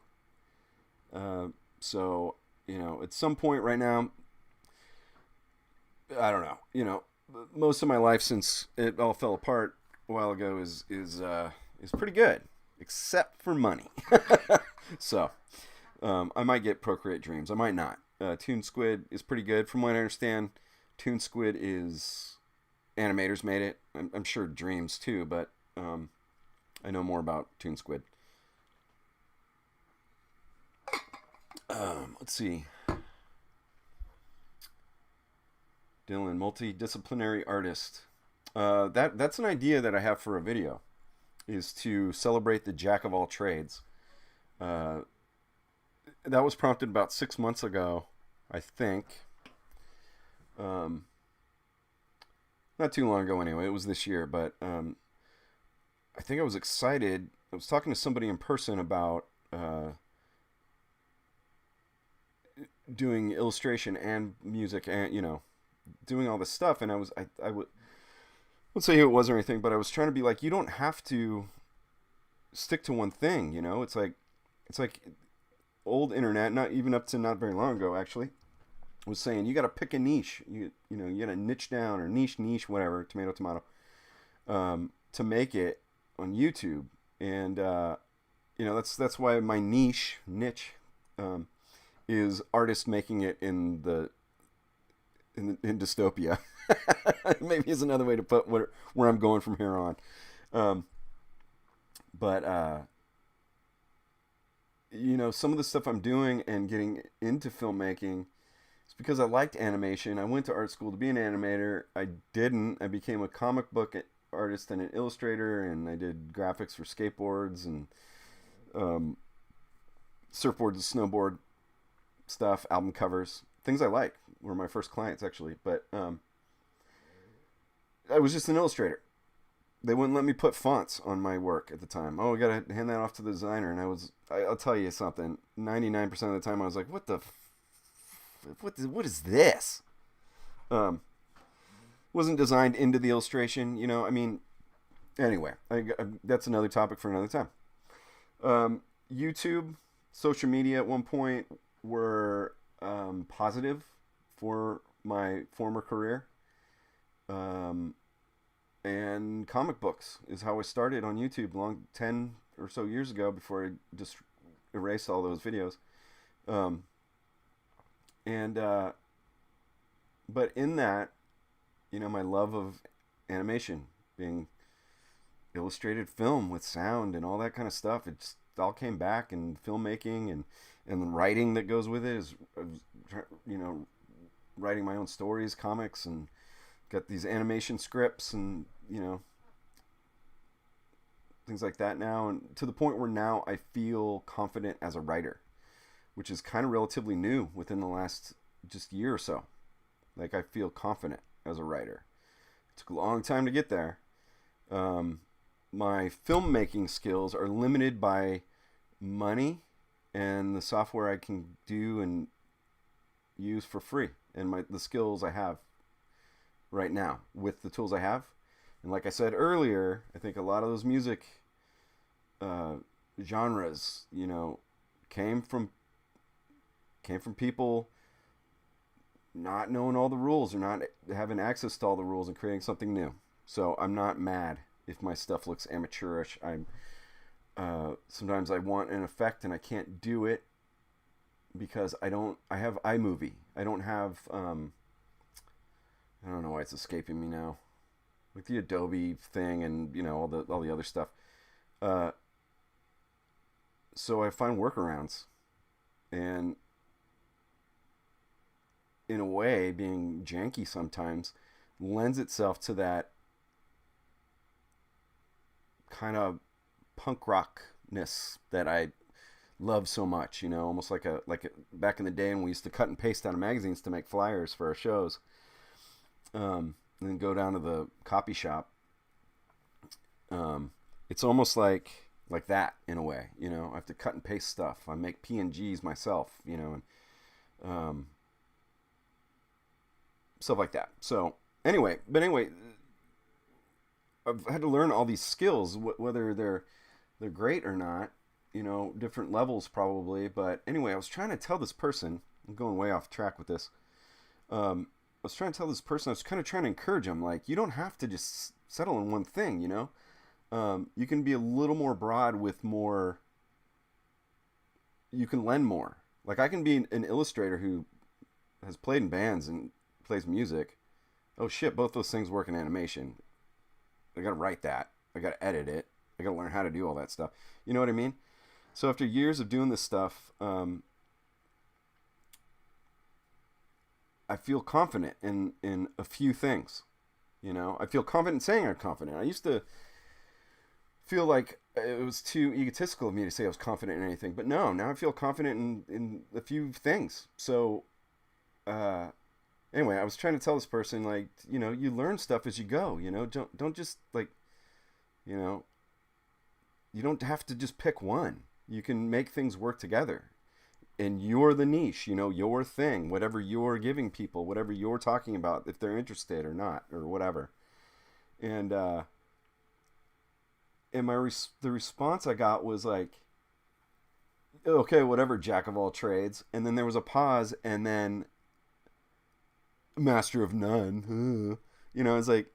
So, at some point right now, I don't know, most of my life since it all fell apart a while ago is pretty good, except for money. So, I might get Procreate Dreams. I might not. ToonSquid is pretty good. From what I understand, ToonSquid is animators made it. I'm sure Dreams too, but I know more about ToonSquid. Let's see. Dylan, multidisciplinary artist. That's an idea that I have for a video, is to celebrate the jack of all trades. That was prompted about 6 months ago, I think. Not too long ago anyway. It was this year, but I think I was excited. I was talking to somebody in person about doing illustration and music and doing all this stuff, and I would say who it was or anything, but I was trying to be like, you don't have to stick to one thing. It's like old internet, not even up to not very long ago actually, was saying you got to pick a niche. You got to niche down, or niche whatever, tomato, to make it on YouTube. And that's why my niche is artists making it in dystopia. Maybe is another way to put where I'm going from here on. But some of the stuff I'm doing and getting into filmmaking is because I liked animation. I went to art school to be an animator. I didn't. I became a comic book artist and an illustrator, and I did graphics for skateboards and surfboards and snowboard stuff, album covers, things I like were my first clients actually. But I was just an illustrator. They wouldn't let me put fonts on my work at the time. Oh, I gotta hand that off to the designer. And I'll tell you something, 99% of the time I was like, what is this? Wasn't designed into the illustration, anyway, that's another topic for another time. YouTube, social media at one point were positive for my former career. Um, and comic books is how I started on YouTube long 10 or so years ago before I just erased all those videos. Um, and but in that, my love of animation, being illustrated film with sound and all that kind of stuff, it just all came back, and filmmaking and the writing that goes with it is, you know, writing my own stories, comics, and got these animation scripts and things like that now, and to the point where now I feel confident as a writer, which is kind of relatively new within the last just year or so. Like, I feel confident as a writer. It took a long time to get there. My filmmaking skills are limited by money and the software I can do and use for free, and the skills I have right now with the tools I have. And like I said earlier, I think a lot of those music genres, came from people not knowing all the rules or not having access to all the rules and creating something new. So I'm not mad if my stuff looks amateurish. I'm sometimes I want an effect and I can't do it because I have iMovie. I don't have I don't know why it's escaping me now. With the Adobe thing and all the other stuff. So I find workarounds, and in a way, being janky sometimes lends itself to that kind of punk rockness that I love so much. Almost like back in the day when we used to cut and paste out of magazines to make flyers for our shows. And then go down to the copy shop. It's almost like that in a way. I have to cut and paste stuff. I make PNGs myself. And stuff like that. So anyway, I've had to learn all these skills, whether they're great or not. Different levels probably. But anyway, I was trying to tell this person. I'm going way off track with this. I was trying to tell this person, I was kind of trying to encourage him, like, you don't have to just settle in one thing, you can be a little more broad with more, you can lend more. Like, I can be an illustrator who has played in bands and plays music. Oh shit, both those things work in animation. I gotta write that. I gotta edit it. I gotta learn how to do all that stuff. You know what I mean? So after years of doing this stuff, I feel confident in a few things. I feel confident saying I'm confident. I used to feel like it was too egotistical of me to say I was confident in anything. But no, now I feel confident in a few things. So, anyway, I was trying to tell this person, like, you learn stuff as you go. Don't just, like, you don't have to just pick one. You can make things work together. And you're the niche, your thing, whatever you're giving people, whatever you're talking about, if they're interested or not, or whatever. And the response I got was like, okay, whatever, jack of all trades. And then there was a pause, and then master of none. It's like,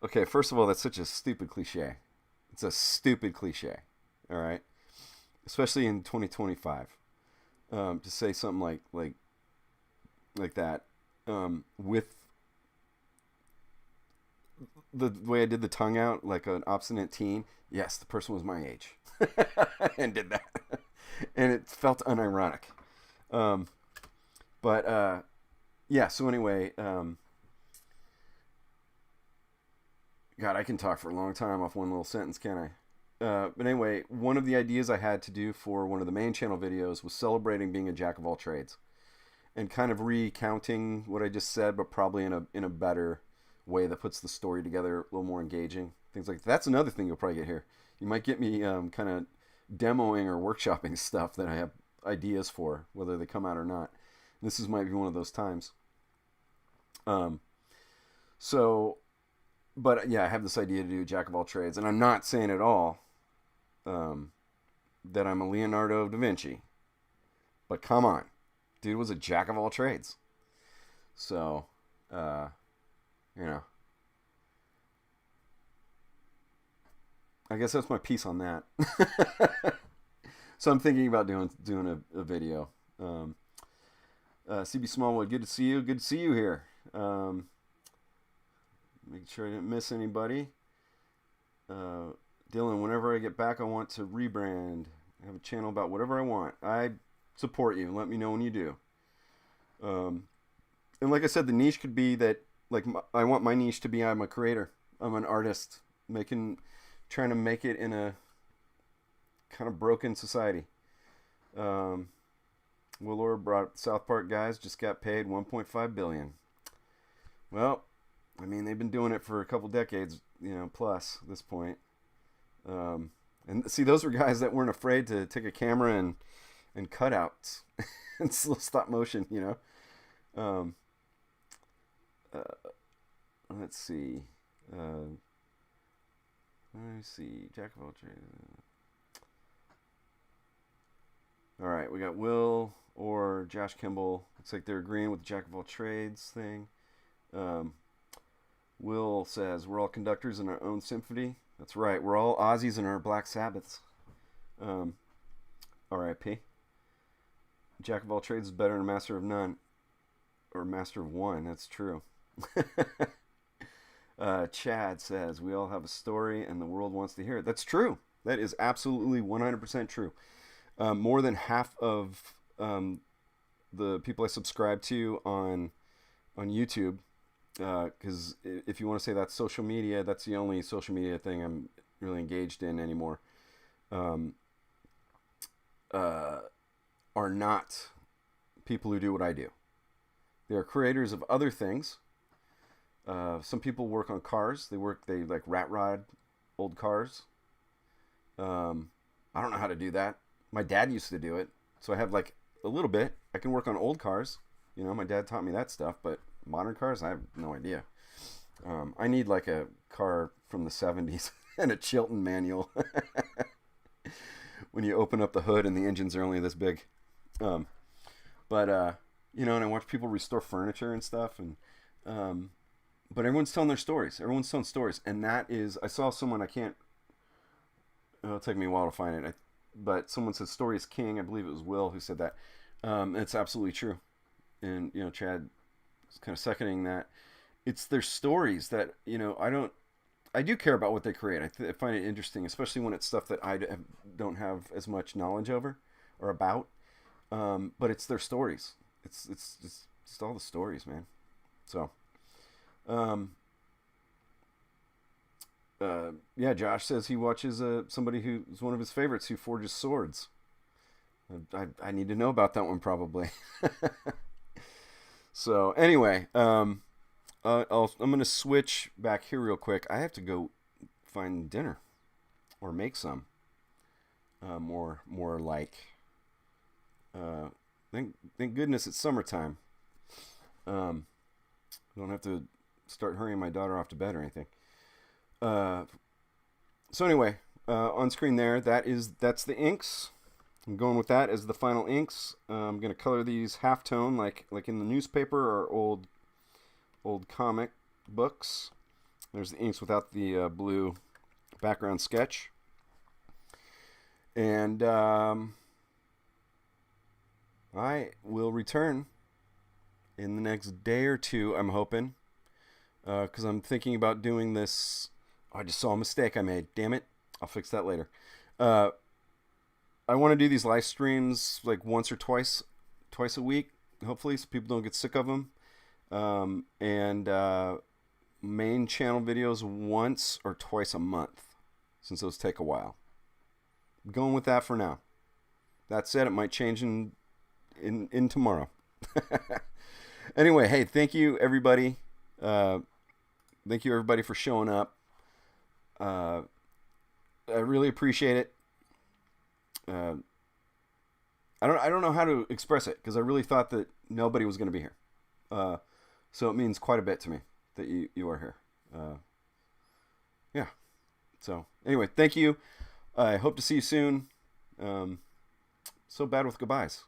okay, first of all, that's such a stupid cliche. It's a stupid cliche, all right? Especially in 2025. To say something like that, with the way I did the tongue out, like an obstinate teen. Yes, the person was my age, and did that, and it felt unironic. But yeah. So anyway, God, I can talk for a long time off one little sentence, can't I? But anyway, one of the ideas I had to do for one of the main channel videos was celebrating being a jack of all trades, and kind of recounting what I just said, but probably in a better way that puts the story together, a little more engaging. Things like that. That's another thing you'll probably get here. You might get me kind of demoing or workshopping stuff that I have ideas for, whether they come out or not. This might be one of those times. So, but yeah, I have this idea to do jack of all trades, and I'm not saying at all that I'm a Leonardo da Vinci. But come on, dude was a jack of all trades. So, you know, I guess that's my piece on that. So I'm thinking about doing a video. CB Smallwood, good to see you. Good to see you here. Making sure I didn't miss anybody. Dylan, whenever I get back, I want to rebrand. I have a channel about whatever I want. I support you. Let me know when you do. And like I said, the niche could be that, like, I want my niche to be I'm a creator. I'm an artist trying to make it in a kind of broken society. Willor brought South Park guys just got paid $1.5 billion. Well, I mean, they've been doing it for a couple decades, plus at this point. And see, those were guys that weren't afraid to take a camera and cutouts and stop motion, Let's see. Jack of all trades. All right, we got Will or Josh Kimball. Looks like they're agreeing with the Jack of all trades thing. Will says, we're all conductors in our own symphony. That's right. We're all Ozzies in our Black Sabbaths. R.I.P. Jack of all trades is better than a master of none. Or master of one. That's true. Chad says, we all have a story and the world wants to hear it. That's true. That is absolutely 100% true. More than half of the people I subscribe to on YouTube, because if you want to say that's social media, that's the only social media thing I'm really engaged in anymore, are not people who do what I do. They are creators of other things. Some people work on cars. They like rat rod old cars. I don't know how to do that. My dad used to do it, so I have like a little bit. I can work on old cars. My dad taught me that stuff, but modern cars, I have no idea. I need like a car from the 70s and a Chilton manual. When you open up the hood and the engines are only this big. And I watch people restore furniture and stuff, and but everyone's telling their stories. Everyone's telling stories, and that is, I saw someone, it'll take me a while to find it, but someone said story is king. I believe it was Will who said that. It's absolutely true, and Chad is kind of seconding that. It's their stories that I do care about what they create. I find it interesting, especially when it's stuff that I don't have as much knowledge over or about. But it's their stories. It's just all the stories, man. So, yeah, Josh says he watches somebody who's one of his favorites who forges swords. I need to know about that one probably. So anyway, I'm gonna switch back here real quick. I have to go find dinner or make some. More like. Thank goodness it's summertime. I don't have to start hurrying my daughter off to bed or anything. So anyway, on screen there, that's the inks. I'm going with that as the final inks. I'm gonna color these halftone like in the newspaper or old comic books. There's the inks without the blue background sketch. And I will return in the next day or two, I'm hoping, because I'm thinking about doing this. Oh, I just saw a mistake I made. Damn it. I'll fix that later. I want to do these live streams like once or twice a week, hopefully, so people don't get sick of them. And main channel videos once or twice a month, since those take a while. I'm going with that for now. That said, it might change in tomorrow. Anyway, hey, thank you everybody. Thank you everybody for showing up. I really appreciate it. I don't know how to express it because I really thought that nobody was going to be here. So it means quite a bit to me that you are here. Yeah. So anyway, thank you. I hope to see you soon. So bad with goodbyes.